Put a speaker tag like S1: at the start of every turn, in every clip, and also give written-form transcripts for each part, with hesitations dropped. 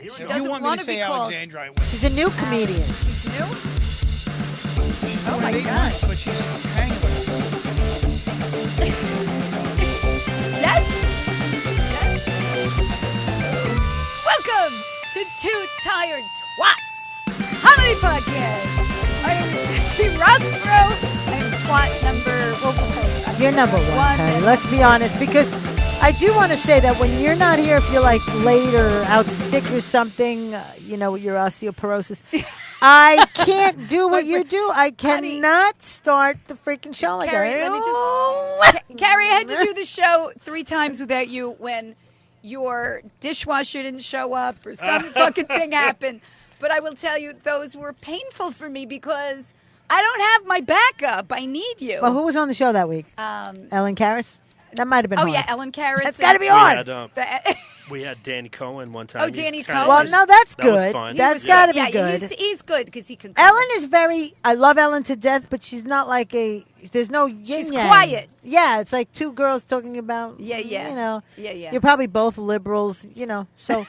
S1: She doesn't want to be called.
S2: She's a new comedian.
S1: She's new?
S3: Oh, my God. But she's hanging with us.
S1: Yes? Welcome to Two Tired Twats Comedy Podcast. I am Rossbro. I am twat number...
S2: You're number one, honey. Let's be honest, because I do want to say that when you're not here, if you're like late or out sick or something, with your osteoporosis, I can't do what you do. I cannot start the freaking show like
S1: Carrie,
S2: that.
S1: let me just... Carrie, I had to do the show 3 times without you when your dishwasher didn't show up or some fucking thing happened. But I will tell you, those were painful for me because I don't have my backup. I need you.
S2: Well, who was on the show that week? Ellen Karras? That might have been hard.
S1: Yeah, Ellen Karras.
S2: That's got to be hard.
S4: We had Danny Cohen one time.
S1: Oh, Danny Cohen.
S2: Well, no, that's good.
S4: That was fun.
S2: That's got to be good.
S1: He's good because he can.
S2: Ellen is I love Ellen to death, but she's not like there's no yin
S1: She's
S2: yang.
S1: quiet.
S2: Yeah, it's like two girls talking about.
S1: Yeah.
S2: You're probably both liberals, so.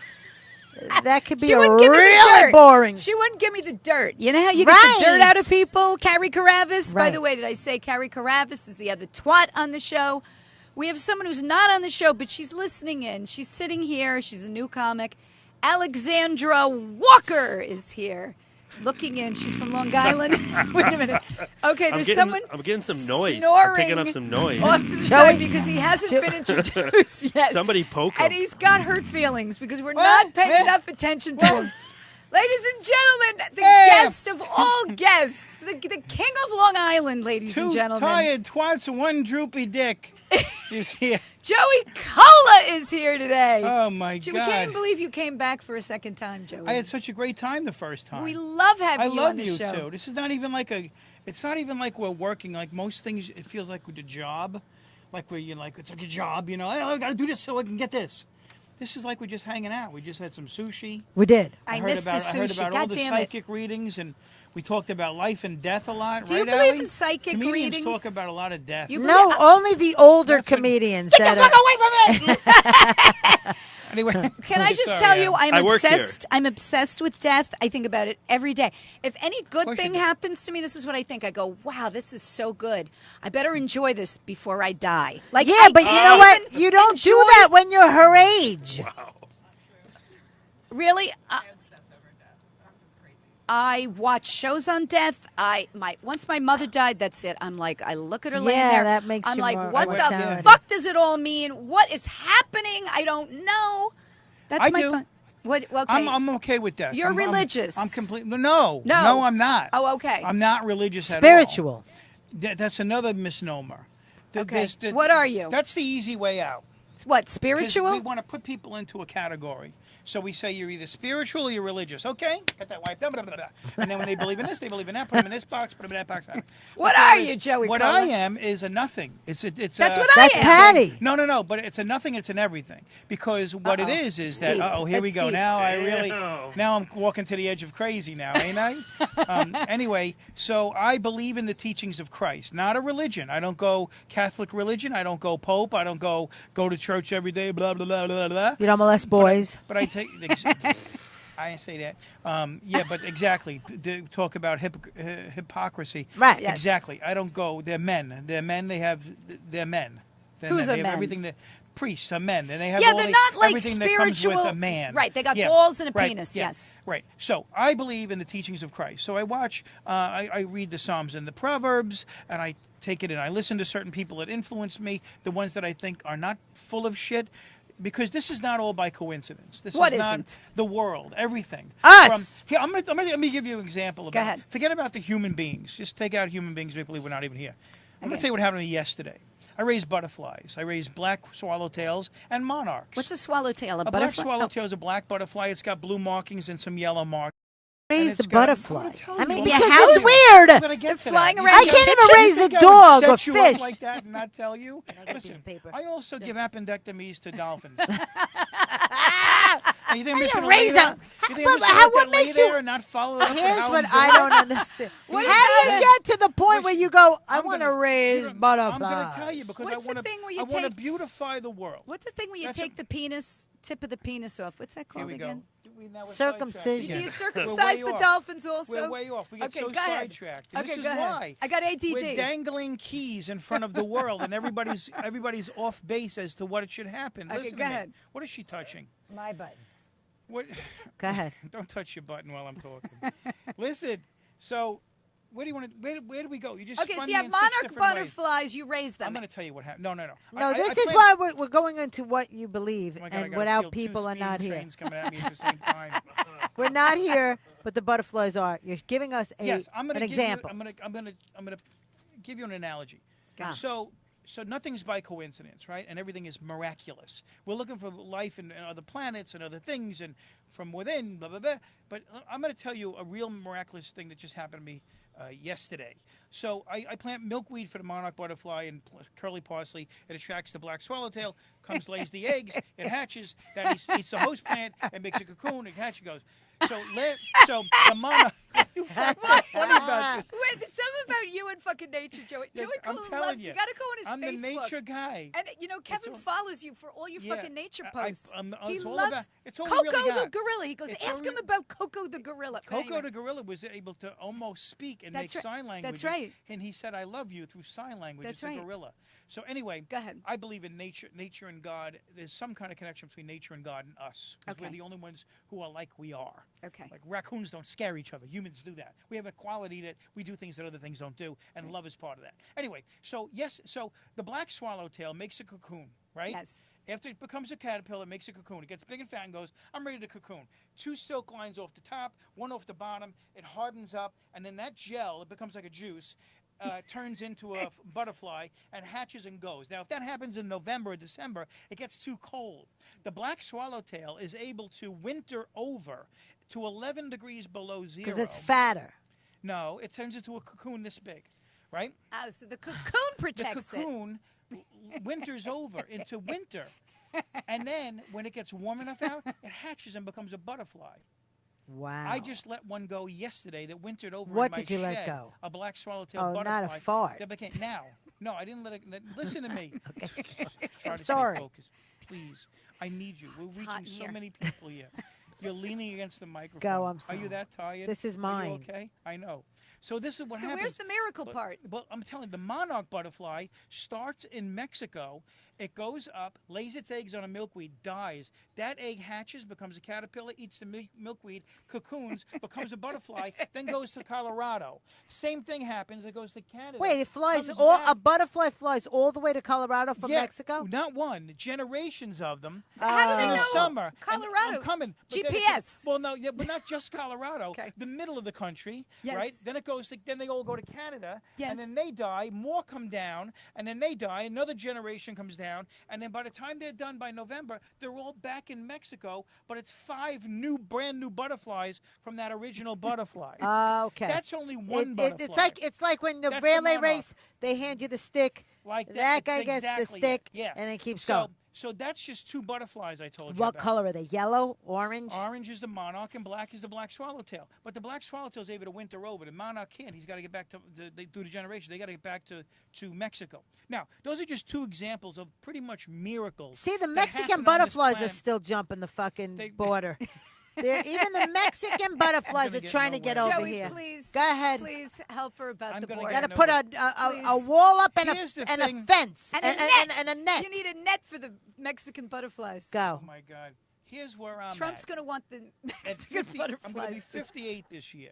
S2: That could be
S1: she
S2: really boring.
S1: She wouldn't give me the dirt. You know how you get the dirt out of people? Carrie Carabas. By the way, did I say Carrie Carabas is the other twat on the show? We have someone who's not on the show, but she's listening in. She's sitting here. She's a new comic. Alexandra Walker is here. Looking in. She's from Long Island. Wait a minute. Okay, there's someone
S4: I'm getting some noise.
S1: Snoring
S4: I'm picking up some noise.
S1: off to the side because he hasn't been introduced yet.
S4: Somebody poke him.
S1: And he's got hurt feelings because we're not paying enough attention to him. Ladies and gentlemen, the guest of all guests, the king of Long Island, ladies and gentlemen.
S3: 2 tired twats and 1 droopy dick is here.
S1: Joey Kola is here today.
S3: Oh, my God.
S1: We can't even believe you came back for a second time, Joey.
S3: I had such a great time the first time.
S1: We love having you on the show.
S3: I love you, too. This is not even it's not even like we're working. Like most things, it feels like with a job. Like where you're like, it's like a job, Hey, I got to do this so I can get this. This is like we're just hanging out. We just had some sushi.
S2: We did.
S1: I missed the sushi.
S3: I heard about all the
S1: damn
S3: psychic readings, and we taled about life and death a lot.
S1: Do you believe in psychic readings?
S3: Comedians talk about a lot of death.
S2: No, only the older comedians.
S3: Get the fuck away from me! Anyway,
S1: can I just tell you, I'm obsessed. I'm obsessed with death. I think about it every day. If any good thing happens to me, this is what I think. I go, wow, this is so good. I better enjoy this before I die. But you know what?
S2: You don't do that when you're her age.
S4: Wow.
S1: Really? I watch shows on death. Once my mother died, that's it. I'm like, I look at her laying there.
S2: That makes
S1: I'm
S2: you
S1: like,
S2: more
S1: what the
S2: mortality.
S1: fuck does it all mean? What is happening? I don't know. That's my fun. What? Okay.
S3: I'm okay with that.
S1: You're religious.
S3: I'm completely no, I'm not.
S1: Oh, okay.
S3: I'm not religious at all.
S2: Spiritual.
S3: That's another misnomer.
S1: Okay. What are you?
S3: That's the easy way out.
S1: What, spiritual?
S3: We want to put people into a category. So we say you're either spiritual or you're religious. Okay, get that wiped out. Blah, blah, blah. And then when they believe in this, they believe in that. Put them in this box. Put them in that box.
S1: What are you, Joey?
S3: What
S1: Kola?
S3: I am is a nothing. That's what
S1: I am.
S2: That's Patty.
S3: No. But it's a nothing. It's an everything. Because what it is that. Here we go.
S1: Deep.
S3: Now Now I'm walking to the edge of crazy now, ain't I? Anyway, so I believe in the teachings of Christ, not a religion. I don't go Catholic religion. I don't go Pope. I don't go to church every day. Blah blah blah blah blah.
S2: You don't molest boys.
S3: But I take. I didn't say that. But exactly. Talk about hypocrisy.
S2: Right.
S1: Yes.
S3: Exactly. I don't go. They're men. They're men. They're men.
S1: Who's a
S3: men?
S1: man?
S3: Everything that priests are men, and they have
S1: they're not like
S3: everything
S1: spiritual.
S3: that comes with a man.
S1: Right. They got balls and a penis.
S3: Yeah.
S1: Yes.
S3: Right. So I believe in the teachings of Christ. So I watch. I read the Psalms and the Proverbs, and I take it in. I listen to certain people that influence me. The ones that I think are not full of shit. Because this is not all by coincidence. This is not the world, everything.
S2: Us.
S3: Here, let me give you an example.
S1: Go ahead.
S3: Forget about the human beings. Just take out human beings. Make believe we're not even here. I'm going to tell you what happened to me yesterday. I raised butterflies. I raised black swallowtails and monarchs.
S1: What's a swallowtail? A
S3: black
S1: butterfly?
S3: swallowtail is a black butterfly. It's got blue markings and some yellow markings.
S2: Raise the butterfly. I mean, because
S1: how
S2: it's
S1: is-
S2: weird.
S3: I'm gonna get
S1: They're
S3: to
S1: flying
S3: that.
S1: around
S2: I
S1: your
S2: can't
S1: kitchen?
S2: even raise a
S3: I would
S2: dog or
S3: set you up
S2: fish.
S3: like that and not tell you. Listen, I also give appendectomies to dolphins. You think I'm just going to lay there? You think I'm just going to lay there and not follow up?
S2: Here's what I don't understand. How do you get to the point where you go, I want to raise butterflies?
S3: I'm going to tell you because
S1: What's the thing where you
S3: I want to
S1: take-
S3: beautify the world.
S1: What's the thing where you take the penis tip of the penis off. What's that
S3: Here
S1: called
S3: we
S1: again?
S3: go. Now we're
S2: Circumcision.
S1: Do you
S3: sidetracked.
S1: circumcise
S3: We're
S1: the
S3: way
S1: dolphins also?
S3: We're way off. We get
S1: Okay,
S3: so
S1: go ahead.
S3: sidetracked. And
S1: Okay,
S3: this
S1: go
S3: is
S1: ahead.
S3: why.
S1: I got ADD.
S3: We're dangling keys in front of the world, and everybody's off base as to what it should happen.
S1: Okay,
S3: Listen
S1: go
S3: to me.
S1: ahead.
S3: What is she touching?
S2: My button.
S3: What?
S2: Go ahead.
S3: Don't touch your button while I'm talking. Listen. So, where do you want to? Where do we go? You just
S1: Okay,
S3: spun
S1: so you
S3: me
S1: have
S3: in six
S1: monarch
S3: different ways.
S1: butterflies. You raise them.
S3: I'm going to tell you what happened. No.
S2: No,
S3: I
S2: this is
S3: plan-
S2: why we're going into what you believe,
S3: Oh my God, I
S2: and
S3: gotta
S2: without
S3: feel
S2: people
S3: two
S2: are not
S3: speeding
S2: here.
S3: trains coming at me at the same time.
S2: We're not here, but the butterflies are. You're giving us
S3: Yes, I'm going
S2: an
S3: to
S2: example.
S3: I'm going to give you an analogy.
S2: Ah.
S3: So nothing's by coincidence, right? And everything is miraculous. We're looking for life in other planets and other things, and from within, blah blah blah. But I'm going to tell you a real miraculous thing that just happened to me yesterday. So I plant milkweed for the monarch butterfly and curly parsley. It attracts the black swallowtail. Comes, lays the eggs. It hatches. That eats the host plant and makes a cocoon. It hatches, goes. So the monarch. You find so funny about this.
S1: Wait, there's something about you and fucking nature, Joey.
S3: Yeah,
S1: Joey
S3: I'm
S1: Cool
S3: telling
S1: loves you.
S3: you.
S1: You got to go on his
S3: I'm
S1: Facebook.
S3: the nature guy.
S1: And Kevin
S3: all-
S1: follows you for all your
S3: Yeah,
S1: fucking nature
S3: I-
S1: posts.
S3: he
S1: he
S3: all
S1: loves
S3: about- it's all
S1: Coco
S3: we really
S1: the
S3: got.
S1: gorilla. He goes,
S3: It's
S1: ask
S3: all
S1: him
S3: we-
S1: about Coco the gorilla. But
S3: Coco
S1: anyway.
S3: the gorilla was able to almost speak and
S1: That's
S3: make
S1: right.
S3: sign language.
S1: That's right.
S3: And he said, "I love you" through sign language.
S1: That's
S3: it's
S1: right.
S3: a gorilla. So anyway,
S1: Go ahead.
S3: I believe in nature and God. There's some kind of connection between nature and God and us. 'Cause
S1: Okay.
S3: We're the only ones who are like we are.
S1: Okay.
S3: Like raccoons don't scare each other. Humans do that. We have a quality that we do things that other things don't do, and love is part of that. Anyway, so the black swallowtail makes a cocoon, right?
S1: Yes.
S3: After it becomes a caterpillar, it makes a cocoon. It gets big and fat and goes, I'm ready to cocoon. 2 silk lines off the top, 1 off the bottom. It hardens up, and then that gel, it becomes like a juice, turns into a butterfly and hatches and goes. Now, if that happens in November or December, it gets too cold. The black swallowtail is able to winter over to 11 degrees below zero.
S2: Because it's fatter.
S3: No, it turns into a cocoon this big, right?
S1: Oh, so the cocoon
S3: The
S1: protects it.
S3: cocoon winters over into winter. And then when it gets warm enough out, it hatches and becomes a butterfly.
S2: Wow.
S3: I just let one go yesterday that wintered over
S2: What
S3: in my
S2: did you let
S3: shed,
S2: go?
S3: A black swallowtail
S2: Oh,
S3: butterfly.
S2: not a fart.
S3: That became, no, I didn't let it. Listen to me. Try to
S2: Sorry.
S3: stay focused, please. I need you. We're
S1: hot
S3: reaching
S1: in
S3: so
S1: here.
S3: many people here. You're leaning against the microphone.
S2: Go, I'm
S3: Are you
S2: sorry.
S3: that tired?
S2: This is
S3: Are
S2: mine.
S3: you okay? I know. So this is what
S1: So
S3: happens.
S1: where's the miracle part?
S3: Well, I'm telling you, the monarch butterfly starts in Mexico. It goes up, lays its eggs on a milkweed, dies. That egg hatches, becomes a caterpillar, eats the milkweed, cocoons, becomes a butterfly, then goes to Colorado. Same thing happens. It goes to Canada.
S2: Wait, it flies
S3: comes
S2: a
S3: back.
S2: butterfly flies all the way to Colorado from
S3: Yeah,
S2: Mexico?
S3: Not one, generations of them.
S1: How do they
S3: in the
S1: know?
S3: summer. And
S1: Colorado.
S3: I'm coming. But then it
S1: GPS.
S3: goes- well, no, yeah, but not just Colorado.
S1: Okay.
S3: The middle of the country,
S1: Yes.
S3: right? Then it goes. Then they all go to Canada,
S1: Yes.
S3: and then they die. More come down, and then they die. Another generation comes down, and then by the time they're done by November, they're all back in Mexico. But it's 5 brand new butterflies from that original butterfly.
S2: Okay.
S3: That's only one butterfly.
S2: It's like when the
S3: That's the
S2: relay
S3: monarch.
S2: race, they hand you the stick.
S3: Like that.
S2: That
S3: It's
S2: guy gets
S3: exactly
S2: the stick,
S3: it. Yeah.
S2: and it keeps
S3: so,
S2: going.
S3: So that's just 2 butterflies I told you
S2: What
S3: about.
S2: color are they? Yellow, orange?
S3: Orange is the monarch and black is the black swallowtail. But the black swallowtail is able to winter over. The monarch can't. He's got to get back through the generation. They got to get back to Mexico. Now, those are just 2 examples of pretty much miracles.
S2: See, the
S3: that
S2: Mexican
S3: happen on this
S2: butterflies are
S3: planet.
S2: still jumping the fucking
S3: They-
S2: border. Even the Mexican butterflies
S3: gonna
S2: are
S3: get
S2: trying to get
S3: nowhere.
S2: over
S1: Joey,
S2: here.
S1: please.
S2: Go ahead.
S1: Please help her about
S3: I'm
S1: the
S3: gonna
S1: board.
S3: get
S2: Got to put a
S1: Please.
S2: wall up and
S3: Here's the
S2: and a
S3: thing.
S2: fence
S1: And a net.
S2: and a net.
S1: You need a net for the Mexican butterflies.
S2: Go.
S3: Oh, my God. Here's where I'm
S1: Trump's
S3: at.
S1: going to want the
S3: At
S1: Mexican
S3: 50, I'm going to be
S1: butterflies.
S3: 58 this year.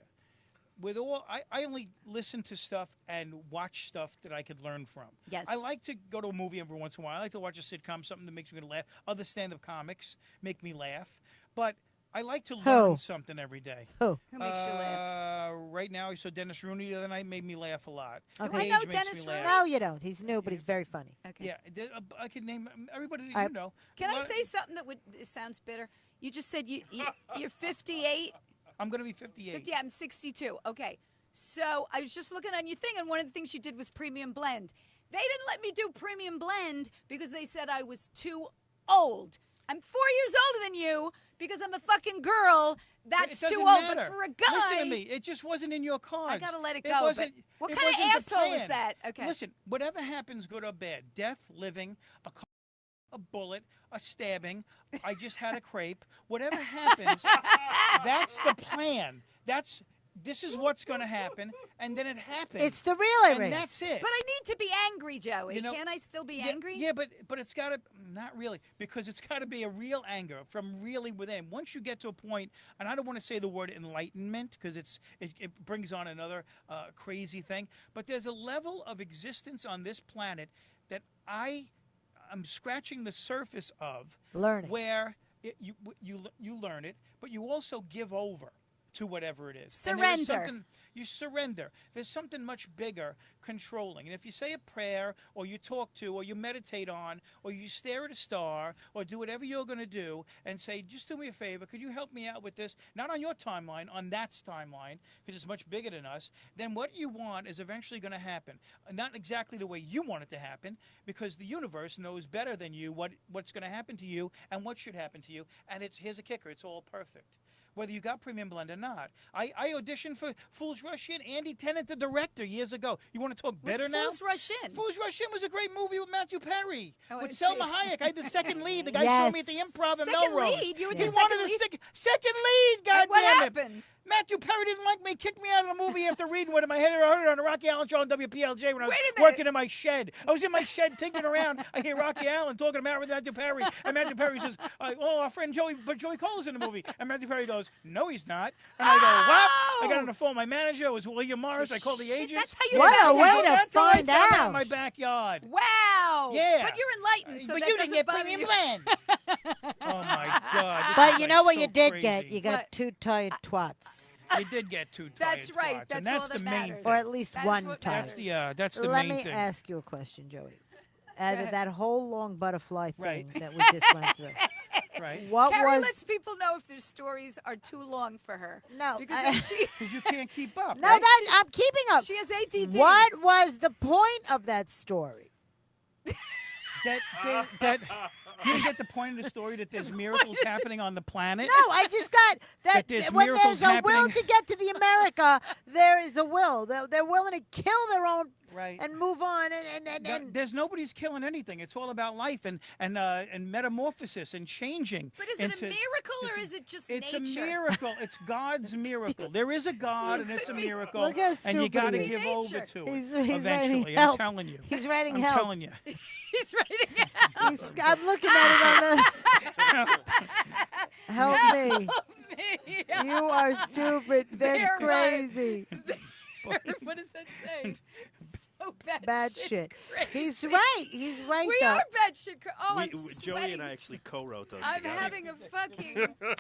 S3: With all, I only listen to stuff and watch stuff that I could learn from.
S1: Yes.
S3: I like to go to a movie every once in a while. I like to watch a sitcom, something that makes me laugh. Other stand-up comics make me laugh. But I like to learn something every day.
S2: Who?
S1: Who makes you laugh?
S3: Right now, I saw Dennis Rooney the other night. Made me laugh a lot.
S1: Do
S2: Okay.
S1: I
S3: Age
S1: know
S3: makes
S1: Dennis
S3: me
S1: Rooney?
S3: laugh.
S2: No, you don't. He's new, but he's very funny.
S1: Okay.
S3: Yeah, I could name everybody that
S2: I-
S3: you know.
S1: Can
S3: A
S1: I
S3: lot-
S1: say something that sounds bitter? You just said you're 58.
S3: I'm going to be 58.
S1: 50, I'm 62. Okay. So I was just looking on your thing, and one of the things you did was premium blend. They didn't let me do premium blend because they said I was too old. I'm 4 years older than you because I'm a fucking girl. That's
S3: It doesn't
S1: too old.
S3: matter.
S1: But for a guy,
S3: Listen to me. It just wasn't in your cards.
S1: I gotta let it
S3: It
S1: go.
S3: wasn't-
S1: But what
S3: it
S1: kind of
S3: wasn't the
S1: asshole is
S3: plan.
S1: that? Okay.
S3: Listen, whatever happens, good or bad, death, living, a a bullet, a stabbing. I just had a crepe. Whatever happens, that's the plan. This is what's going to happen, and then it happens.
S2: It's the relay race.
S3: And that's it.
S1: But I need to be angry, Joey. Can I still be angry?
S3: Yeah, but it's got to, not really, because it's got to be a real anger from really within. Once you get to a point, and I don't want to say the word enlightenment, because it brings on another crazy thing, but there's a level of existence on this planet that I'm scratching the surface of.
S2: Learning.
S3: Where you learn it, but you also give over to whatever it is.
S1: Surrender.
S3: You surrender. There's something much bigger controlling. And if you say a prayer, or you talk to, or you meditate on, or you stare at a star, or do whatever you're going to do and say, just do me a favor, could you help me out with this? Not on your timeline, on that's timeline, because it's much bigger than us. Then what you want is eventually going to happen. Not exactly the way you want it to happen, because the universe knows better than you what's going to happen to you and what should happen to you. And here's a kicker. It's all perfect. Whether you got premium blend or not. I auditioned for Fools Rush In. Andy Tennant, the director, years ago. You want to talk better now?
S1: Fools Rush In?
S3: Fools Rush In was a great movie with Matthew Perry.
S1: Oh,
S3: with Selma Hayek. I had the second lead. The guy saw me at the Improv in
S1: Second
S3: Melrose.
S1: lead? You were
S3: He
S1: the
S3: wanted
S1: second
S3: to
S1: lead?
S3: second lead, goddammit.
S1: What happened?
S3: Matthew Perry didn't like me, kicked me out of the movie after reading with him. I heard it on the Rocky Allen show on WPLJ when I was working in my shed. I was in my shed tinkering around. I hear Rocky Allen talking about Matthew Perry. And Matthew Perry says, our friend Joey Cola's in the movie. And Matthew Perry goes, no, he's not. And I go, what? I got on the phone. My manager was William Morris. I called the agent.
S1: That's how you
S2: What
S1: found
S2: a
S1: out.
S2: way to
S3: That's how I
S2: find
S3: found
S2: out.
S3: in my backyard.
S1: Wow.
S3: Yeah.
S1: But you're enlightened, so
S3: but
S1: that
S3: you didn't
S1: doesn't
S3: get
S1: bother
S3: premium
S1: you.
S3: blend. Oh, my God. This
S2: But
S3: is
S2: you know what
S3: so
S2: you did
S3: crazy.
S2: get? You got
S1: What?
S2: 2 tired twats.
S3: You did get 2 tired
S1: That's right.
S3: twats, and
S1: That's all
S3: that's the
S1: that
S3: main
S1: matters.
S3: thing.
S2: Or at least
S1: That's
S2: one
S1: what
S2: tired.
S1: matters.
S3: That's the
S2: Let
S3: main
S2: me
S3: thing.
S2: ask you a question, Joey. Out of
S1: ahead.
S2: that whole long butterfly thing
S3: Right.
S2: that we just went through,
S3: Right?
S2: what
S1: Carrie
S2: was...
S1: lets people know if their stories are too long for her.
S2: No,
S1: Because
S2: I-
S1: if she
S3: Because you can't keep up.
S2: No,
S3: right?
S2: I'm keeping up.
S1: she has ADD.
S2: What was the point of that story?
S3: That you didn't get the point of the story that there's miracles happening on the planet.
S2: No, I just got that,
S3: That there's
S2: when
S3: miracles
S2: there's a will
S3: happening.
S2: to get to the America, there is a will. They're willing to kill their own
S3: Right.
S2: and move on. And
S3: There's nobody's killing anything. It's all about life and metamorphosis and changing.
S1: But is it a
S3: into-
S1: miracle or is it just
S3: It's
S1: nature?
S3: a miracle. It's God's miracle. There is a God, and it's a miracle.
S2: Look how
S3: and you
S2: stupid
S3: got to
S2: he is.
S3: give over
S1: Nature.
S3: to it
S2: He's writing
S3: eventually.
S2: help.
S3: I'm telling you.
S2: he's writing
S3: I'm
S2: help.
S3: telling you.
S1: He's writing out.
S2: I'm looking at it on the... Help me.
S1: Me.
S2: You are stupid. They're
S1: They're
S2: crazy.
S1: What does that say? So
S2: Bad shit.
S1: crazy.
S2: He's right. He's right,
S1: We
S2: though.
S1: are bad shit. Oh, I'm
S4: Joey
S1: sweating.
S4: and I actually co-wrote those
S1: I'm
S4: together.
S1: having a fucking.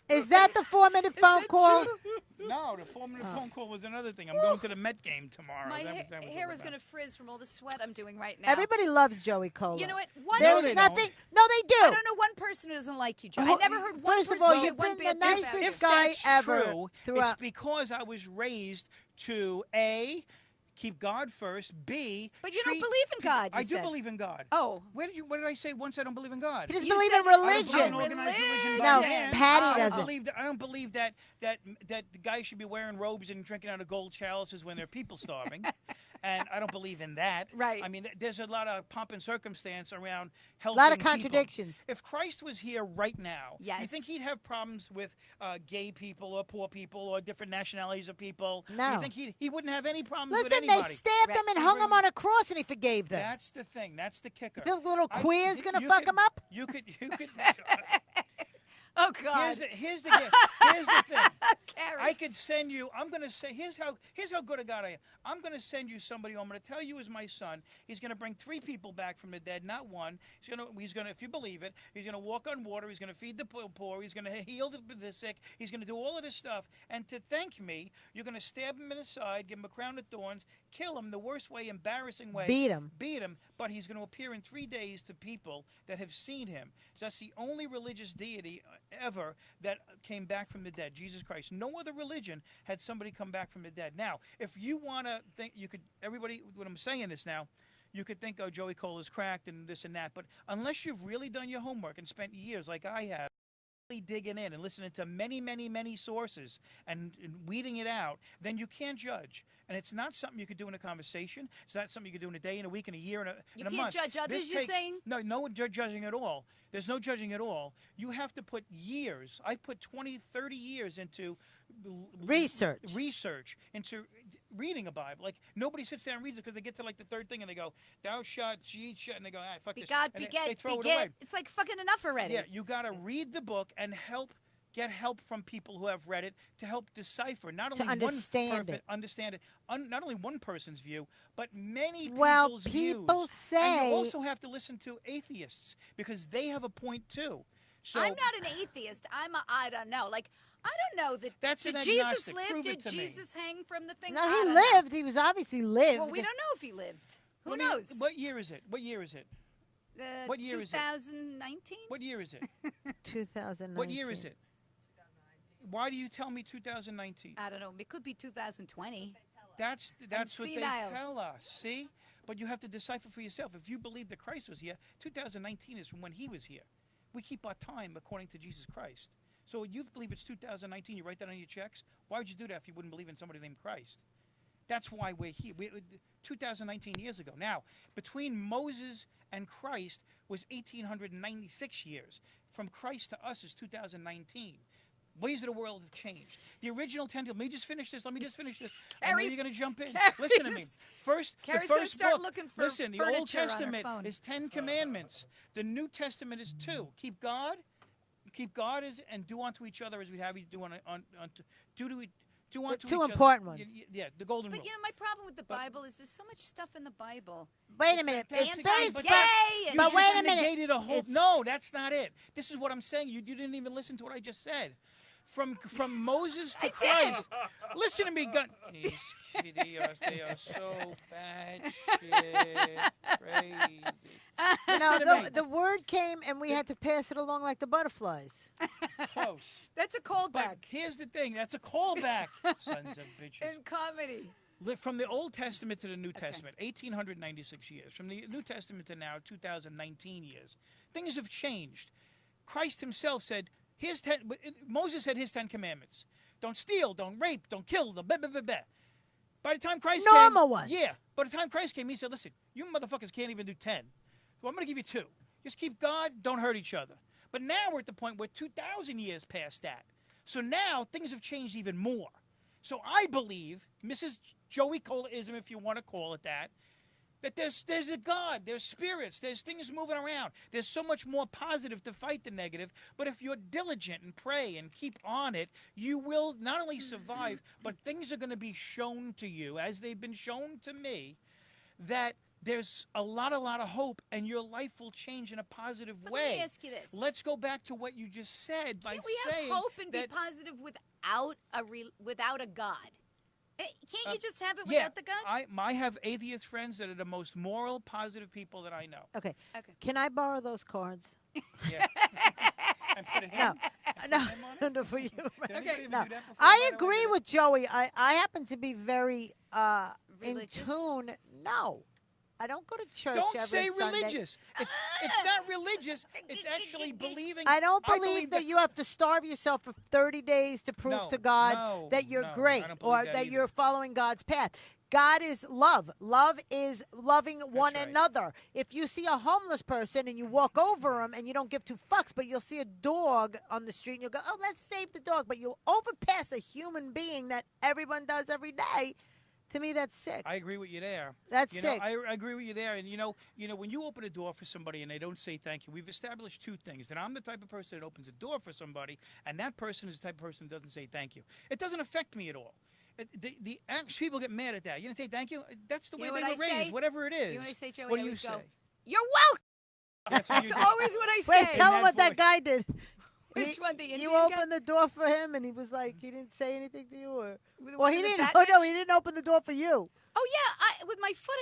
S2: Is that the 4-minute
S1: Is
S2: phone
S1: that
S2: call?
S1: true?
S3: No, the 4-minute phone call was another thing. I'm going to the Met game tomorrow.
S1: My
S3: That was
S1: hair
S3: what
S1: is
S3: about.
S1: going to frizz from all the sweat I'm doing right now.
S2: Everybody loves Joey Cola.
S1: You know what? One
S3: No,
S2: There's
S3: they
S2: nothing.
S3: don't.
S2: No, they do.
S1: I don't know one person who doesn't like you, Joe. I never heard one
S2: First of
S1: person
S2: all,
S1: say
S2: you've
S1: one
S2: been the
S1: bad thing
S2: nicest
S1: about you.
S3: If
S2: guy
S3: that's
S2: ever
S3: true, it's
S2: throughout.
S3: because I was raised to A, keep God first, B,
S1: But you don't
S3: treat
S1: believe in
S3: people-
S1: God, you
S3: I do
S1: said.
S3: believe in God.
S1: Oh.
S3: What did I say once I don't believe in God?
S2: He doesn't
S1: You
S2: believe
S1: said
S2: in
S1: that-
S3: I don't believe in
S2: religion.
S3: organized religion by
S2: No,
S3: man.
S2: Patty
S3: I don't
S2: doesn't.
S3: believe that the guy should be wearing robes and drinking out of gold chalices when there are people starving. And I don't believe in that.
S1: Right.
S3: I mean, there's a lot of pomp and circumstance around
S2: A
S3: helping
S2: lot of
S3: people.
S2: contradictions.
S3: If Christ was here right now, you
S1: Yes.
S3: think he'd have problems with gay people or poor people or different nationalities of people?
S2: No.
S3: You think he wouldn't have any problems with
S2: Listen, they
S3: anybody?
S2: stabbed him and hung him on a cross, and he forgave them.
S3: That's the thing. That's the kicker.
S2: The little queer's
S3: you
S2: gonna fuck
S3: could-
S2: him up?
S3: You could.
S1: Oh, God.
S3: Here's the thing.
S1: Carrie.
S3: I could send you. I'm going to say. Here's how good a God I am. I'm going to send you somebody who I'm going to tell you is my son. He's going to bring 3 people back from the dead, not one. He's going to, if you believe it, he's going to walk on water. He's going to feed the poor. He's going to heal the sick. He's going to do all of this stuff. And to thank me, you're going to stab him in the side, give him a crown of thorns, kill him the worst way, embarrassing way.
S2: Beat him.
S3: Beat him. But he's going to appear in 3 days to people that have seen him. So that's the only religious deity ever that came back from the dead, Jesus Christ. No other religion had somebody come back from the dead. Now, if you want to think, you could, everybody, when I'm saying this now, you could think, oh, Joey Cola's cracked and this and that. But unless you've really done your homework and spent years like I have, digging in and listening to many, many, many sources and weeding it out, then you can't judge. And it's not something you could do in a conversation. It's not something you could do in a day, in a week, in a year, in a month.
S1: You can't judge others, you're saying?
S3: No judging at all. There's no judging at all. You have to put years. I put 20, 30 years into research, into reading a Bible. Like, nobody sits there and reads it because they get to, like, the third thing and they go, thou shalt, she shalt, and they go, fuck this.
S1: God,
S3: and
S1: beget,
S3: they throw it
S1: beget.
S3: away.
S1: It's like fucking enough already.
S3: Yeah, you got to read the book and get help from people who have read it to help decipher not only
S2: understand it.
S3: Not only one person's view, but many
S2: people
S3: people's views.
S2: say.
S3: And you also have to listen to atheists because they have a point too. So
S1: I'm not an atheist. I don't know. Like, I don't know that.
S3: That's
S1: did
S3: an
S1: Jesus
S3: agnostic.
S1: live?
S3: Prove
S1: Did
S3: it to me.
S1: Jesus hang from the thing?
S2: No,
S1: I
S2: he
S1: don't
S2: lived.
S1: know.
S2: He was obviously lived.
S1: Well, we don't know if he lived. Who
S3: Let me-
S1: knows?
S3: What year is it? What year is it? What year is it?
S1: 2019?
S3: What year is it?
S2: 2019.
S3: What year is it? Why do you tell me 2019?
S1: I don't know. It could be 2020.
S3: That's what they
S1: senile.
S3: tell us. See? But you have to decipher for yourself. If you believe that Christ was here, 2019 is from when he was here. We keep our time according to Jesus Christ. So you believe it's 2019, you write that on your checks. Why would you do that if you wouldn't believe in somebody named Christ? That's why we're here. 2019 years ago. Now, between Moses and Christ was 1896 years. From Christ to us is 2019. Ways of the world have changed. The original 10. Let me just finish this. I know you're going to jump in. Listen to me.
S1: Carrie's
S3: the
S1: gonna
S3: first
S1: start
S3: book.
S1: looking for
S3: Listen, the Old
S1: furniture on her
S3: Testament
S1: phone.
S3: is 10 commandments. The New Testament is 2. Keep God and do unto each other as we have you do unto do unto
S2: two
S3: each
S2: important
S3: other.
S2: ones.
S3: Yeah, the golden
S1: But
S3: rule.
S1: you know, my problem with the Bible is there's so much stuff in the Bible.
S2: Wait a minute.
S3: That's
S2: It's
S3: exactly-
S2: based,
S3: but
S1: gay and-
S3: you
S2: but
S3: just
S2: wait a minute.
S3: negated a whole.
S2: It's-
S3: No, that's not it. This is what I'm saying. You didn't even listen to what I just said. From Moses to Christ. Listen to me, gun. They are so bad shit, crazy.
S2: No,
S3: Listen to me.
S2: the word came and we had to pass it along like the butterflies.
S3: Close.
S1: That's a
S3: But
S1: callback
S3: here's the thing. That's a callback, sons of bitches.
S1: in comedy.
S3: From the Old Testament to the New Testament, 1896 years. From the New Testament to now, 2019 years. Things have changed. Christ himself said, Moses said his 10 commandments. Don't steal, don't rape, don't kill, blah, blah, blah, blah. By the time Christ came...
S2: Normal ones.
S3: Yeah. By the time Christ came, he said, listen, you motherfuckers can't even do 10. Well, I'm going to give you 2. Just keep God, don't hurt each other. But now we're at the point where 2,000 years past that. So now things have changed even more. So I believe, Mrs. Joey Cola-ism, if you want to call it that there's a God, there's spirits, there's things moving around. There's so much more positive to fight the negative. But if you're diligent and pray and keep on it, you will not only survive, but things are going to be shown to you, as they've been shown to me, that there's a lot of hope, and your life will change in a positive way.
S1: Let me ask you this.
S3: Let's go back to what you just said by
S1: Can't we
S3: saying
S1: have hope and be
S3: that,
S1: positive without a God? Can't you just have it
S3: yeah,
S1: without the God?
S3: I have atheist friends that are the most moral, positive people that I know.
S2: Okay.
S1: Okay.
S2: Can I borrow those cards?
S3: Yeah. And put a
S2: No,
S3: him, and put
S2: no,
S3: him on it?
S2: no, for you.
S3: Did anybody ever
S2: No,
S3: do that before?
S2: I
S3: By the way,
S2: agree
S3: did it?
S2: with Joey. I happen to be very in
S1: Religious?
S2: tune. No, I don't go to church
S3: Don't
S2: every
S3: say
S2: Sunday.
S3: religious. It's not religious. It's actually believing.
S2: I don't believe that you have to starve yourself for 30 days to prove
S3: No,
S2: to God
S3: no,
S2: that you're
S3: no,
S2: great
S3: I don't believe
S2: or
S3: that
S2: that
S3: either.
S2: you're following God's path. God is love. Love is loving one
S3: right.
S2: another. If you see a homeless person and you walk over him and you don't give 2 fucks, but you'll see a dog on the street and you'll go, oh, let's save the dog. But you'll overpass a human being that everyone does every day. To me, that's sick.
S3: I agree with you there.
S2: That's
S3: you
S2: sick.
S3: Know, I agree with you there. And you know, when you open a door for somebody and they don't say thank you, we've established 2 things. That I'm the type of person that opens a door for somebody, and that person is the type of person that doesn't say thank you. It doesn't affect me at all. The people get mad at that. You didn't say thank you? That's the way
S1: know
S3: they
S1: what
S3: were
S1: I say?
S3: raised, whatever it is.
S1: You know what I say, Joey?
S3: What
S1: I
S3: do you
S1: always
S3: say?
S1: go, you're welcome.
S3: That's what you
S1: That's
S3: do.
S1: always what I say.
S2: Wait, tell him
S3: that
S2: what that
S3: voice.
S2: guy did.
S1: Which one, the
S2: You
S1: Indian guy?
S2: opened the door for him, and he was like, he didn't say anything to you, or
S1: The
S2: well,
S1: one
S2: he
S1: with the
S2: didn't.
S1: bat
S2: Oh no,
S1: bitch?
S2: he didn't open the door for you.
S1: Oh yeah, with my foot,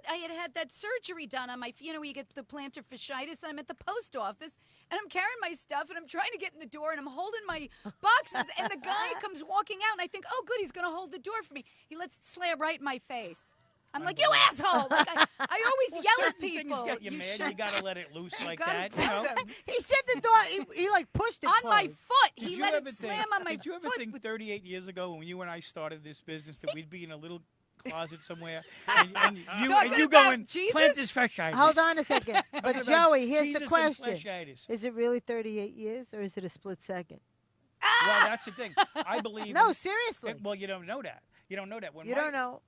S1: I had that surgery done on my, where you get the plantar fasciitis. And I'm at the post office, and I'm carrying my stuff, and I'm trying to get in the door, and I'm holding my boxes, and the guy comes walking out, and I think, oh good, he's going to hold the door for me. He lets it slam right in my face. I'm like, you asshole! Like I always yell at
S3: certain
S1: people.
S3: Things get you mad. You gotta let it loose like
S1: gotta
S3: that.
S1: tell them.
S2: He said the door. He like pushed it
S1: on my
S2: closed.
S1: foot.
S3: Did
S1: He
S3: you
S1: let
S3: ever
S1: it slam on my foot.
S3: Did you ever think 38 years ago when you and I started this business that we'd be in a little closet somewhere and you
S1: about
S3: going
S1: Jesus?
S3: plantis fasciitis?
S2: Hold on a second. But Joey, here's
S3: Jesus
S2: the
S3: and
S2: question:
S3: fasciitis.
S2: Is it really 38 years, or is it a split second?
S3: Well, that's the thing. I believe.
S2: No, seriously.
S3: Well, you don't know that. You don't know that. When
S2: You don't know.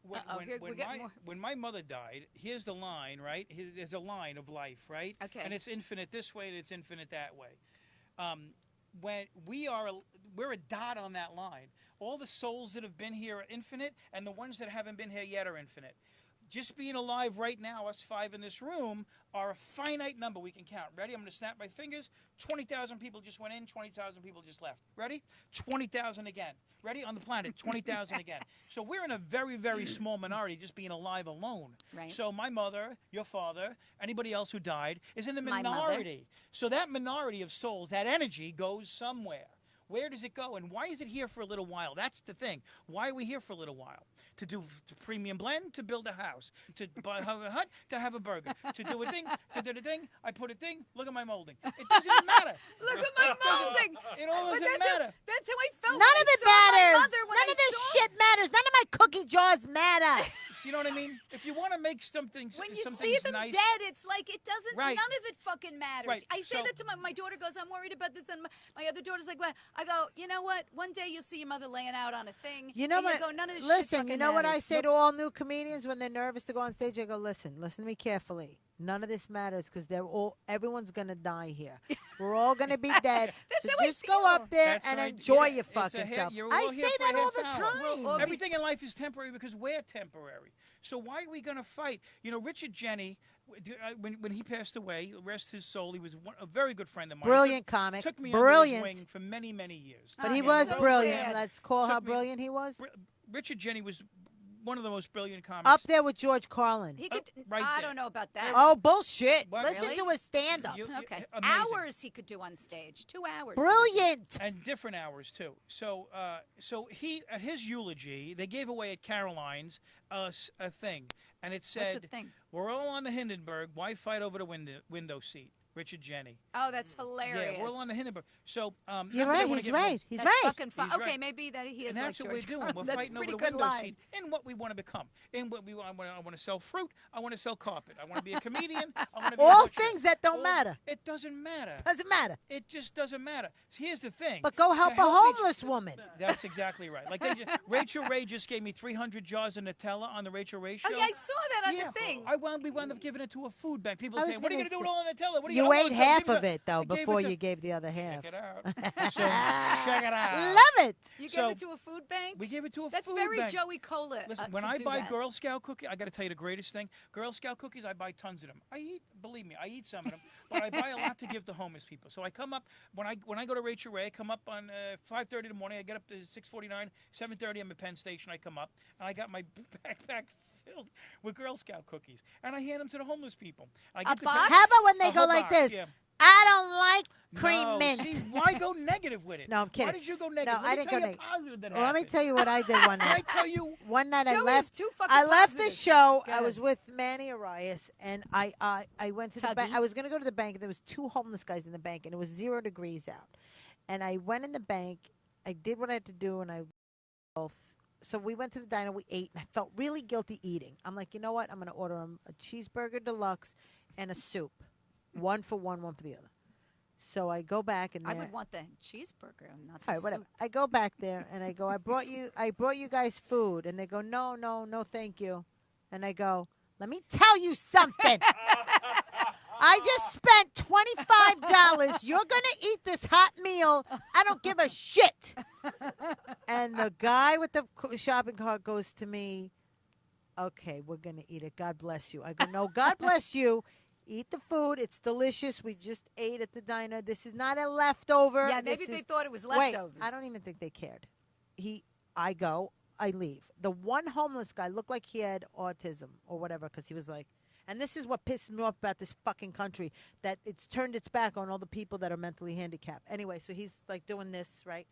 S3: When my mother died, here's the line, right? There's a line of life, right?
S1: Okay.
S3: And it's infinite this way and it's infinite that way. When we're a dot on that line. All the souls that have been here are infinite, and the ones that haven't been here yet are infinite. Just being alive right now, us 5 in this room, are a finite number we can count. Ready? I'm going to snap my fingers. 20,000 people just went in, 20,000 people just left. Ready? 20,000 again. Ready? On the planet, 20,000 again. So we're in a very, very small minority just being alive alone.
S1: Right.
S3: So my mother, your father, anybody else who died is in the
S1: My
S3: minority. So that minority of souls, that energy goes somewhere. Where does it go, and why is it here for a little while? That's the thing. Why are we here for a little while? To do premium blend, to build a house, to have a hut, to have a burger, to do a thing, to do the thing. I put a thing. Look at my molding. It doesn't even matter.
S1: Look at my molding.
S3: It all
S1: But
S3: doesn't
S1: that's
S3: matter.
S1: That's how I felt.
S2: None
S1: when
S2: of
S1: I
S2: it
S1: saw my
S2: matters.
S1: mother when
S2: None
S1: I
S2: of this
S1: saw-
S2: shit matters. None of my cookie jars matter.
S3: You know what I mean? If you want to make something,
S1: When you
S3: some
S1: see
S3: things
S1: them
S3: nice,
S1: dead, it's like it doesn't.
S3: Right.
S1: None of it fucking matters.
S3: Right.
S1: I say
S3: So-
S1: that to my daughter. Goes, I'm worried about this, and my other daughter's like, what? I go, you know what? One day you'll see your mother laying out on a thing.
S2: You know
S1: and
S2: what?
S1: go, none of this shit
S2: Listen,
S1: fucking
S2: you know what I
S1: matters.
S2: say to all new comedians when they're nervous to go on stage? I go, listen to me carefully. None of this matters because everyone's gonna die here. We're all gonna be dead.
S1: That's
S2: so
S1: how I
S2: just go
S1: feel.
S2: up there
S3: That's
S2: and
S3: right.
S2: enjoy
S3: Yeah,
S2: your
S3: it's a
S2: fucking
S3: hit.
S2: self.
S3: You're
S2: I
S3: all here
S2: say
S3: for a
S2: that all the
S3: half hour.
S2: time.
S1: Well,
S3: Everything in life is temporary because we're temporary. So why are we going to fight? You know, Richard Jenny, when he passed away, rest his soul, he was a very good friend of mine.
S2: Brilliant comic.
S3: Took me
S2: Brilliant.
S3: under his wing for many, many years.
S2: But
S1: Oh,
S2: he
S1: yeah,
S2: was
S1: so
S2: brilliant.
S1: sad.
S2: Let's call how
S3: Took me-
S2: brilliant he was.
S3: Richard Jenny was one of the most brilliant comics.
S2: Up there with George Carlin.
S1: He could.
S3: right
S1: I
S3: there.
S1: don't know about that.
S2: Oh, bullshit.
S3: What?
S2: Listen
S1: Really?
S2: to his stand-up.
S1: Okay.
S3: Amazing.
S1: Hours he could do on stage. 2 hours.
S2: Brilliant.
S3: And different hours too. So, he at his eulogy, they gave away at Caroline's a thing, and it said,
S1: the thing?
S3: "We're all on the Hindenburg. Why fight over the window seat?" Richard Jenny.
S1: Oh, that's hilarious.
S3: Yeah, we're all on the Hindenburg. So, not
S2: You're
S3: that I
S2: right.
S3: wanna
S2: He's
S3: get
S2: right. He's
S1: That's
S2: right.
S1: fucking fun.
S3: He's
S1: Okay,
S3: right.
S1: maybe that he is
S3: And that's
S1: like
S3: what we're
S1: George
S3: doing.
S1: Carlin.
S3: We're
S1: That's
S3: fighting over
S1: pretty
S3: the
S1: good
S3: window
S1: line.
S3: seat in what we want to become. In what we want. I want to sell fruit. I want to sell carpet. I want to be a comedian. I want to be a
S2: All
S3: butcher.
S2: things that don't matter.
S3: It doesn't matter.
S2: Doesn't matter.
S3: It just doesn't matter. Here's the thing.
S2: But go help
S3: To
S2: a
S3: each-
S2: homeless woman.
S3: That's exactly right. Like Rachel Ray just gave me 300 jars of Nutella on the Rachel Ray show.
S1: Oh, yeah, I saw that on
S3: Yeah.
S1: the thing.
S3: We wound up giving it to a food bank. People
S2: I
S3: say,
S2: was
S3: "What are you
S2: gonna
S3: going to do with
S2: say-
S3: all the Nutella? What are
S2: You
S3: I
S2: ate
S3: want to
S2: half
S3: give it
S2: of
S3: to-"
S2: it, though,
S3: I gave it
S2: before
S3: to-
S2: you gave the other half.
S3: Check it out. So, check it out.
S2: Love it.
S1: You
S3: So,
S1: gave it to a food bank?
S3: We gave it to a
S1: That's
S3: food
S1: very
S3: bank.
S1: Joey Kola.
S3: Listen, when
S1: to
S3: I
S1: do
S3: buy
S1: that.
S3: Girl Scout cookies, I got to tell you the greatest thing. Girl Scout cookies, I buy tons of them. Believe me, I eat some of them, but I buy a lot to give to homeless people. So I come up when I go to Rachel Ray, I come up on 5:30 in the morning. I get up to 6:49, 7:30. I'm at Penn Station. I come up and I got my backpack filled with Girl Scout cookies, and I hand them to the homeless people. I get to
S1: box?
S2: How about when they
S3: A
S2: go
S3: whole
S2: like
S3: box,
S2: this?
S3: yeah.
S2: I don't like cream
S3: No,
S2: mint.
S3: See, why go negative with it?
S2: No, I'm kidding.
S3: Why did you go negative?
S2: No,
S3: Let
S2: I
S3: me
S2: didn't
S3: tell
S2: go
S3: you
S2: neg-
S3: positive that
S2: Well, let me
S3: happened.
S2: tell you what I did one
S3: Can I
S2: night.
S3: tell you?
S2: One night I
S1: Joey
S2: left.
S1: is too fucking
S2: I left the
S1: positive.
S2: show.
S1: Go
S2: I was
S1: ahead.
S2: with Manny Arias, and I went to the bank.
S1: Tuggy.
S2: I was going to go to the bank, and there was 2 homeless guys in the bank, and it was 0 degrees out. And I went in the bank. I did what I had to do, and I both. So we went to the diner. We ate, and I felt really guilty eating. I'm like, you know what? I'm going to order a cheeseburger deluxe and a soup, 1 for one, 1 for the other. So I go back and
S1: I
S2: there-
S1: would want the cheeseburger, not the
S2: all right, whatever.
S1: soup.
S2: I go back there and I go, I brought you guys food, and they go, no, thank you. And I go, let me tell you something. I just spent $25. You're gonna eat this hot meal. I don't give a shit. And the guy with the shopping cart goes to me, okay, we're gonna eat it. God bless you. I go, no, God bless you. Eat the food. It's delicious. We just ate at the diner. This is not a leftover.
S1: Yeah, maybe
S2: This
S1: they
S2: is-
S1: thought it was
S2: Wait,
S1: leftovers.
S2: I don't even think they cared. I go, I leave. The one homeless guy looked like he had autism or whatever, because he was like, and this is what pisses me off about this fucking country, that it's turned its back on all the people that are mentally handicapped. Anyway, so he's like doing this, right?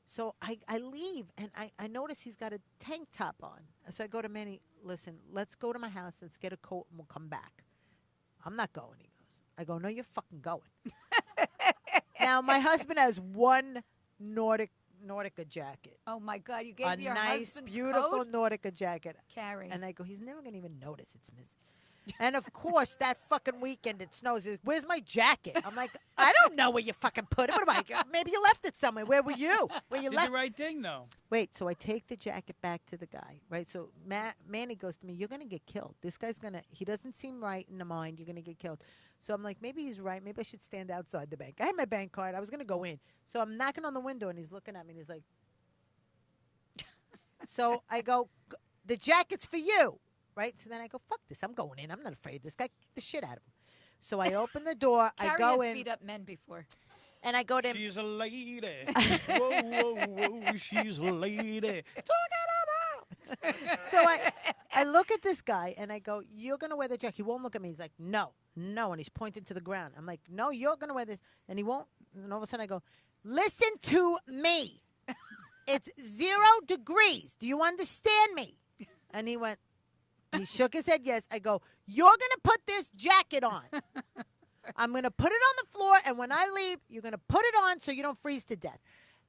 S2: So I leave, and I notice he's got a tank top on. So I go to Manny, listen, let's go to my house. Let's get a coat, and we'll come back. I'm not going, he goes. I go, no, you're fucking going. Now, my husband has one Nautica jacket.
S1: Oh, my God. You gave your
S2: nice,
S1: husband's
S2: beautiful
S1: coat?
S2: Nautica jacket.
S1: Carrie.
S2: And I go, he's never going to even notice it's missing. And, of course, that fucking weekend it snows. He goes, where's my jacket? I'm like, I don't know where you fucking put it. What am I? Maybe you left it somewhere. Where were you? Where you
S3: Did
S2: left
S3: the right thing, though.
S2: Wait, so I take the jacket back to the guy, right? So Manny goes to me, you're going to get killed. This guy's going to, he doesn't seem right in the mind. You're going to get killed. So I'm like, maybe he's right. Maybe I should stand outside the bank. I had my bank card. I was going to go in. So I'm knocking on the window, and he's looking at me, and he's like, so I go, the jacket's for you, right? So then I go, fuck this. I'm going in. I'm not afraid of this guy. Kick the shit out of him. So I open the door. I go
S1: Carrie has
S2: in.
S1: beat up men before.
S2: And I go to him.
S3: She's a lady. Whoa, whoa, whoa. She's a lady.
S2: So I look at this guy, and I go, you're going to wear the jacket. He won't look at me. He's like, no. And he's pointing to the ground. I'm like, no, you're going to wear this. And he won't. And all of a sudden I go, listen to me. It's 0 degrees. Do you understand me? And he went, he shook his head yes. I go, you're going to put this jacket on. I'm going to put it on the floor, and when I leave, you're going to put it on so you don't freeze to death.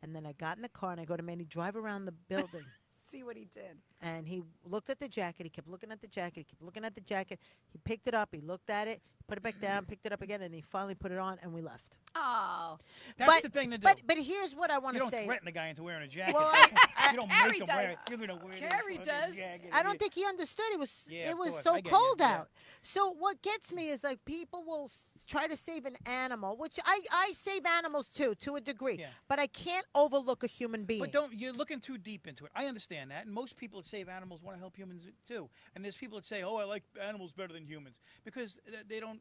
S2: And then I got in the car, and I go to Manny, drive around the building.
S1: See what he did.
S2: And he looked at the jacket. He kept looking at the jacket. He kept looking at the jacket. He picked it up. He looked at it. Put it back down. Picked it up again. And he finally put it on. And we left.
S1: Oh.
S3: That's the thing to do.
S2: But here's what I want
S3: You
S2: to say.
S3: don't threaten the guy into wearing a jacket.
S2: Well,
S3: you don't
S1: Carrie
S3: make him wear
S1: does.
S3: it. You're going to wear
S1: Carrie
S3: this
S1: does.
S3: jacket.
S2: I don't think he understood. It was
S3: Yeah,
S2: it
S3: of
S2: was
S3: course.
S2: so
S3: I get
S2: cold
S3: you. Yeah.
S2: out. So what gets me is like people will try to save an animal, which I save animals too, to a degree.
S3: Yeah.
S2: But I can't overlook a human being.
S3: But you're looking too deep into it. I understand that. And most people that save animals want to help humans too. And there's people that say, oh, I like animals better than humans. Because they don't,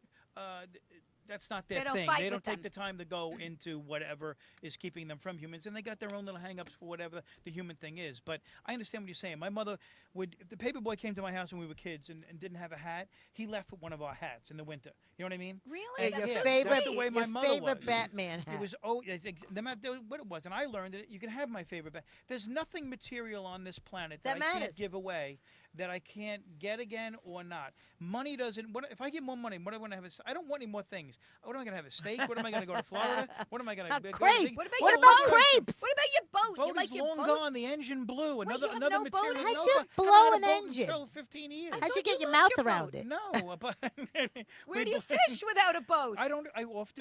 S3: that's not their
S1: They don't
S3: thing.
S1: fight
S3: They don't
S1: with
S3: take
S1: them.
S3: the time to go into whatever is keeping them from humans. And they got their own little hang-ups for whatever the human thing is. But I understand what you're saying. My mother would, if the paper boy came to my house when we were kids and didn't have a hat, he left with one of our hats in the winter. You know what I mean?
S1: Really?
S2: your
S1: That's so
S2: favorite,
S3: that's the way my
S2: your
S3: mother
S2: favorite
S3: was.
S2: Batman hat.
S3: It was no matter what it was, and I learned that you can have my favorite. There's nothing material on this planet that I
S2: matters.
S3: can't give away, that I can't get again or not. Money doesn't. What if I get more money? What am I going to have? I don't want any more things. What am I going to have? A steak? What am I going to go to Florida? What am I going to?
S2: Crepe.
S1: What about
S2: What
S1: your
S2: about
S1: boat?
S2: crepes?
S1: What about your boat?
S3: Boat
S1: You like
S3: is
S1: your
S3: long
S1: boat?
S3: gone. The engine blew.
S1: you have
S3: Another
S1: no boat?
S3: material.
S2: How'd
S3: no,
S2: you
S3: but I
S2: blow
S3: haven't
S2: an
S3: had a boat
S2: engine?
S3: Until 15 years.
S2: How'd you
S1: thought
S2: get
S1: you
S2: your
S1: loved
S2: mouth
S1: your
S2: around
S1: boat.
S2: it?
S3: No, but
S1: Where do you fish without a boat?
S3: I don't. I off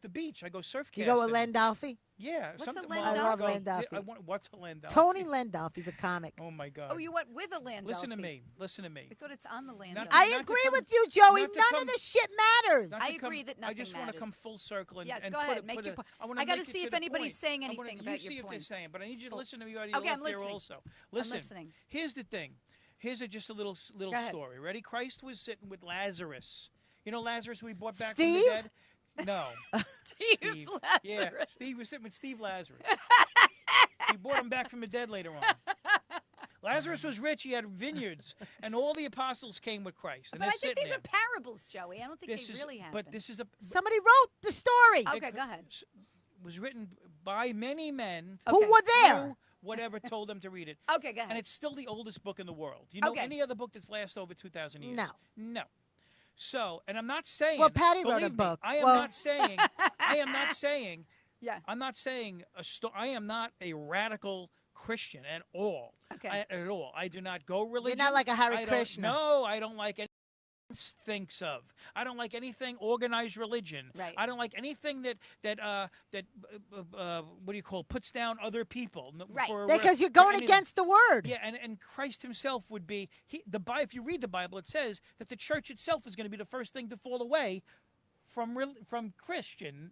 S3: the beach. I go surf
S2: You go with
S3: casting.
S2: Landolfi?
S3: Yeah.
S1: What's
S3: something.
S1: a
S3: well,
S1: Landolfi?
S2: I love
S3: go-
S2: Landolfi.
S3: What's a Landolfi?
S2: Tony Landolfi's a comic.
S3: Oh my God.
S1: Oh, you went with a land
S3: Listen to
S1: dolphin.
S3: me. Listen to me.
S1: I thought it's on the land.
S3: Not-
S1: dolphin.
S2: I
S3: not to
S2: agree
S3: come-
S2: with you, Joey.
S3: not to
S2: None
S3: come-
S2: of this shit matters.
S3: Not
S1: I
S3: to come-
S1: agree that
S3: I
S1: nothing
S3: just want to come
S1: matters.
S3: full circle and
S1: Yes,
S3: and
S1: go
S3: put
S1: ahead,
S3: it-
S1: make
S3: put
S1: your
S3: it-
S1: point.
S3: I wanna
S1: I gotta
S3: make it
S1: see
S3: to
S1: if
S3: the
S1: anybody's
S3: point.
S1: saying
S3: I wanna-
S1: anything
S3: you
S1: about
S3: see
S1: your
S3: if they're
S1: points.
S3: saying, but I need you to
S1: Cool.
S3: listen to me out
S1: Okay, I'm
S3: off there
S1: listening.
S3: also.
S1: I'm
S3: Listen.
S1: listening.
S3: Here's the thing. Here's just a little
S1: Go ahead.
S3: story. Ready? Christ was sitting with Lazarus. You know Lazarus we brought back
S2: Steve?
S3: from the dead? No.
S1: Steve
S3: Yeah,
S1: Lazarus.
S3: Steve was sitting with Steve Lazarus. We brought him back from the dead later on. Lazarus was rich. He had vineyards. And all the apostles came with Christ. And
S1: But
S3: they're
S1: I think
S3: sitting
S1: these
S3: there.
S1: are parables, Joey. I don't think
S3: This
S1: they
S3: is-
S1: really happen.
S3: But this is a
S2: Somebody wrote the story.
S1: Okay, go ahead.
S3: was written by many men
S1: Okay.
S2: Who were there?
S3: who, whatever told them to read it.
S1: Okay, go ahead.
S3: And it's still the oldest book in the world. You know
S1: Okay.
S3: any other book that's lasted over 2,000 years?
S2: No.
S3: No. So, and I'm not saying.
S2: Well, Patty wrote a
S3: believe me,
S2: book.
S3: I am
S2: Well-
S3: not saying. I am not saying.
S1: Yeah.
S3: I'm not saying I am not a radical Christian at all.
S1: Okay.
S3: At all. I do not go religion.
S2: not like a Hare
S3: I don't-
S2: Krishna.
S3: No, I don't like anything thinks of. I don't like anything organized religion.
S1: Right.
S3: I don't like anything that what do you call, puts down other people.
S1: Right.
S2: Because you're
S3: for
S2: going
S3: anything.
S2: against the word.
S3: Yeah, and Christ himself would be if you read the Bible, it says that the church itself is going to be the first thing to fall away from Christian,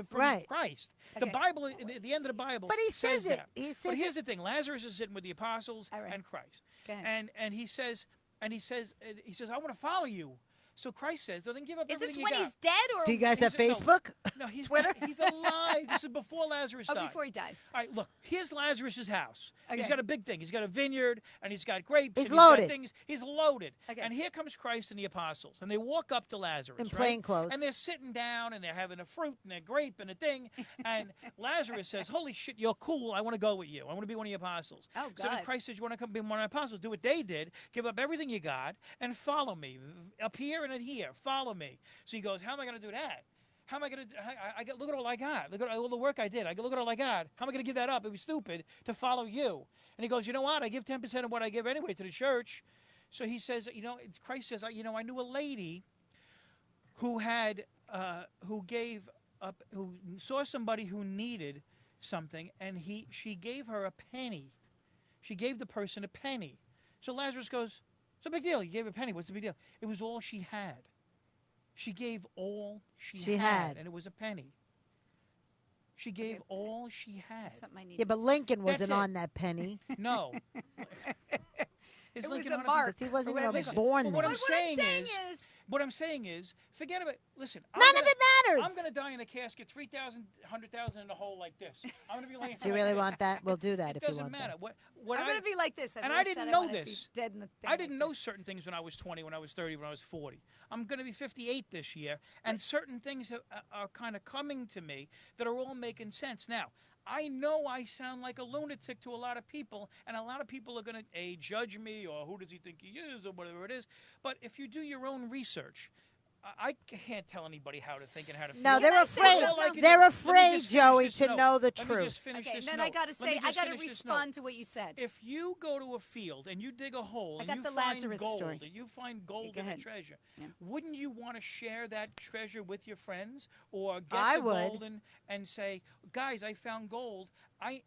S3: from
S2: Right.
S3: Christ.
S1: Okay.
S3: The Bible, at the end of the Bible,
S2: But he
S3: says
S2: says it.
S3: that.
S2: He says
S3: But here's
S2: it.
S3: the thing: Lazarus is sitting with the apostles
S1: All right.
S3: and Christ,
S1: Go ahead.
S3: and he says, I want to follow you. So Christ says, "Then give up
S1: Is this
S3: everything
S1: when
S3: you got."
S1: he's dead or
S2: Do you guys have
S3: No.
S2: Facebook?
S3: No, he's
S2: Twitter?
S3: He's alive. This is before Lazarus died.
S1: before he dies?
S3: All right, look. Here's Lazarus's house. He's
S1: Okay.
S3: got a big thing. He's got a vineyard, and he's got grapes.
S2: He's
S3: and
S2: loaded.
S3: He's got things. He's loaded.
S1: Okay.
S3: And here comes Christ and the apostles, and they walk up to Lazarus
S2: In
S3: right?
S2: plain clothes.
S3: and they're sitting down, and they're having a fruit and a grape and a thing. And Lazarus says, "Holy shit, you're cool. I want to go with you. I want to be one of your apostles."
S1: Oh,
S3: So then
S1: God.
S3: Christ says, "You want to come be one of my apostles? Do what they did. Give up everything you got and follow me. Up here and in here. Follow me." So he goes, "How am I going to do that? How am I going to? Look at all I got. Look at all the work I did. Look at all I got. How am I going to give that up? It was stupid to follow you." And he goes, "You know what? I give 10% of what I give anyway to the church." So he says, Christ says, I knew a lady who had, who gave up, who saw somebody who needed something, and she gave her a penny. She gave the person a penny. So Lazarus goes, "It's a big deal. You gave a penny. What's the big deal?" It was all she had. She gave all she had, and it was a penny. She gave all she had.
S1: Something I need
S2: Yeah,
S1: to
S2: but
S1: say.
S2: Lincoln
S3: That's
S2: wasn't
S3: it.
S2: on that penny.
S3: No. Is
S1: It was
S3: Lincoln
S1: a
S3: on
S1: mark.
S2: He wasn't
S1: Or
S2: even
S1: whatever.
S2: born
S3: But
S2: then.
S3: what I'm
S1: But what I'm
S3: saying
S1: saying
S3: is,
S1: is,
S3: what I'm saying is, forget about. Listen,
S2: None of it matters.
S3: I'm going to die in a casket, 3,000, 100,000 in a hole like this. I'm going to be laying.
S2: Do you really want that? We'll do that
S3: It
S2: if you
S3: doesn't
S2: want
S3: matter.
S2: that.
S3: What
S1: I'm going to be like this. I've
S3: and
S1: always
S3: I didn't
S1: said
S3: know
S1: wanna be
S3: this.
S1: Dead in the thing
S3: I
S1: like
S3: didn't know
S1: this.
S3: certain things when I was 20, when I was 30, when I was 40. I'm going to be 58 this year, and certain things are kind of coming to me that are all making sense. Now, I know I sound like a lunatic to a lot of people, and a lot of people are going to judge me, or who does he think he is, or whatever it is. But if you do your own research, I can't tell anybody how to think and how to feel.
S2: No,
S1: Can
S2: they're
S1: I say
S2: afraid.
S1: something?
S3: All I can
S2: They're
S3: do- let me
S2: afraid,
S3: just finish
S2: Joey,
S3: this
S2: to
S3: note.
S2: know the
S3: Let me
S2: truth.
S3: just finish
S1: Okay,
S3: this
S1: and then I
S3: note.
S1: got to
S3: Let
S1: say,
S3: me
S1: I
S3: just
S1: got to
S3: finish this note.
S1: respond to what you said.
S3: If you go to a field and you dig a hole
S1: I
S3: and
S1: got
S3: you
S1: the
S3: find
S1: Lazarus
S3: gold
S1: story.
S3: and you find gold
S1: go
S3: in a
S1: ahead.
S3: treasure,
S1: Yeah.
S3: wouldn't you want to share that treasure with your friends or get
S2: I
S3: the
S2: would.
S3: gold and say, "Guys, I found gold. I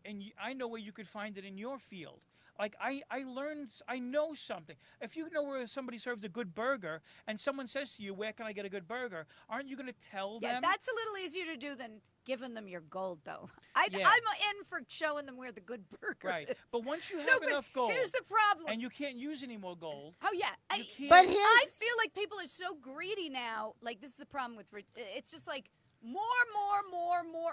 S3: know where you could find it in your field." Like I learned, I know something. If you know where somebody serves a good burger and someone says to you, "Where can I get a good burger?" Aren't you going to tell
S1: Yeah,
S3: them?
S1: that's a little easier to do than giving them your gold, though.
S3: Yeah.
S1: I'm in for showing them where the good burger
S3: Right.
S1: is.
S3: But once you have
S1: No, but
S3: enough gold
S1: here's the problem.
S3: and you can't use any more gold,
S1: Oh yeah,
S3: you can't.
S2: But here's
S1: I feel like people are so greedy now. Like this is the problem with it's just like more.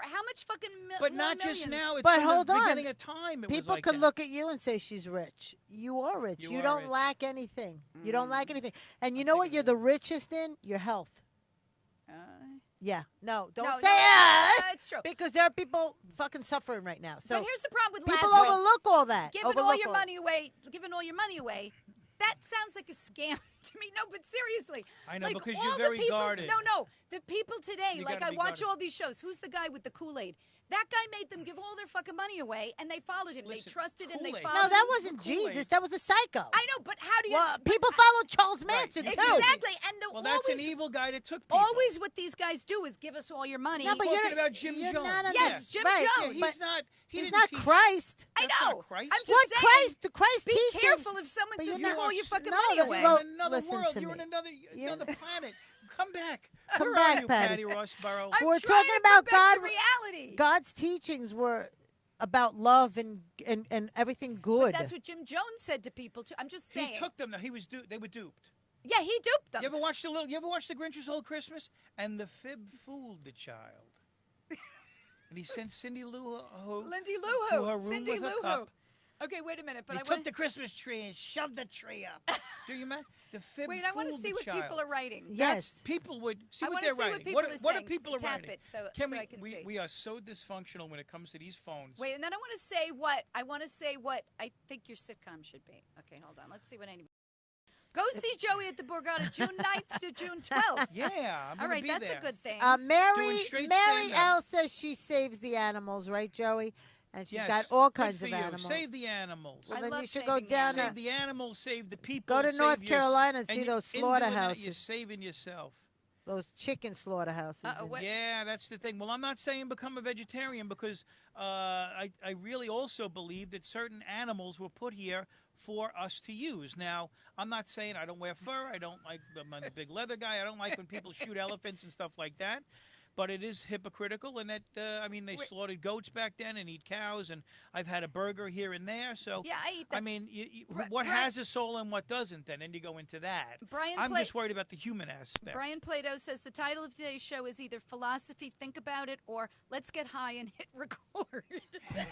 S1: How much fucking
S3: But
S1: more
S3: not just
S1: millions?
S3: now. It's
S2: But
S3: from
S2: hold
S3: the
S2: on.
S3: beginning of time. It was
S2: people
S3: like
S2: could
S3: that.
S2: look at you and say she's rich. You are rich.
S3: You
S2: You
S3: are
S2: don't
S3: rich.
S2: lack anything. You don't lack anything. And you
S3: I'm
S2: know what
S3: thinking
S2: you're
S3: of
S2: the richest in? Your health.
S1: Uh,
S2: Yeah. No, don't
S1: no,
S2: say
S1: no,
S2: that.
S1: it's true.
S2: Because there are people fucking suffering right now. So
S1: but here's the problem with
S2: people
S1: Lazarus.
S2: overlook all that.
S1: Giving all
S2: Overlook
S1: your
S2: all-
S1: money away, giving all your money away. That sounds like a scam to me. No, but seriously.
S3: I know,
S1: like,
S3: because
S1: all
S3: you're
S1: the
S3: very
S1: people,
S3: guarded.
S1: No. The people today,
S3: You
S1: like
S3: gotta
S1: I
S3: be
S1: watch
S3: guarded.
S1: all these shows. Who's the guy with the Kool-Aid? That guy made them give all their fucking money away, and they followed him.
S3: Listen,
S1: they trusted him. They
S3: Kool-Aid.
S1: followed
S2: No,
S1: him.
S2: that wasn't
S3: Kool-Aid.
S2: Jesus. That was a psycho.
S1: I know, but how do you...
S2: Well, people followed Charles
S3: Right.
S2: Manson
S3: You
S2: too.
S3: can't-
S1: Exactly. And
S3: Well, that's
S1: always,
S3: an evil guy that took people.
S1: always what these guys do is give us all your money.
S2: No, but
S3: Talking
S2: you're
S3: about Jim
S2: you're
S3: Jones.
S2: not on
S1: Yes,
S2: the-
S1: Jim
S2: right.
S3: Yeah,
S1: Jones.
S3: he's
S2: But
S3: not. He
S2: he's
S3: didn't
S2: not
S3: teach-
S2: Christ.
S1: I
S3: That's not
S1: know.
S3: Christ.
S1: I'm just
S2: What
S1: saying.
S2: Christ? The Christ
S1: Be
S2: teaches.
S1: careful if someone
S2: But
S1: says
S2: you're
S1: give
S2: not-
S1: all your fucking
S2: No,
S1: money
S2: but-
S1: away.
S2: well,
S3: You're in another
S2: listen
S3: world.
S2: to
S3: You're
S2: me.
S3: in another planet. Come back.
S2: Come
S3: Where
S2: back,
S3: are you,
S2: Patty.
S3: Patty Rossborough?
S1: I'm
S2: We're
S1: trying
S2: talking
S1: to go
S2: about
S1: back
S2: God-
S1: to reality.
S2: God's teachings were about love and everything good.
S1: That's what Jim Jones said to people too. I'm just saying.
S3: He took them. He was. They were duped.
S1: Yeah, he duped them.
S3: You ever watch the Grinch's Old Christmas? And the fib fooled the child. And he sent Cindy Lou
S1: Lindy
S3: to
S1: Lou
S3: her
S1: Who.
S3: room
S1: Cindy
S3: with a
S1: Lou Who.
S3: cup.
S1: Okay, wait a minute. But
S3: He
S1: I
S3: took
S1: want
S3: the Christmas tree and shoved the tree up. Do you imagine? The fib
S1: wait. I want to
S3: fooled
S1: see
S3: the
S1: what
S3: child.
S1: people are writing.
S2: Yes.
S3: People would see
S1: I
S3: what
S1: wanna
S3: they're
S1: see what
S3: writing.
S1: people are
S3: What are
S1: saying.
S3: people are
S1: Tap
S3: writing?
S1: it so
S3: Can
S1: I can see.
S3: we are so dysfunctional when it comes to these phones.
S1: Wait, and then I want to say what I think your sitcom should be. Okay, hold on. Let's see what anybody. Go see Joey at the Borgata, June 9th to June 12th.
S3: Yeah, I'm
S1: All
S3: gonna
S1: right,
S3: be
S1: that's
S3: there.
S1: a good thing.
S2: Mary
S3: Doing straight
S2: Mary
S3: stand-up.
S2: L says she saves the animals, right, Joey? And she's
S3: Yes.
S2: got all
S3: Good
S2: kinds
S3: for
S2: of
S3: you.
S2: animals.
S3: Save the animals.
S2: Well,
S1: I
S2: then
S1: love
S2: you should go
S1: saving the
S2: down
S1: animals.
S3: Save the animals. Save the people.
S2: Go to
S3: save
S2: North Carolina and see
S3: you-
S2: those
S3: in doing that,
S2: slaughterhouses.
S3: You're saving yourself.
S2: Those chicken slaughterhouses.
S1: Uh-oh,
S2: and-
S1: what-
S3: Yeah, that's the thing. Well, I'm not saying become a vegetarian because I really also believe that certain animals were put here for us to use. Now, I'm not saying I don't wear fur. I'm a big leather guy. I don't like when people shoot elephants and stuff like that. but it is hypocritical. And that I mean, they slaughtered goats back then and eat cows, and I've had a burger here and there. So
S1: yeah, I eat that.
S3: I mean, what has a soul and what doesn't? Then you go into that. I'm just worried about the human aspect.
S1: Brian Plato says the title of today's show is either Philosophy, Think About It, or Let's Get High and Hit Record.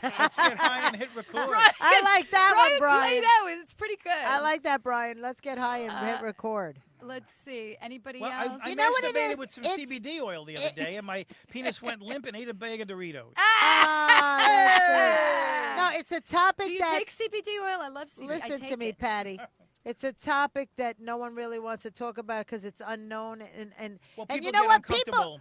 S3: Let's get high and hit record.
S2: I like that one, Brian.
S1: Plato, it's pretty good.
S2: I like that, Brian. Let's get high and hit record.
S1: Let's see. Anybody
S3: Well,
S1: else?
S3: I
S2: You know what it
S3: masturbated
S2: is?
S3: with some CBD oil the other day, and my penis went limp and ate a bag of Doritos.
S2: No, it's a topic
S1: Do you
S2: that.
S1: take CBD oil? I love CBD.
S2: Listen to me, Patty. It's a topic that no one really wants to talk about because it's unknown, and
S3: Well,
S2: and you
S3: people
S2: know
S3: get
S2: what? People
S3: uncomfortable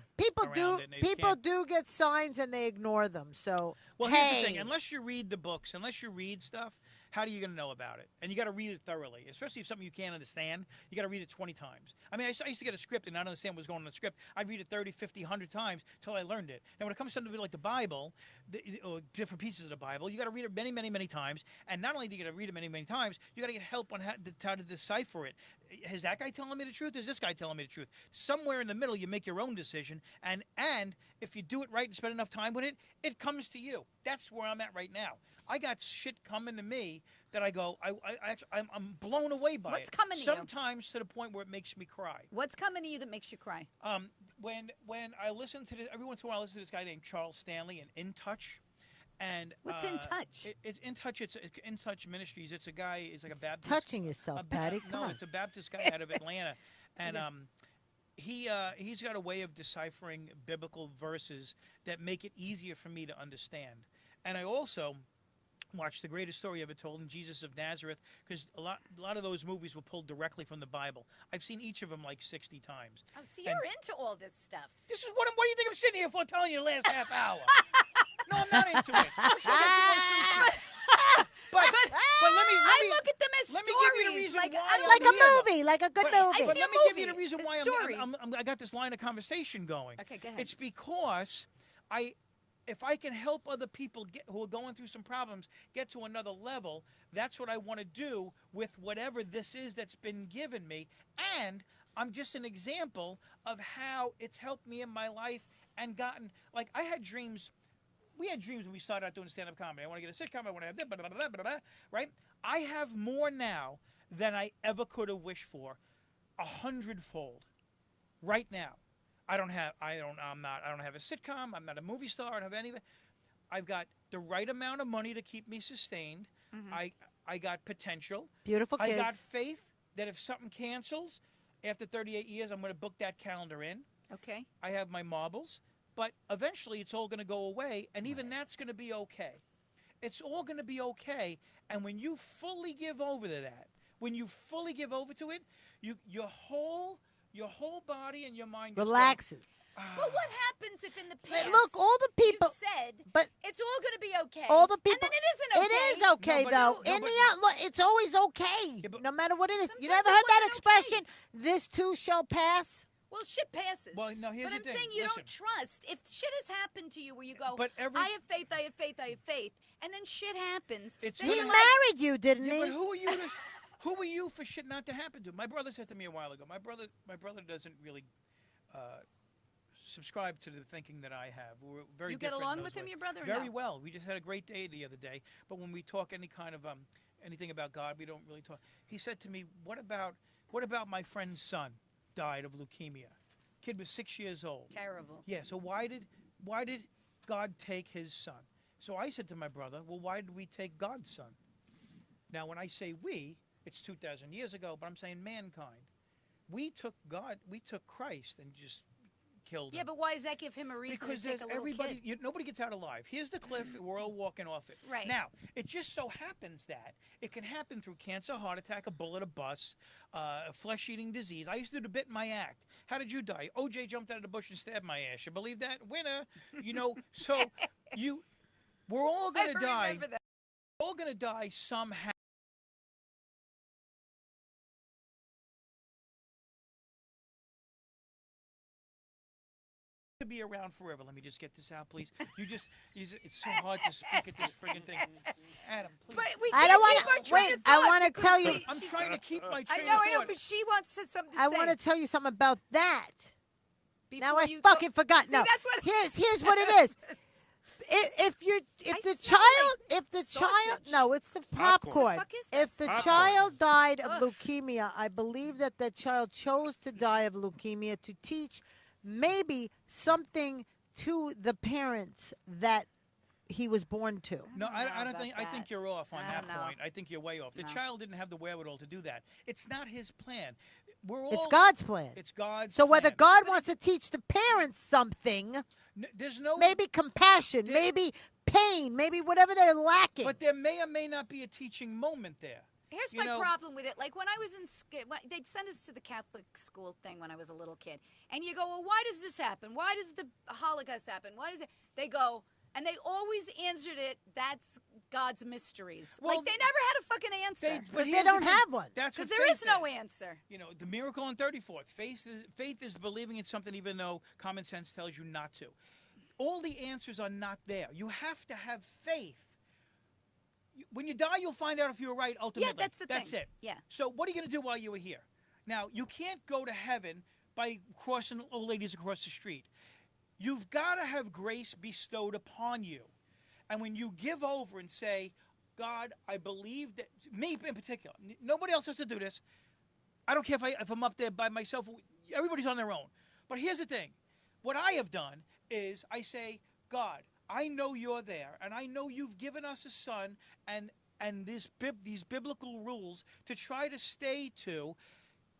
S2: do
S3: around it and they
S2: people
S3: can't.
S2: do get signs and they ignore them. So
S3: Well,
S2: hey,
S3: here's the thing. Unless you read the books, unless you read stuff, how are you going to know about it? And you got to read it thoroughly, especially if something you can't understand. You got to read it 20 times. I mean, I used to get a script and not understand what was going on in the script. I'd read it 30, 50, 100 times until I learned it. And when it comes to something like the Bible, or different pieces of the Bible, you got to read it many, many, many times. And not only do you got to read it many, many times, you got to get help on how to decipher it. Is that guy telling me the truth? Is this guy telling me the truth? Somewhere in the middle, you make your own decision. And if you do it right and spend enough time with it, it comes to you. That's where I'm at right now. I got shit coming to me that I go, I'm blown away by it.
S1: What's coming to you?
S3: Sometimes to the point where it makes me cry.
S1: What's coming to you that makes you cry?
S3: When I listen to this, every once in a while I listen to this guy named Charles Stanley and In Touch. And
S1: What's In Touch?
S3: It's In Touch. It's In Touch Ministries. It's a guy. He's like a Baptist.
S2: touching yourself, Patty. Come
S3: No,
S2: on.
S3: it's a Baptist guy out of Atlanta, and he's got a way of deciphering biblical verses that make it easier for me to understand. And I also watched The Greatest Story Ever Told in Jesus of Nazareth, because a lot of those movies were pulled directly from the Bible. I've seen each of them like 60 times.
S1: Oh, so you're into all this stuff.
S3: This is what do you think I'm sitting here for telling you the last half hour? No, I'm not into it. I'm sure that's but let me
S1: I look at them as
S3: let
S1: stories.
S3: me give you the reason
S1: like,
S3: why
S1: I
S2: like
S1: look
S2: a
S1: at them-
S2: movie, like a good
S3: But
S2: movie.
S1: see a
S3: let me give you the
S1: movie,
S3: reason
S1: a
S3: why
S1: story.
S3: I got this line of conversation going.
S1: Okay, go ahead.
S3: It's because if I can help other people who are going through some problems get to another level, that's what I want to do with whatever this is that's been given me. And I'm just an example of how it's helped me in my life and gotten, like, I had dreams. We had dreams when we started out doing stand-up comedy. I want to get a sitcom. I want to have that, blah, blah, blah, blah, blah, right? I have more now than I ever could have wished for, 100-fold. Right now, I don't have a sitcom. I'm not a movie star. I don't have anything. I've got the right amount of money to keep me sustained. Mm-hmm. I got potential.
S2: Beautiful kids.
S3: I got faith that if something cancels after 38 years, I'm going to book that calendar in.
S1: Okay.
S3: I have my marbles. But eventually it's all going to go away, and even that's going to be okay. It's all going to be okay, and when you fully give over to that, when you fully give over to it, your whole body and your mind
S2: relaxes.
S1: But what happens if in the past
S2: Look, all the people
S1: you said
S2: but
S1: it's all going to be okay?
S2: all the people
S1: and then it isn't okay.
S2: It is okay though. It's always okay.
S3: Yeah, but
S2: no matter what it is. You
S1: sometimes
S2: never
S1: it
S2: heard that
S1: wasn't
S2: expression? This too shall pass.
S1: Well, shit passes.
S3: Well, no, here's
S1: but
S3: the
S1: I'm
S3: thing.
S1: saying you
S3: Listen.
S1: don't trust. If shit has happened to you where you go,
S3: But
S1: I have faith, I have faith, I have faith, and then shit happens.
S3: It's
S1: then
S2: He
S1: you're
S3: gonna-
S1: like,
S2: married you, didn't
S3: Yeah,
S2: he?
S3: but who are you for shit not to happen to? My brother said to me a while ago. My brother doesn't really subscribe to the thinking that I have. We're very
S1: you get
S3: different in
S1: along
S3: those
S1: with him,
S3: ways.
S1: your brother? Or
S3: Very
S1: no?
S3: well. We just had a great day the other day. But when we talk any kind of anything about God, we don't really talk. He said to me, "What about my friend's son died of leukemia? Kid was 6 years old.
S1: Terrible.
S3: Yeah. So why did God take his son?" So I said to my brother, "Well, why did we take God's son?" Now, when I say we, it's 2,000 years ago, but I'm saying mankind. We took Christ and just killed him.
S1: Yeah, but why does that give him a reason
S3: Because
S1: to take
S3: there's
S1: a little kid?
S3: nobody gets out alive. Here's the cliff. We're all walking off it.
S1: Right.
S3: Now, it just so happens that it can happen through cancer, heart attack, a bullet, a bus, a flesh-eating disease. I used to do the bit in my act. How did you die? OJ jumped out of the bush and stabbed my ass. You believe that? Winner. So we're all going to die.
S1: Remember that.
S3: We're all going to die somehow. To be around forever. Let me just get this out, please. It's so hard to speak at this friggin' thing. Adam, please.
S1: But we
S2: I
S1: can't
S2: don't wanna-
S1: keep our train
S2: wait,
S1: of
S2: I
S1: thought
S2: wanna
S1: because
S2: tell you-
S1: we-
S3: I'm
S1: she's-
S3: trying to keep my
S1: I
S3: train
S1: know,
S3: of thought.
S1: but she wants something to
S2: I
S1: say.
S2: want to tell you something about that.
S1: before
S2: Now I
S1: you
S2: fucking forgot.
S1: See,
S2: No,
S1: that's what.
S2: here's what it is. If the child,
S1: sausage.
S2: no, it's the
S4: Popcorn.
S2: popcorn.
S1: The fuck is that?
S2: If the
S4: Popcorn.
S2: child died of
S1: Ugh.
S2: leukemia, I believe that the child chose to die of leukemia to teach maybe something to the parents that he was born to.
S3: No, I don't
S1: about
S3: think. I think
S1: that.
S3: you're off on
S1: I
S3: that
S1: don't know.
S3: point. I think you're way off. The
S1: No.
S3: child didn't have the wherewithal to do that. It's not his plan. We're all.
S2: It's God's plan.
S3: It's God's.
S2: So whether
S3: plan.
S2: God wants to teach the parents something,
S3: There's no.
S2: maybe compassion, maybe pain, maybe whatever they're lacking.
S3: But there may or may not be a teaching moment there.
S1: Here's
S3: You
S1: my
S3: know-
S1: problem with it. Like when I was in school, they'd send us to the Catholic school thing when I was a little kid. And you go, well, why does this happen? Why does the Holocaust happen? Why does it? They go, and they always answered it, that's God's mysteries.
S3: Well,
S1: like they never had a fucking answer.
S2: But they
S3: here's
S2: don't
S3: the thing.
S2: have one.
S3: That's
S1: Because
S3: what
S1: there
S3: faith
S1: is no answer.
S3: You know, the miracle on 34th. Faith is believing in something even though common sense tells you not to. All the answers are not there. You have to have faith. When you die, you'll find out if you were right ultimately.
S1: Yeah, that's the thing.
S3: That's it.
S1: Yeah.
S3: So what are you going to do while you were here? Now, you can't go to heaven by crossing old ladies across the street. You've got to have grace bestowed upon you. And when you give over and say, God, I believe that, me in particular, nobody else has to do this. I don't care if I'm up there by myself. Everybody's on their own. But here's the thing. What I have done is I say, God, I know you're there, and I know you've given us a son and these biblical rules to try to stay to,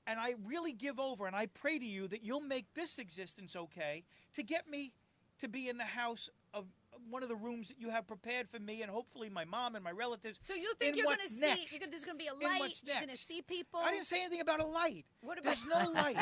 S3: and I really give over, and I pray to you that you'll make this existence okay to get me to be in the house of one of the rooms that you have prepared for me and hopefully my mom and my relatives.
S1: So you think
S3: in
S1: you're going to
S3: what's
S1: see,
S3: next.
S1: there's going to be a
S3: In
S1: light,
S3: what's
S1: you're going to
S3: next.
S1: see people.
S3: I didn't say anything about a light.
S1: What about-
S3: There's no light.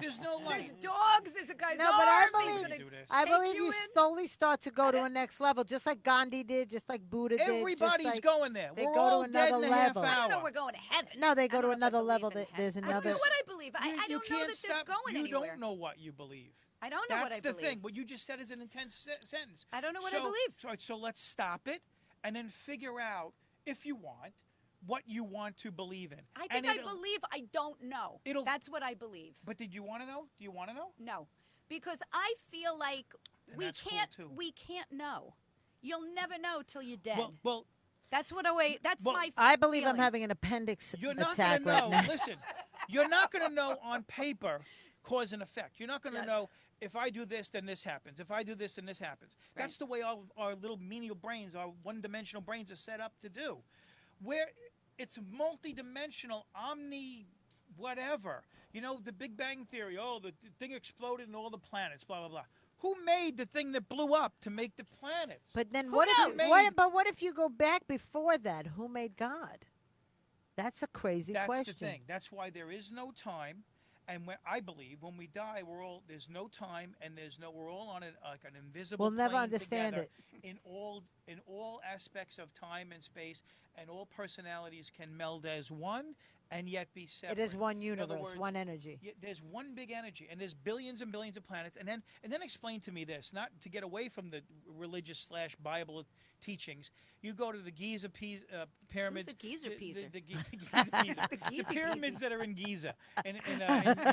S3: There's no light.
S1: There's dogs, there's a guy's
S2: No, but I
S1: arm, he's
S2: believe-
S1: gonna
S2: I
S1: take
S2: believe
S1: you
S2: you
S1: in.
S2: slowly start to go to a next level, just like Gandhi did, just like Buddha did.
S3: Everybody's
S2: just like
S3: going there.
S2: they
S3: We're
S2: go to
S3: all dead
S2: another
S3: in a half
S2: level.
S1: I don't know
S3: hour.
S1: we're going to heaven.
S2: No, they
S1: I
S2: go
S1: don't
S2: to
S1: know if I
S2: another level.
S1: believe in
S2: There's
S1: heaven.
S2: another.
S1: I don't know what I believe. I
S3: You
S1: don't know
S3: can't
S1: that this
S3: stop.
S1: going
S3: You
S1: anywhere.
S3: don't know what you believe.
S1: I don't know what I
S3: That's the
S1: believe.
S3: thing. What you just said is an intense sentence.
S1: I don't know what I believe.
S3: So let's stop it and then figure out, if you want, what you want to believe in.
S1: I
S3: And
S1: think I believe I don't know.
S3: it'll-
S1: That's what I believe.
S3: But did you want to know? Do you want to know?
S1: No, because I feel like
S3: Then
S1: we
S3: that's cool,
S1: can't.
S3: too.
S1: We can't know. You'll never know till you're dead.
S3: Well,
S1: that's what I wait. That's
S3: well,
S1: my.
S2: I believe I'm
S1: feeling.
S2: having an appendix
S3: you're not
S2: attack
S3: going to
S2: right
S3: know.
S2: now.
S3: Listen, you're not going to know on paper cause and effect. You're not going to
S1: Yes.
S3: know if I do this, then this happens. If I do this, then this happens. That's the way our little menial brains, our one-dimensional brains are set up to do. Where it's multi-dimensional, whatever. You know, the Big Bang Theory. Oh, the thing exploded in all the planets, blah, blah, blah. Who made the thing that blew up to make the planets?
S2: But then
S1: Who
S2: what
S1: knows?
S2: what if you go back before that? Who made God? That's a crazy
S3: That's
S2: question.
S3: the thing. That's why there is no time. And I believe when we die, there's no time, and we're all on an invisible.
S2: We'll never
S3: plane
S2: understand
S3: together in all aspects of time and space, and all personalities can meld as one, and yet be separate.
S2: It is one
S3: In other
S2: universe,
S3: words,
S2: one energy.
S3: there's one big energy, and there's billions and billions of planets. And then explain to me this, not to get away from the religious / Bible teachings. You go to the Giza pyramids.
S1: Who's a Giza Peaser?
S3: The Giza.
S1: The Giza
S3: pyramids
S1: Peaser.
S3: that are in Giza in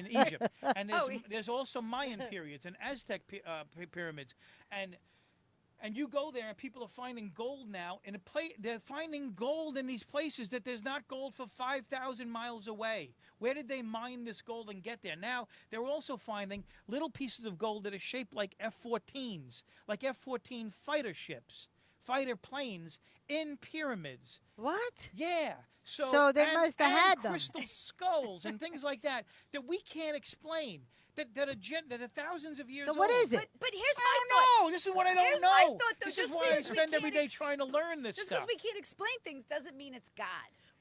S3: Egypt, and
S1: Oh,
S3: there's also Mayan periods and Aztec pyramids, and you go there and people are finding gold now in they're finding gold in these places that there's not gold for 5,000 miles away. Where did they mine this gold and get there? Now they're also finding little pieces of gold that are shaped like F-14s, like F-14 fighter ships, fighter planes in pyramids.
S2: What?
S3: Yeah.
S2: So they must have had them.
S3: crystal skulls and things like that we can't explain. That are thousands of years
S2: So
S3: old.
S2: what is it?
S1: But here's my
S3: I
S1: thought.
S3: don't know. This is what I don't
S1: Here's
S3: know.
S1: my thought, though.
S3: This
S1: Just
S3: is why I
S1: because we
S3: spend every
S1: can't
S3: day trying to learn this
S1: Just
S3: stuff.
S1: because we can't explain things doesn't mean it's God.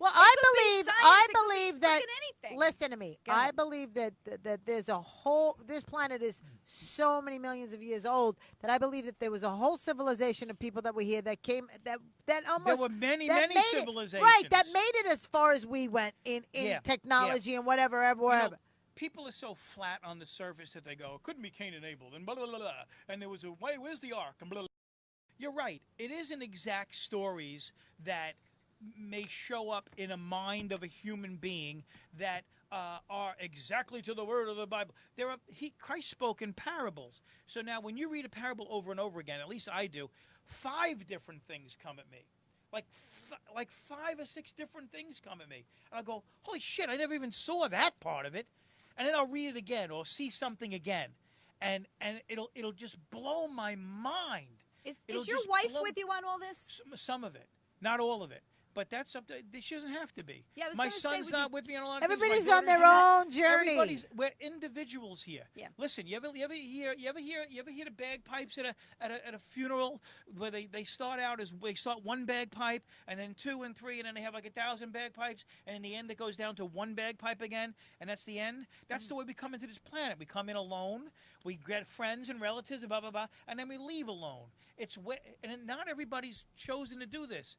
S2: Well,
S1: It could be
S2: I
S1: science,
S2: believe
S1: it could be
S2: that.
S1: freaking anything.
S2: Listen to me.
S1: Go
S2: I
S1: ahead.
S2: believe that there's a whole. This planet is so many millions of years old that I believe that there was a whole civilization of people that were here that came that almost.
S3: There were many
S2: that
S3: many
S2: made it-
S3: civilizations.
S2: right, that made it as far as we went in
S3: Yeah,
S2: technology and whatever,
S3: You know,
S2: wherever.
S3: people are so flat on the surface that they go, it couldn't be Cain and Abel, and blah, blah, blah, blah. And there was a way, where's the ark? And blah, blah, blah. You're right. It isn't exact stories that may show up in a mind of a human being that are exactly to the word of the Bible. Christ spoke in parables. So now when you read a parable over and over again, at least I do, 5 different things come at me. Like 5 or 6 different things come at me. And I'll go, holy shit, I never even saw that part of it. And then I'll read it again or see something again. And it'll just blow my mind.
S1: Is your wife with you on all this?
S3: Some of it. Not all of it. But that's up to. She doesn't have to be.
S1: Yeah, I was
S3: my
S1: gonna
S3: son's
S1: say,
S3: not with me on a lot of
S2: everybody's
S3: things. My
S2: on their
S3: daughter's
S2: own journey.
S3: We're individuals here.
S1: Yeah.
S3: Listen, you ever hear the bagpipes at a funeral where they start out as they start 1 bagpipe and then 2 and 3 and then they have like 1,000 bagpipes and in the end it goes down to 1 bagpipe again and that's the end. That's the way we come into this planet. We come in alone. We get friends and relatives and blah blah blah, and then we leave alone. And not everybody's chosen to do this.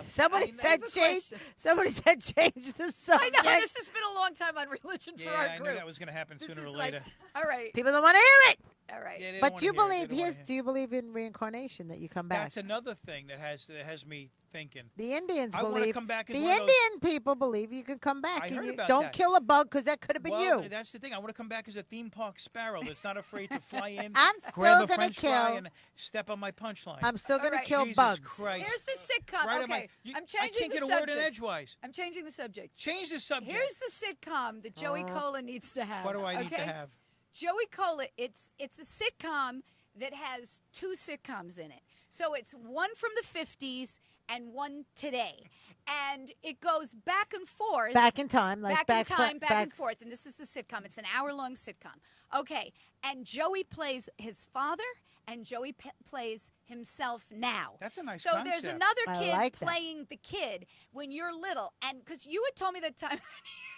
S2: Somebody said change the subject.
S1: I know, this has been a long time on religion for our
S3: I
S1: group.
S3: knew that was going to happen
S1: This
S3: sooner or
S1: is
S3: later.
S1: all right.
S2: People don't want to hear it.
S1: All right.
S3: Yeah, they don't
S2: But
S3: wanna
S2: do you
S3: hear it. They
S2: believe
S3: don't wanna hear
S2: do you believe in reincarnation, that you come back?
S3: That's another thing that has me thinking.
S2: The Indians
S3: I wanna
S2: believe.
S3: come back as
S2: The
S3: one of those-
S2: Indian people believe you can come back.
S3: I
S2: and
S3: heard
S2: you
S3: about
S2: don't
S3: that.
S2: kill a bug because that could have been
S3: Well,
S2: you.
S3: that's the thing. I want to come back as a theme park sparrow that's not afraid to fly in,
S2: I'm still
S3: grab a
S2: gonna
S3: French fry,
S2: kill.
S3: and step on my punchline.
S2: I'm still going
S1: All
S2: to
S1: right.
S2: kill
S3: Jesus
S2: bugs.
S3: Christ.
S1: Here's the sitcom.
S3: Right on
S1: Okay,
S3: my-
S1: I'm changing
S3: I can't
S1: the
S3: get a
S1: subject.
S3: word in edgewise.
S1: I'm changing the subject.
S3: Change the subject.
S1: Here's the sitcom that Joey Kola needs to have.
S3: What do I need to
S1: okay?
S3: have?
S1: Joey Kola, it's a sitcom that has 2 sitcoms in it. So it's one from the 50s and one today. And it goes back and forth.
S2: Back in time, like
S1: back and forth. And this is the sitcom. It's an hour-long sitcom. Okay. And Joey plays his father, and Joey plays himself now.
S3: That's a nice
S1: So
S3: concept.
S1: there's another
S2: I
S1: kid
S2: like that.
S1: playing the kid when you're little. And because you had told me that time.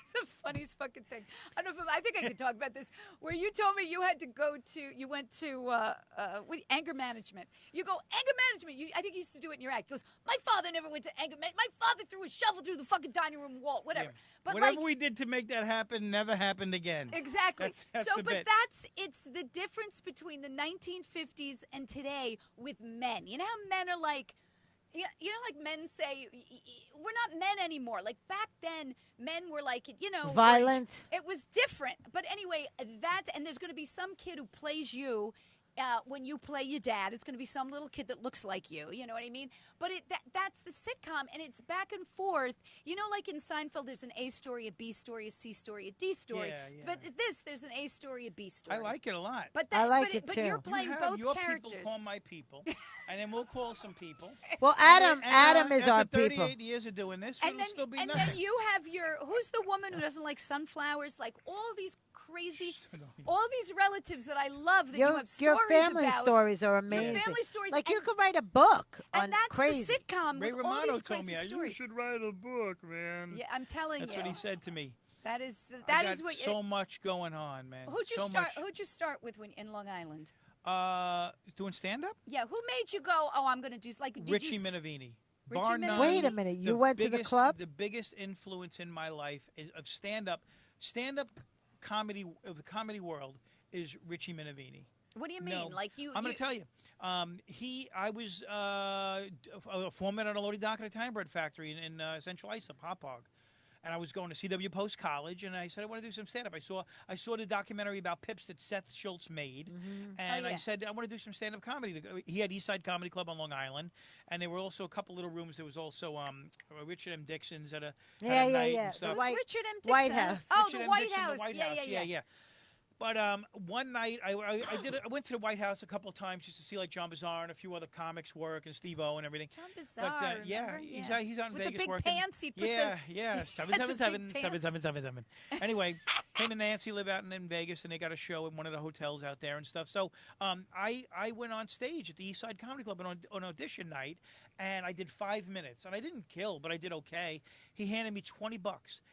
S1: It's the funniest fucking thing. I think I could talk about this. Where you told me you went to anger management. You go, anger management. I think you used to do it in your act. He goes, my father never went to anger management. My father threw a shovel through the fucking dining room wall, whatever.
S3: Yeah.
S1: But
S3: whatever we did to make that happen never happened again.
S1: Exactly.
S3: That's
S1: so,
S3: the
S1: but
S3: bit.
S1: it's the difference between the 1950s and today with men. You know how men are like, you know, like men say, we're not men anymore. Like back then, men were like,
S2: Violent.
S1: It was different. But anyway, and there's going to be some kid who plays you. When you play your dad, it's going to be some little kid that looks like you. You know what I mean? But that's the sitcom, and it's back and forth. You know, like in Seinfeld, there's an A story, a B story, a C story, a D story.
S3: Yeah.
S1: But there's an A story, a B story.
S3: I like it a lot.
S1: But
S2: I like it
S1: but
S2: too.
S1: you're playing
S3: You have
S1: both
S3: your
S1: characters.
S3: people call my people, and then we'll call some people.
S2: Well, Adam
S3: And,
S2: is our
S3: after 38
S2: people.
S3: years of doing this,
S1: And
S3: it'll still be
S1: then
S3: nothing.
S1: you have who's the woman who doesn't like sunflowers? Like all these crazy, all these relatives that I love that you have stories
S2: Your family
S1: about.
S2: stories are amazing.
S1: Your family stories.
S2: Like you
S1: and-
S2: could write a book on
S1: And that's
S2: crazy.
S1: the sitcom
S3: Ray
S1: with all
S3: Romano
S1: these
S3: told
S1: crazy
S3: me you
S1: stories.
S3: should write a book, man.
S1: Yeah, I'm telling
S3: That's
S1: you.
S3: what he said to me.
S1: That is
S3: I
S1: that is
S3: got
S1: what.
S3: so much going on, man.
S1: Who'd you
S3: so
S1: start?
S3: Much.
S1: Who'd you start with when in Long Island?
S3: Doing stand up?
S1: Yeah, who made you go? Oh, I'm going to do like did
S3: Richie
S1: you,
S3: Minervini.
S1: Richie
S3: Bar
S1: Minervini?
S3: none,
S2: Wait a minute, you went to the
S3: biggest-
S2: club?
S3: The biggest influence in my life of stand up comedy of the comedy world is Richie Minervini.
S1: What do you mean?
S3: No,
S1: Like you?
S3: I'm going to tell you. I was a foreman at a loading dock at a time bread factory in Central Islip, Hop Hog. And I was going to CW Post College, and I said, I want to do some stand-up. I saw the documentary about Pips that Seth Schultz made, and
S1: Oh, yeah.
S3: I said, I want to do some stand-up comedy. He had East Side Comedy Club on Long Island, and there were also a couple little rooms. There was also Richard M. Dixon's at a night
S2: yeah.
S3: and stuff.
S1: Who's
S2: White-
S1: Richard M. Dixon?
S2: White House.
S1: Oh,
S3: Richard
S1: the
S3: M.
S1: White
S3: Dixon,
S1: House.
S3: The White
S1: Yeah,
S3: House.
S1: yeah.
S3: But one night, I went to the White House a couple of times just to see like John Bazaar and a few other comics work and Steve-O and everything.
S1: John Bazaar.
S3: But yeah,
S1: remember?
S3: he's out in
S1: With
S3: Vegas
S1: the big
S3: working.
S1: pants, he'd put
S3: yeah,
S1: the
S3: yeah,
S1: the
S3: 777
S1: big
S3: 777. Anyway, him and Nancy live out in Vegas, and they got a show in one of the hotels out there and stuff. So I went on stage at the East Side Comedy Club on audition night, and I did 5 minutes, and I didn't kill, but I did okay. He handed me $20.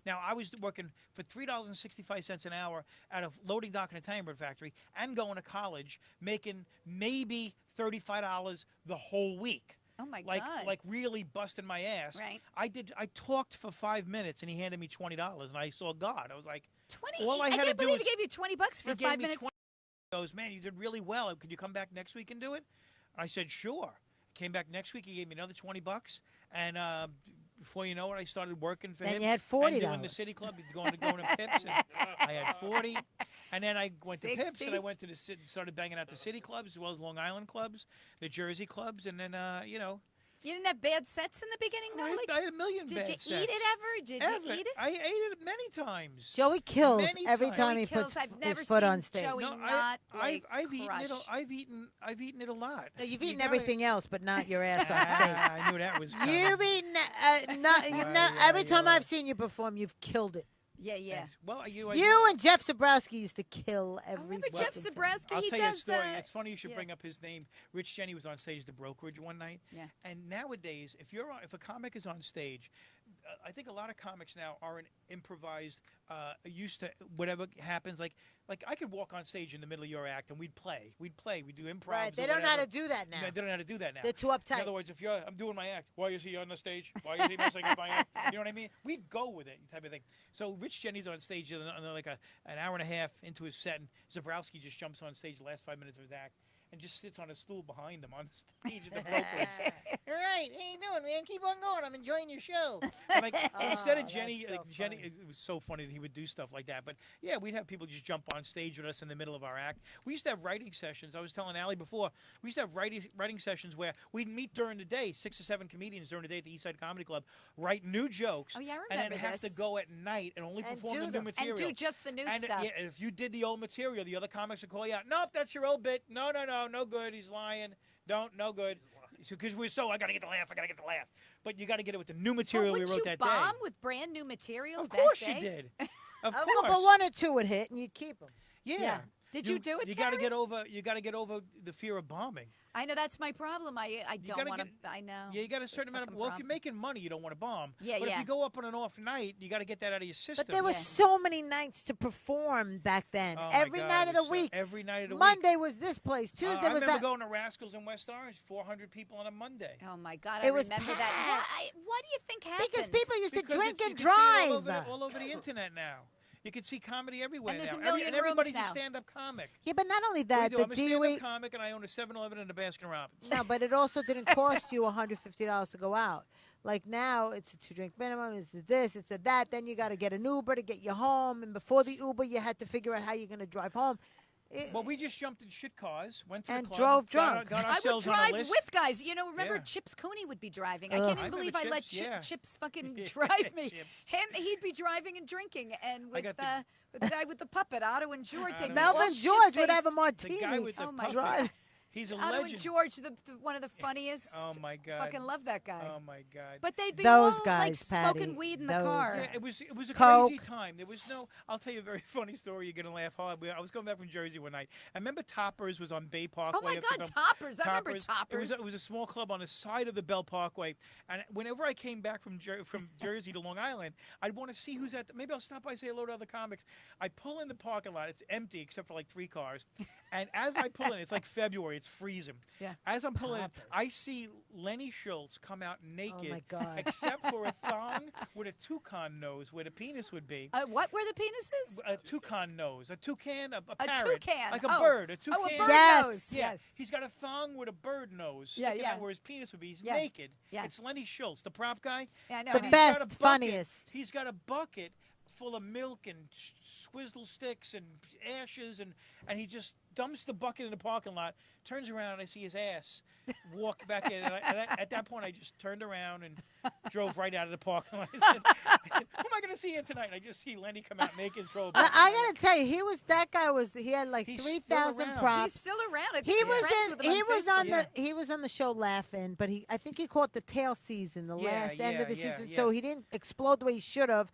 S3: Now I was working for $3.65 an hour at a loading dock in a timber factory, and going to college, making maybe $35 the whole week.
S1: Oh my
S3: like,
S1: God.
S3: Like really busting my ass.
S1: Right.
S3: I talked for 5 minutes, and he handed me $20, and I saw God. I was like,
S1: 20.
S3: all I had to
S1: can't
S3: do
S1: believe
S3: was-
S1: he gave you $20 for
S3: he gave
S1: 5
S3: me
S1: minutes.
S3: 20. He goes, man, you did really well. Could you come back next week and do it? I said, sure. Came back next week. He gave me another $20, and before you know it, I started working for
S2: Then
S3: him.
S2: you had $40.
S3: And doing the City Club, going to Pips. And I had 40. And then I went to
S1: 60.
S3: Pips, and I went to the started banging out the City Clubs as well as Long Island clubs, the Jersey clubs, and then you know.
S1: You didn't have bad sets in the beginning, though?
S3: I had a million bad
S1: Did
S3: sets.
S1: you eat it ever? Did you eat it?
S3: I ate it many times.
S2: Joey kills
S3: Many
S2: every
S3: times.
S2: time he
S1: Joey
S2: puts
S1: kills. I've never
S2: his foot
S1: seen
S2: on stage.
S1: Joey
S3: No,
S1: not
S3: I've eaten
S1: crush.
S3: it. I've eaten it a lot.
S2: No, you've
S3: You
S2: eaten
S3: gotta-
S2: everything else, but not your ass on stage.
S3: I knew that was coming.
S2: You've eaten, every time I've seen you perform, you've killed it.
S1: Yeah.
S3: Thanks. Well, you
S2: And Jeff Zabrowski used to kill every.
S1: remember Jeff
S2: fucking
S1: Zabrowski?
S3: I'll
S1: He
S3: tell you a
S1: does,
S3: story. It's funny you should
S1: yeah.
S3: bring up his name. Rich Jenny was on stage at the Brokerage one night.
S1: Yeah.
S3: And nowadays, if a comic is on stage, I think a lot of comics now are an improvised, used to whatever happens. Like I could walk on stage in the middle of your act and we'd play. We'd do improv.
S2: Right, they don't know how to do that now.
S3: No, they don't know how to do that now.
S2: They're too uptight.
S3: In other words, if I'm doing my act, why is he on the stage? Why is he messing up my act? You know what I mean? We'd go with it, type of thing. So Rich Jenny's on stage, like an hour and a half into his set, and Zabrowski just jumps on stage the last 5 minutes of his act and just sits on a stool behind him on the stage at the Brokerage. All right, how you doing, man? Keep on going. I'm enjoying your show. And instead of Jenny,
S2: that's so
S3: Jenny,
S2: funny.
S3: it was so funny that he would do stuff like that. But yeah, we'd have people just jump on stage with us in the middle of our act. We used to have writing sessions. I was telling Allie before, we used to have writing sessions where we'd meet during the day, 6 or 7 comedians during the day at the East Side Comedy Club, write new jokes.
S1: Oh, yeah, I
S3: and then
S1: remember
S3: have to
S1: this.
S3: go at night and only
S2: And
S3: perform
S2: do
S3: the new
S2: them.
S3: material.
S1: And do just the new
S3: and,
S1: stuff.
S3: Yeah, and if you did the old material, the other comics would call you out. Nope, that's your old bit. No good. He's lying. No good. Because I got to get the laugh. But you got to get it with the new material we
S1: Wouldn't
S3: wrote
S1: you
S3: that
S1: bomb
S3: day.
S1: with brand new material
S3: Of
S1: that
S3: course
S1: day?
S3: you did. Of
S2: But
S3: course.
S2: one or two would hit, and you'd keep them.
S3: Yeah.
S1: Did you do it,
S3: You got to
S1: Carrie?
S3: get over. You got to get over the fear of bombing.
S1: I know that's my problem. I don't
S3: gotta
S1: want to.
S3: get-
S1: I know.
S3: Yeah, you got a
S1: It's
S3: certain amount of.
S1: fucking
S3: Well, if
S1: problem.
S3: you're making money, you don't want to bomb.
S1: Yeah,
S3: but
S1: yeah.
S3: if you go up on an off night, you got to get that out of your system.
S2: But there were
S1: Yeah.
S2: so many nights to perform back then.
S3: Oh, my
S2: Every
S3: God,
S2: night
S3: it
S2: of the
S3: was so-
S2: week.
S3: every night of the week.
S2: Monday was this place. Tuesday
S3: I
S2: was
S3: remember
S2: that.
S3: going to Rascals in West Orange. 400 people on a Monday.
S1: Oh my God!
S2: It
S1: I
S2: was
S1: remember
S2: packed.
S1: that. Why do you think happened?
S2: Because people used to
S3: Because
S2: drink
S3: you
S2: and
S3: can see it
S2: drive.
S3: all over the internet now. You can see comedy everywhere
S1: And there's
S3: now.
S1: a million
S3: and everybody's
S1: rooms now.
S3: a stand-up comic.
S2: Yeah, but not only
S3: What do
S2: that,
S3: you do?
S2: the
S3: I'm a stand-up
S2: DOE.
S3: comic, and I own a 7-Eleven and a Baskin-Robbins.
S2: No, but it also didn't cost you $150 to go out. Like now, it's a 2-drink minimum. It's a this, it's a that. Then you got to get an Uber to get you home, and before the Uber, you had to figure out how you're going to drive home.
S3: Well, we just jumped in shit cars, went to
S2: And
S3: the club,
S2: drove
S3: got
S2: drunk.
S3: got
S1: I would
S3: ourselves on a
S1: drive
S3: list.
S1: with guys. You know, remember
S3: Yeah.
S1: Chips Cooney would be driving. I
S2: Ugh.
S1: can't
S3: I
S1: even believe
S3: remember
S1: I let
S3: Chips, yeah.
S1: Chips fucking drive me.
S3: Chips.
S1: He'd be driving and drinking, and
S3: I
S1: with
S3: got
S1: the guy with the puppet, Otto and George. they'd be
S2: Melvin
S1: all
S2: George would have a
S1: shit-faced.
S2: martini.
S3: The guy with the
S1: Oh, my
S3: puppet.
S2: God.
S3: He's a
S1: Otto
S3: legend.
S1: and George, one of the funniest.
S3: Oh my God.
S1: Fucking love that guy.
S3: Oh my God.
S1: But they'd be
S2: Those
S1: all
S2: guys,
S1: like smoking
S2: Patty,
S1: weed in the
S2: those
S1: car.
S2: guys.
S3: Yeah, it was a
S2: Coke.
S3: crazy time. There was no. I'll tell you a very funny story. You're gonna laugh hard. I was going back from Jersey one night. I remember Toppers was on Bay Parkway.
S1: Oh my
S3: up to
S1: God,
S3: the-
S1: Toppers! I remember Toppers.
S3: It was a small club on the side of the Bell Parkway. And whenever I came back from Jersey to Long Island, I'd want to see who's at. Maybe I'll stop by, say hello to other comics. I pull in the parking lot. It's empty except for like 3 cars. And as I pull in, it's like February. It's freezing.
S1: Yeah.
S3: As I'm pulling in,
S2: Toppers.
S3: I see Lenny Schultz come out naked,
S2: my God.
S3: except for a thong with a toucan nose where the penis would be.
S1: What were the penises?
S3: A toucan nose, a toucan, a
S1: A
S3: parrot,
S1: toucan.
S3: like a
S1: Oh.
S3: bird, a toucan.
S1: Oh, a bird
S2: Yes.
S1: nose.
S3: Yeah,
S1: Yes.
S3: he's got a thong with a bird nose
S1: Yeah,
S3: sticking
S1: yeah.
S3: out where his penis would be. He's
S1: Yeah.
S3: naked.
S1: Yeah.
S3: It's Lenny Schultz, the prop guy.
S1: Yeah, I know
S2: The
S1: him.
S3: He's
S2: best,
S3: got a bucket-
S2: funniest.
S3: He's got a bucket full of milk and swizzle sticks and ashes, and he just dumps the bucket in the parking lot, turns around, and I see his ass walk back in. And at that point, I just turned around and drove right out of the parking lot. I said, who am I going to see in tonight? And I just see Lenny come out naked and throw a bucket.
S2: I gotta tell you, he had like
S3: He's
S2: 3,000
S3: still around.
S2: props.
S1: He's still around. I think
S2: He
S1: you're
S2: was
S1: friends
S2: in.
S1: with him
S2: He was
S1: Facebook.
S2: on
S3: Yeah.
S2: he was on the show laughing, but I think he caught the tail season, the
S3: Yeah,
S2: last end of the
S3: yeah,
S2: season,
S3: yeah.
S2: so he didn't explode the way he should have.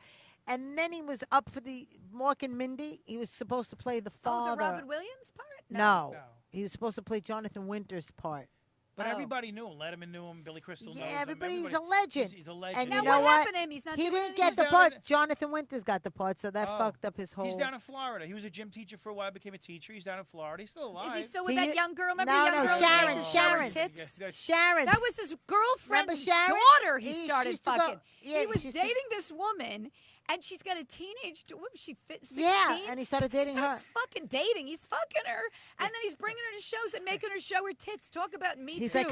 S2: And then he was up for the Mork and Mindy. He was supposed to play the
S1: Oh,
S2: father.
S1: the Robin Williams part?
S2: No.
S3: No.
S2: He was supposed to play Jonathan Winters' part.
S3: But
S1: Oh.
S3: everybody knew him. Letterman knew him. Billy Crystal knew him.
S2: Yeah, everybody's
S3: Everybody-
S2: a legend.
S3: He's a legend.
S2: And
S1: Now,
S2: you
S3: yeah.
S2: know
S1: what
S2: what?
S1: happened to him? He's not
S2: He
S1: doing
S2: didn't
S1: it
S2: get
S3: He's
S2: the
S3: down
S2: part.
S3: in-
S2: Jonathan Winters got the part, so that
S3: Oh.
S2: fucked up his whole.
S3: He's down in Florida. He was a gym teacher for a while, became a teacher. He's down in Florida. He's still alive.
S1: Is he still with
S2: He-
S1: that young girl? Remember
S2: No,
S1: the young
S2: no,
S1: girl?
S2: Sharon,
S1: making
S2: Sharon.
S1: tits?
S2: Sharon.
S1: That was his girlfriend's
S2: Remember Sharon?
S1: daughter he
S2: He
S1: started
S2: used to go-
S1: fucking.
S2: yeah,
S1: he was
S2: she used to-
S1: dating this woman, and she's got a teenage. What was she? 16?
S2: Yeah, and he started dating
S1: starts
S2: her.
S1: fucking dating. He's fucking her, and then he's bringing her to shows and making her show her tits. Talk about Me
S2: He's he's like,
S1: too.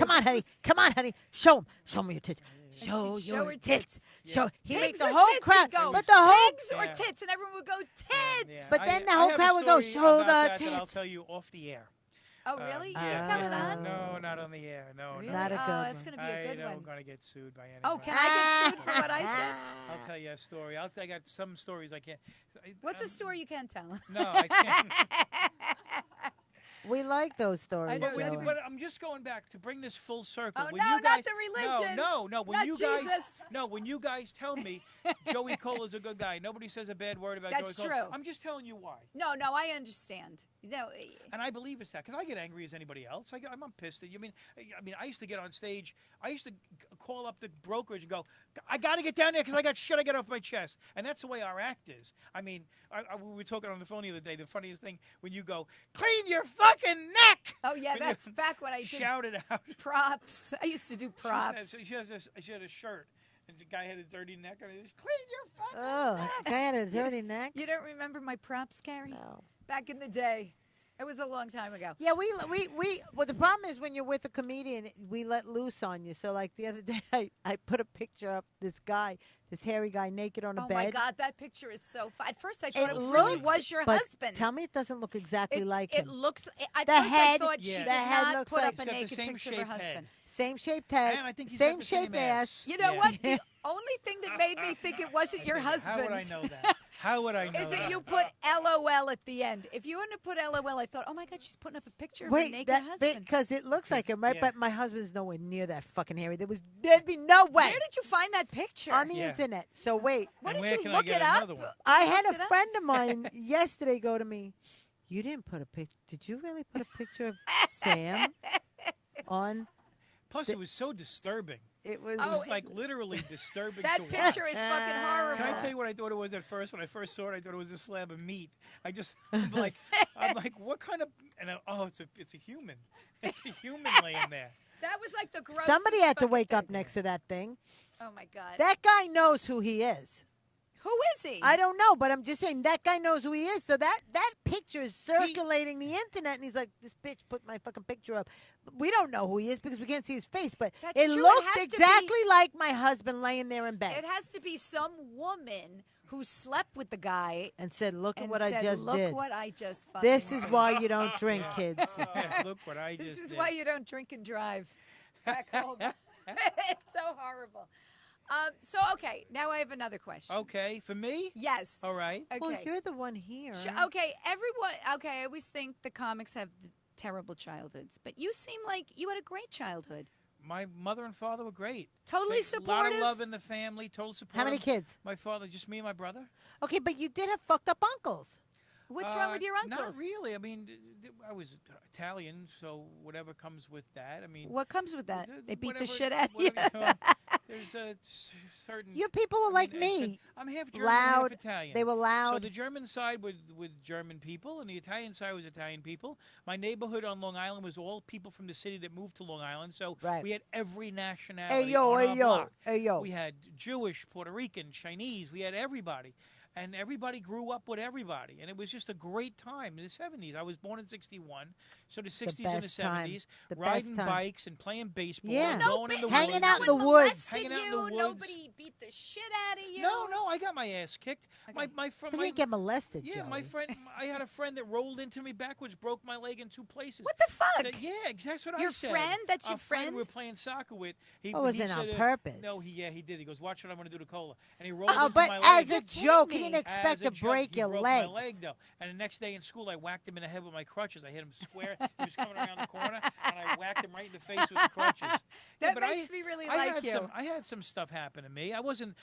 S2: come on, honey, show him your tits. Show
S1: she'd show
S2: your
S1: her
S2: tits.
S1: tits.
S2: Show. He
S1: Pigs
S2: makes the
S1: or
S2: whole
S1: tits,
S2: crowd,
S1: he'd go,
S2: but the whole,
S1: pigs or tits, and everyone would go tits.
S3: Yeah.
S2: But then the
S3: I
S2: whole
S3: have a
S2: crowd would go,
S3: story
S2: show
S3: about
S2: the
S3: that
S2: tits.
S3: that I'll tell you off the air.
S1: Oh, really? You
S3: Yeah,
S1: can tell it
S3: yeah.
S1: on?
S3: No, not on the air. No,
S1: Really?
S2: Not a good
S1: Oh, that's
S2: one.
S1: going to be a good
S3: I'm
S1: one.
S3: going to get sued by anybody.
S1: Oh, can I get sued for what I said?
S3: I'll tell you a story. I got some stories I can't.
S1: What's a story you can't tell?
S3: No, I can't.
S2: We like those stories,
S1: know,
S2: Joey.
S3: But I'm just going back to bring this full circle.
S1: Oh,
S3: when
S1: no,
S3: you guys,
S1: not the religion.
S3: No. When
S1: Not
S3: you guys,
S1: Jesus.
S3: when you guys tell me Joey Cola's a good guy, nobody says a bad word about
S1: That's
S3: Joey Cola.
S1: true.
S3: I'm just telling you why.
S1: No, I understand. No,
S3: And I believe it's that because I get angry as anybody else. I'm pissed at you. I mean, I used to get on stage. I used to call up the brokerage and go, "I got to get down there because I got shit I get off my chest." And that's the way our act is. I mean, we were talking on the phone the other day. The funniest thing when you go, "Clean your fucking neck."
S1: oh yeah,
S3: When
S1: that's
S3: you
S1: back when I did
S3: shout it out.
S1: props. I used to do props.
S3: She had a shirt, and the guy had a dirty neck, and it was, "Clean your fucking
S2: Oh,
S3: neck."
S2: guy had a dirty neck.
S1: You don't remember my props, Carrie?
S2: No.
S1: Back in the day. It was a long time ago.
S2: Yeah, well, the problem is when you're with a comedian, we let loose on you. So, like, the other day, I put a picture up, this hairy guy naked on a
S1: Oh
S2: bed.
S1: my God, that picture is so fun. At first, I thought it
S2: looks,
S1: really was your
S2: but
S1: husband.
S2: Tell me it doesn't look exactly like
S1: it
S2: him.
S1: looks. At
S2: The
S1: first,
S2: head-
S1: I thought she
S3: yeah.
S1: did
S3: The
S2: head
S1: not
S2: looks
S1: put
S2: like-
S1: up a
S3: He's got the
S1: naked
S3: same
S1: picture of her
S3: shaped head.
S1: husband.
S2: Same shaped head,
S3: And I think he's
S2: same
S3: got the same
S2: shaped
S3: ass.
S1: You know
S3: Yeah.
S1: what? The only thing that made me think it wasn't your husband.
S3: How would I know that? How would I know
S1: Is
S3: that?
S1: that you put LOL at the end? If you hadn't put LOL, I thought, oh my God, she's putting up a picture of her
S2: Wait,
S1: naked husband.
S2: because it looks like him, right?
S3: Yeah.
S2: But my husband's nowhere near that fucking hairy. There'd be no way
S1: Where did you find that picture?
S2: on the
S3: Yeah.
S2: internet. So wait,
S1: What
S3: And
S1: did
S3: where
S1: you
S3: can I
S1: look
S3: get
S1: it up?
S3: another one?
S2: I had
S1: Looked it
S2: a
S1: up?
S2: friend of mine yesterday go to me. You didn't put a picture. Did you really put a picture of Sam on?
S3: Plus, it was so disturbing.
S2: It was.
S3: It
S1: Oh,
S3: was like literally disturbing
S1: That
S3: to watch.
S1: picture is fucking horrible.
S3: Can I tell you what I thought it was at first? When I first saw it, I thought it was a slab of meat. I'm like, what kind of? And it's a human. It's a human laying there.
S1: That was like the grossest.
S2: Somebody had to
S1: fucking
S2: wake up
S1: thing.
S2: next to that thing.
S1: Oh my God.
S2: That guy knows who he is.
S1: Who is he?
S2: I don't know, but I'm just saying that guy knows who he is. So that picture is circulating the internet, and he's like, "This bitch put my fucking picture up." We don't know who he is because we can't see his face, but
S1: That's
S2: it
S1: true. It
S2: looked
S1: has to
S2: exactly like my husband laying there in bed
S1: It has to be some woman who slept with the guy
S2: and said, "Look at
S1: and
S2: what
S1: said,
S2: I just
S1: "Look
S2: did.
S1: what I just fucking
S2: This is why you don't drink, kids."
S3: Look what I just
S1: This is
S3: did.
S1: why you don't drink and drive back home. It's so horrible. Okay, now I have another question.
S3: Okay, for me?
S1: Yes.
S3: All right.
S1: Okay.
S2: Well, you're the one here.
S1: Okay, everyone. Okay, I always think the comics have the terrible childhoods, but you seem like you had a great childhood.
S3: My mother and father were great.
S1: Totally
S3: A lot
S1: supportive.
S3: of love in the family, total support.
S2: How many kids?
S3: My father, just me and my brother.
S2: Okay, but you did have fucked up uncles.
S1: What's wrong with your uncles?
S3: Not really. I mean, I was Italian, so whatever comes with that. I mean,
S1: What comes with that? They beat the
S3: whatever-
S1: shit out of you.
S3: whatever, there's a certain.
S2: Your people were
S3: I
S2: like
S3: mean,
S2: me.
S3: I'm half German,
S2: Loud.
S3: half Italian.
S2: They were
S3: So
S2: loud.
S3: the German side with German people, and the Italian side was Italian people. My neighborhood on Long Island was all people from the city that moved to Long Island. So
S2: Right.
S3: we had every nationality.
S2: Hey yo,
S3: on
S2: hey
S3: our
S2: yo,
S3: block.
S2: hey yo.
S3: We had Jewish, Puerto Rican, Chinese. We had everybody. And everybody grew up with everybody. And it was just a great time in the 70s. I was born in 61. So the 60s and the
S2: best time.
S3: 70s,
S2: The best
S3: riding
S2: time.
S3: bikes and playing baseball
S2: Yeah.
S3: and
S2: No,
S3: going in the
S2: hanging
S3: woods.
S2: out in
S1: No
S2: the
S1: one
S2: woods.
S1: molested
S3: Hanging out in
S1: you.
S3: the woods.
S1: Nobody beat the shit out of you.
S3: No, I got my ass kicked.
S1: Okay.
S3: My friend,
S2: You didn't get molested,
S3: yeah, my
S2: Joey.
S3: friend. I had a friend that rolled into me backwards, broke my leg in two places.
S1: What the fuck?
S3: Yeah, exactly what
S1: Your
S3: I said.
S1: friend? That's your
S3: Our friend
S1: friend?
S3: we were playing soccer with. He,
S2: Oh, was
S3: he
S2: it on
S3: said,
S2: purpose?
S3: No, he did. He goes, "Watch what I'm going to do to Kola," and he rolled
S2: Oh,
S3: into
S2: but
S3: my
S2: as
S3: leg.
S2: a joke, he
S1: kidding
S2: didn't
S1: me.
S2: expect
S3: As
S2: to
S3: a joke,
S2: break
S3: he
S2: your
S3: broke
S2: leg.
S3: my leg, though. And the next day in school, I whacked him in the head with my crutches. I hit him square. He was coming around the corner, and I whacked him right in the face with the crutches.
S1: That
S3: but
S1: makes me really
S3: I
S1: like
S3: had
S1: you.
S3: I had some stuff happen to me. I wasn't.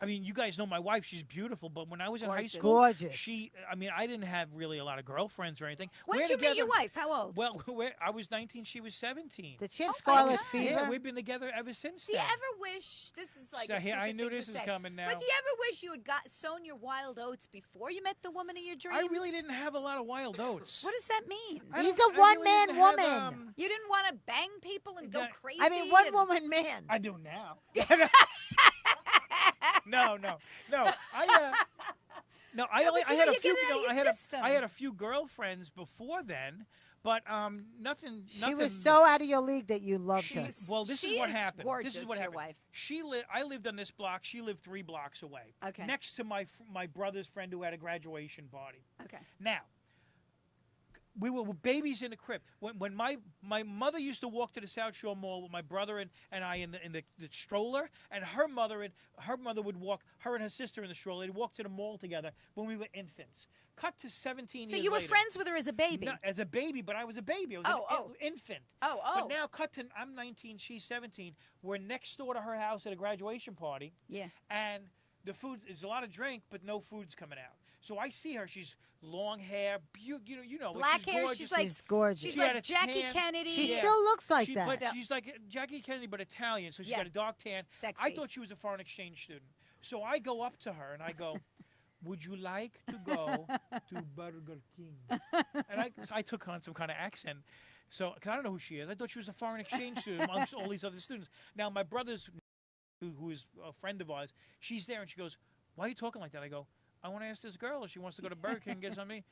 S3: I mean, you guys know my wife. She's beautiful. But when I was in high
S1: Gorgeous.
S3: school,
S2: Gorgeous.
S3: I didn't have really a lot of girlfriends or anything.
S1: When
S3: We're
S1: did you meet your
S3: together-
S1: wife? How old?
S3: Well, I was 19. She was 17.
S2: Did she have
S1: Oh, my
S2: scarlet
S1: God.
S2: fever?
S3: Yeah, we've been together ever since
S1: Do you
S3: then.
S1: ever wish this is like
S3: So
S1: a
S3: here,
S1: stupid
S3: I knew
S1: thing
S3: this
S1: to
S3: is
S1: say,
S3: coming now.
S1: But do you ever wish you had sown your wild oats before you met the woman of your dreams?
S3: I really didn't have a lot of wild oats.
S1: What does that mean?
S3: I
S2: He's
S3: don't-
S2: a
S3: I really
S2: one-man
S3: didn't have,
S2: woman.
S1: You didn't want to bang people and go
S3: That-
S1: crazy.
S2: I mean, one
S1: and-
S2: woman man.
S3: I do now. No. I
S1: No,
S3: only
S1: but
S3: I
S1: you
S3: had
S1: know,
S3: a
S1: you
S3: few
S1: get it out of your system.
S3: I had a few girlfriends before then, But nothing.
S2: She was so out of your league that you loved her.
S3: Well, this
S1: She
S3: is what
S1: is
S3: happened.
S1: gorgeous,
S3: This is what
S1: your
S3: happened.
S1: wife.
S3: I lived on this block. She lived 3 blocks away.
S1: Okay.
S3: Next to my brother's friend who had a graduation party.
S1: Okay.
S3: Now, we were babies in the crib. When my mother used to walk to the South Shore Mall with my brother and I in the stroller, and her mother would walk, her and her sister in the stroller. They'd walk to the mall together when we were infants. Cut to 17 years
S1: So you were
S3: later.
S1: friends with her as a baby?
S3: No, as a baby, but I was a baby. I was an infant.
S1: Oh.
S3: But now cut to, I'm 19, she's 17. We're next door to her house at a graduation party.
S1: Yeah.
S3: And the food, there's a lot of drink, but no food's coming out. So I see her. She's long hair, you know,
S1: Black
S3: she's
S1: hair.
S3: gorgeous.
S2: She's gorgeous.
S1: She's
S3: She had
S1: like
S3: a
S1: Jackie
S3: tan.
S1: Kennedy.
S2: She
S3: Yeah.
S2: still looks like that.
S3: But she's like Jackie Kennedy, but Italian. So she's got a dark tan.
S1: Sexy.
S3: I thought she was a foreign exchange student. So I go up to her and I go, "Would you like to go to Burger King?" And I took on some kind of accent. So, because I don't know who she is. I thought she was a foreign exchange student amongst all these other students. Now, my brother's, who is a friend of ours, she's there and she goes, "Why are you talking like that?" I go, "I want to ask this girl if she wants to go to Burger King and get something."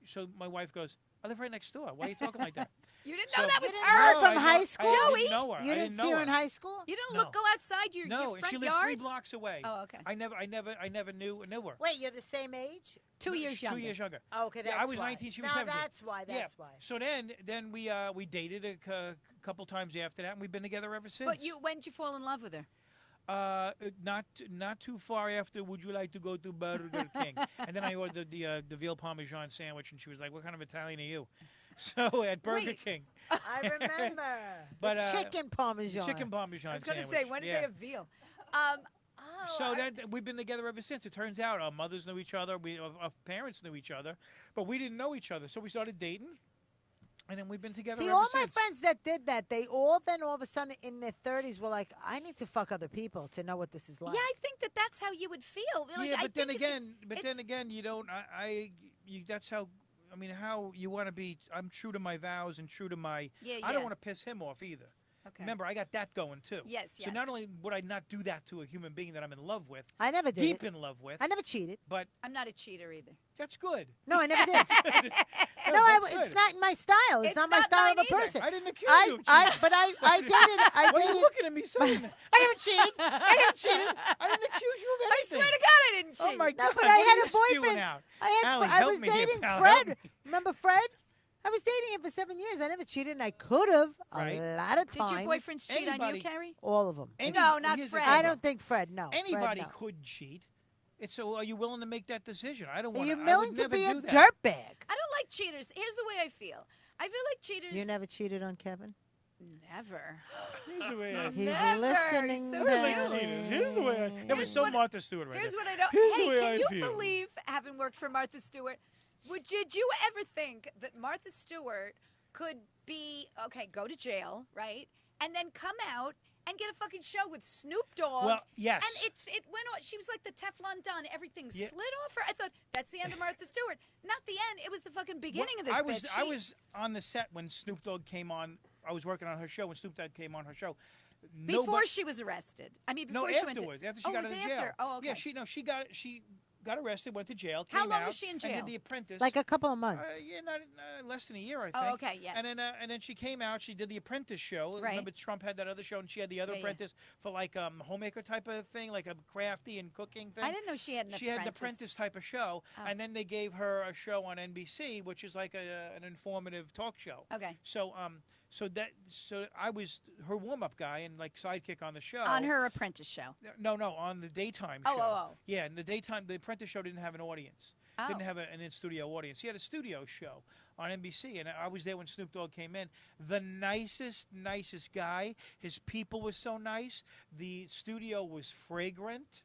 S3: So my wife goes, "I live right next door. Why are you talking like that?"
S1: You didn't
S3: So-
S1: know that was
S2: You didn't
S1: her?
S2: know from high school?
S3: I
S1: Joey?
S3: didn't know her.
S2: You
S3: I
S2: didn't
S3: know
S2: see her in high school?
S1: You didn't
S3: No.
S1: go outside your
S3: No,
S1: front
S3: and she lived
S1: yard?
S3: 3 blocks away.
S1: Oh, okay.
S3: I never knew her.
S2: Wait, you're the same age?
S1: 2 years
S3: She's
S1: younger.
S3: 2 years younger.
S2: Oh, okay, that's
S3: I was
S2: why.
S3: 19, she was
S2: now
S3: 17.
S2: that's why. That's why.
S3: So then we dated a couple times after that, and we've been together ever since.
S1: But when did you fall in love with her?
S3: Not too far after. Would you like to go to Burger King? And then I ordered the veal parmesan sandwich, and she was like, "What kind of Italian are you?" So at Burger
S1: Wait.
S3: King,
S2: I remember.
S3: But,
S2: the chicken parmesan.
S3: chicken parmesan.
S1: I was going to
S3: sandwich.
S1: say, when did
S3: Yeah.
S1: they have veal?
S3: So that we've been together ever since. It turns out our mothers knew each other, our parents knew each other, but we didn't know each other. So we started dating, and then we've been together.
S2: See,
S3: ever
S2: all my
S3: since.
S2: friends that did that, they all of a sudden in their 30s were like, I need to fuck other people to know what this is like.
S1: Yeah, I think that's how you would feel. Like,
S3: Yeah,
S1: I
S3: but then
S1: think
S3: again, you don't. That's how. I mean, how you want to be. I'm true to my vows and true to my.
S1: Yeah,
S3: I
S1: yeah.
S3: don't want to piss him off either.
S1: Okay.
S3: Remember, I got that going too.
S1: Yes,
S3: So
S1: yes.
S3: not only would I not do that to a human being that I'm in love with,
S2: I never did
S3: deep
S2: it.
S3: in love with,
S2: I never cheated.
S3: but
S1: I'm not a cheater either.
S3: that's good.
S2: No, I never did.
S3: No,
S2: No,
S3: that's
S2: it's
S3: good.
S2: not my style. It's
S1: It's
S2: not my
S1: not
S2: style of
S1: mine
S2: a
S1: either.
S2: person.
S3: I didn't accuse you of cheating.
S2: But I dated. I
S3: Why are you
S2: dated.
S3: looking at me saying that? I never cheated. I never cheated. I didn't accuse you of
S1: I
S3: anything.
S1: swear to God, I didn't cheat.
S3: Oh my
S2: No,
S3: God!
S2: but
S3: what
S2: I
S3: are
S2: had
S3: you
S2: a
S3: spewing
S2: boyfriend.
S3: out?
S2: I
S3: Allie,
S2: I
S3: help
S2: was
S3: me here,
S2: dating
S3: pal,
S2: Fred.
S3: help me.
S2: Remember Fred? I was dating him for 7 years. I never cheated, and I could have
S3: Right.
S2: a lot of
S1: Did
S2: times.
S1: your boyfriends cheat on
S3: Anybody-
S1: you, Carrie?
S2: All of them.
S1: No, not
S3: here's the
S1: Fred.
S3: thing,
S2: I
S3: though.
S2: don't think Fred. No.
S3: Anybody
S2: Fred, no.
S3: could cheat. It's so. Are you willing to make that decision? I don't
S2: Are
S3: want.
S2: you
S3: I would
S2: willing to
S3: never
S2: be a
S3: do that.
S2: dirtbag?
S1: I don't like cheaters. Here's the way I feel. I feel like cheaters.
S2: You never cheated on Kevin?
S1: Never.
S3: Here's the way I.
S2: He's
S1: Never.
S2: listening.
S1: So
S3: I like
S1: cute.
S3: cheaters. Here's the way I. That was
S1: Here's
S3: so
S1: what-
S3: Martha Stewart right
S1: Here's
S3: there.
S1: what I don't.
S3: Here's the
S1: Hey,
S3: way
S1: can
S3: I
S1: you
S3: feel.
S1: believe, having worked for Martha Stewart, did you ever think that Martha Stewart could go to jail, right, and then come out and get a fucking show with Snoop Dogg?
S3: Well, yes.
S1: And it went on. She was like the Teflon Don. Everything
S3: Yeah.
S1: slid off her. I thought that's the end of Martha Stewart. Not the end. It was the fucking beginning of this
S3: I was
S1: bitch.
S3: I was on the set when Snoop Dogg came on. I was working on her show when Snoop Dogg came on her show.
S1: before she was arrested. I mean, before she went
S3: afterwards.
S1: to.
S3: After she
S1: oh,
S3: got
S1: it
S3: out
S1: was
S3: of jail.
S1: after. Oh, okay.
S3: Yeah, she got arrested, went to jail.
S1: How
S3: came
S1: long
S3: out,
S1: was she in
S3: And
S1: jail?
S3: did The Apprentice.
S2: Like a couple of months.
S3: Yeah, not less than a year, I think.
S1: Oh, okay, yeah.
S3: And then she came out. She did The Apprentice show.
S1: Right.
S3: Remember, Trump had that other show, and she had the other
S1: Yeah, yeah.
S3: Apprentice for like homemaker type of thing, like a crafty and cooking thing.
S1: I didn't know she had an
S3: She
S1: apprentice.
S3: had an Apprentice type of show,
S1: Oh.
S3: and then they gave her a show on NBC, which is like an informative talk show.
S1: Okay.
S3: So so I was her warm up guy and like sidekick on the show.
S1: On her apprentice show.
S3: No, on the daytime
S1: Oh,
S3: show.
S1: oh, oh.
S3: Yeah, in the daytime, the Apprentice show didn't have an audience.
S1: Oh.
S3: Didn't have an in-studio audience. He had a studio show on NBC, and I was there when Snoop Dogg came in. The nicest guy. His people were so nice. The studio was fragrant.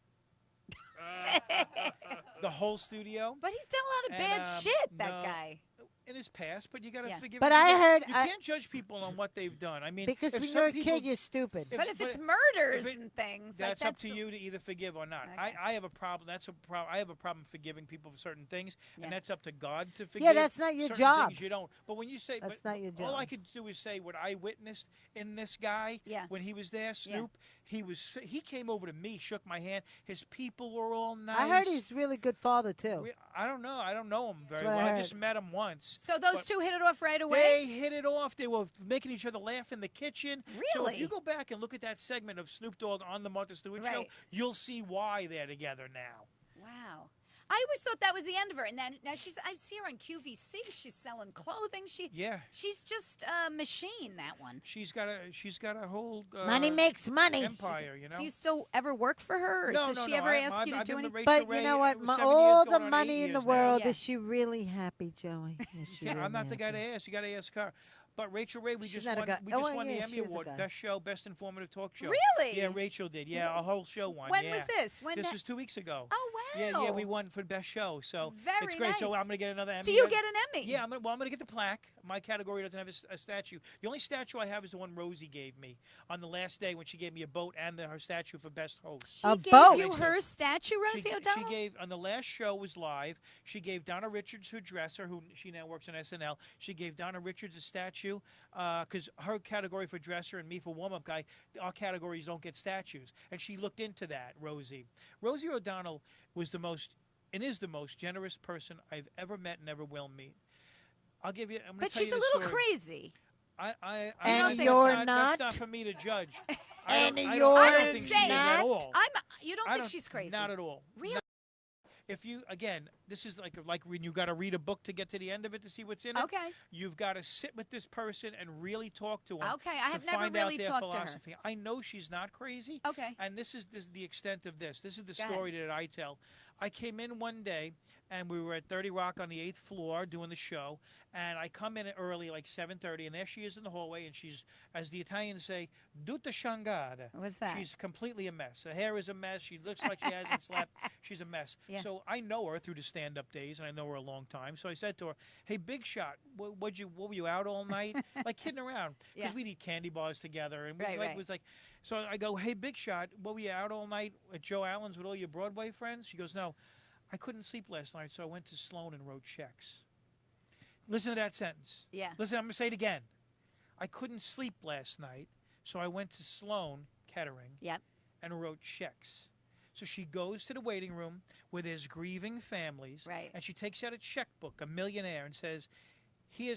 S3: The whole studio.
S1: But he's done a lot of
S3: And,
S1: bad shit, that
S3: no.
S1: guy.
S3: In his past, but you got to
S1: Yeah.
S3: forgive.
S2: But
S3: him.
S2: I
S3: You
S2: heard-
S3: can't judge people on what they've done. I mean,
S2: Because
S3: if
S2: when
S3: some
S2: you're a
S3: people-
S2: kid, you're stupid.
S1: But if it's
S3: but
S1: murders
S3: if it-
S1: and things,
S3: that's
S1: like,
S3: up to you to either forgive or not.
S1: Okay.
S3: I have a problem. That's a problem. I have a problem forgiving people for certain things,
S1: Yeah.
S3: and that's up to God to forgive.
S2: Yeah, that's not your
S3: certain
S2: job.
S3: Things you don't. But when you say,
S2: That's
S3: but
S2: not your
S3: All
S2: job.
S3: I could do is say what I witnessed in this guy
S1: Yeah.
S3: when he was there, Snoop. He came over to me, shook my hand. His people were all nice.
S2: I heard he's a really good father, too.
S3: I don't know. I don't know him very
S2: what
S3: well.
S2: I
S3: I
S2: heard.
S3: just met him once.
S1: So those two hit it off right away?
S3: They hit it off. They were making each other laugh in the kitchen. So
S1: Really?
S3: if you go back and look at that segment of Snoop Dogg on the Martha Stewart show,
S1: Right.
S3: you'll see why they're together now.
S1: Wow. I always thought that was the end of her. And then now I see her on QVC. She's selling clothing. She's just a machine, that one.
S3: She's got a whole
S2: Money makes money.
S3: empire, you know.
S1: Do you still ever work for her? Or
S3: No,
S1: does
S3: no,
S1: she ever ask
S3: I've
S1: you to
S3: been
S1: do
S3: with
S1: anything?
S3: Rachel
S2: But you
S3: Ray,
S2: know what?
S3: 7
S2: All
S3: years,
S2: the
S3: going on 8
S2: money in the
S3: years now.
S2: world.
S1: Yeah.
S2: Is she really happy, Joey? Is she
S3: Yeah,
S2: really
S3: I'm not the guy to
S2: happy?
S3: ask. You got to ask her. But Rachel Ray, we
S2: She's
S3: just
S2: not a
S3: won.
S2: guy.
S3: We
S2: Oh,
S3: just
S2: well,
S3: won the
S2: yeah,
S3: Emmy
S2: she is a
S3: Award,
S2: guy.
S3: best show, best informative talk show.
S1: Really?
S3: Yeah, Rachel did. Yeah, our whole show won.
S1: When
S3: yeah.
S1: was this? When
S3: This
S1: that-
S3: was 2 weeks ago.
S1: Oh, wow.
S3: Yeah, we won for best show. So
S1: Very
S3: it's great. So
S1: nice.
S3: I'm going to get another Emmy.
S1: So you get an Emmy?
S3: Yeah, I'm gonna get the plaque. My category doesn't have a statue. The only statue I have is the one Rosie gave me on the last day when she gave me a boat and her statue for best host.
S1: She
S2: A
S1: gave
S2: boat.
S1: you her statue, Rosie O'Donnell?
S3: She gave on the last show was live. She gave Donna Richards, her dresser, who she now works on SNL. She gave Donna Richards a statue because her category for dresser and me for warm up guy, our categories don't get statues. And she looked into that. Rosie O'Donnell was the most and is the most generous person I've ever met and ever will meet. I'll give you. I'm gonna
S1: But
S3: tell
S1: she's
S3: you
S1: a
S3: the
S1: little
S3: story.
S1: crazy.
S3: I
S2: And
S3: don't think
S2: you're
S3: that's
S2: not?
S3: That's not for me to judge.
S2: And
S3: I
S2: you're
S3: don't think she is
S2: not?
S3: at all.
S1: You don't
S3: I
S1: think she's crazy?
S3: Not at all.
S1: Really?
S3: No. If you again, this is like when you got to read a book to get to the end of it to see what's in it.
S1: Okay.
S3: You've got to sit with this person and really talk to them.
S1: Okay, I have
S3: to
S1: never
S3: find
S1: really
S3: out their
S1: talked to her.
S3: philosophy. I know she's not crazy.
S1: Okay.
S3: And this is the extent of this. This is the
S1: Go ahead.
S3: story that I tell. I came in one day and we were at 30 Rock on the 8th floor doing the show, and I come in early, like 7:30, and there she is in the hallway, and she's, as the Italians say, tutta shangada.
S1: What's that?
S3: She's completely a mess. Her hair is a mess. She looks like she hasn't slept. She's a mess.
S1: Yeah.
S3: So I know her through the stand-up days, and I know her a long time. So I said to her, "Hey, Big Shot, what were you out all night?" Like kidding around, because
S1: Yeah.
S3: we'd eat candy bars together, and
S1: Right, right.
S3: was like. So I go, "Hey, Big Shot, what were you out all night at Joe Allen's with all your Broadway friends?" She goes, "No, I couldn't sleep last night, so I went to Sloan and wrote checks." Listen to that sentence.
S1: Yeah.
S3: Listen, I'm going to say it again. I couldn't sleep last night, so I went to Sloan Kettering
S1: Yep.
S3: and wrote checks. So she goes to the waiting room where there's grieving families,
S1: Right.
S3: and she takes out a checkbook, a millionaire, and says,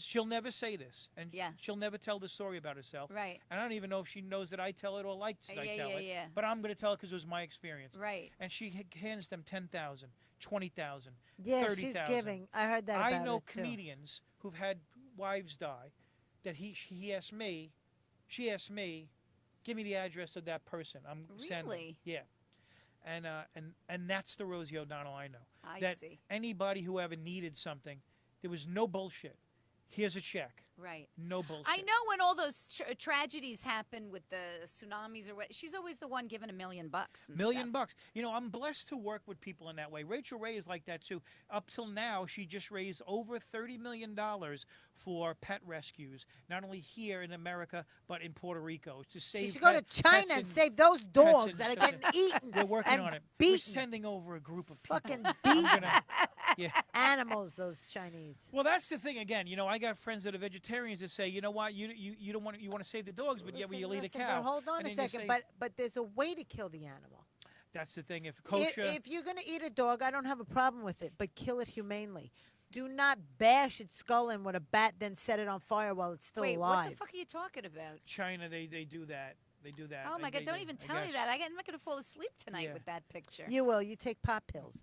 S3: she'll never say this, and
S1: Yeah.
S3: she'll never tell the story about herself.
S1: Right.
S3: And I don't even know if she knows that I tell it or likes that I
S1: Yeah,
S3: tell
S1: yeah,
S3: it.
S1: yeah.
S3: But I'm going to tell it because it was my experience.
S1: Right.
S3: And she hands them 10,000, 20,000,
S2: Yeah,
S3: 30,000.
S2: she's giving. I heard that about
S3: I know
S2: her, too.
S3: comedians who've had wives die that she asked me, give me the address of that person. I'm sending.
S1: Really?
S3: Yeah. And that's the Rosie O'Donnell I know.
S1: I
S3: that
S1: see.
S3: Anybody who ever needed something, there was no bullshit. Here's a check.
S1: Right.
S3: No bullshit.
S1: I know when all those tragedies happen with the tsunamis or what, she's always the one giving $1 million.
S3: $1 million. You know, I'm blessed to work with people in that way. Rachel Ray is like that too. Up till now, she just raised over $30 million for pet rescues, not only here in America but in Puerto Rico to save.
S2: She should go to China and save those dogs that are getting eaten.
S3: We're working
S2: and
S3: on it.
S2: Beaten.
S3: We're sending over a group of people.
S2: Fucking
S3: I'm
S2: beaten
S3: gonna- yeah.
S2: animals, those Chinese.
S3: Well, that's the thing. Again, you know, I got friends that are vegetarians that say, you know what, you don't want to save the dogs, but yet you'll eat a
S2: Listen,
S3: cow.
S2: but hold on
S3: And
S2: a
S3: then you
S2: second.
S3: say-
S2: But there's a way to kill the animal.
S3: That's the thing. If kosher,
S2: If you're going to eat a dog, I don't have a problem with it, but kill it humanely. Do not bash its skull in with a bat, then set it on fire while it's still
S1: Wait,
S2: alive.
S1: what the fuck are you talking about?
S3: China, they do that. They do that.
S1: Oh my God! Don't even tell me that. I'm not going to fall asleep tonight
S3: Yeah.
S1: with that picture.
S2: You will. You take pot pills.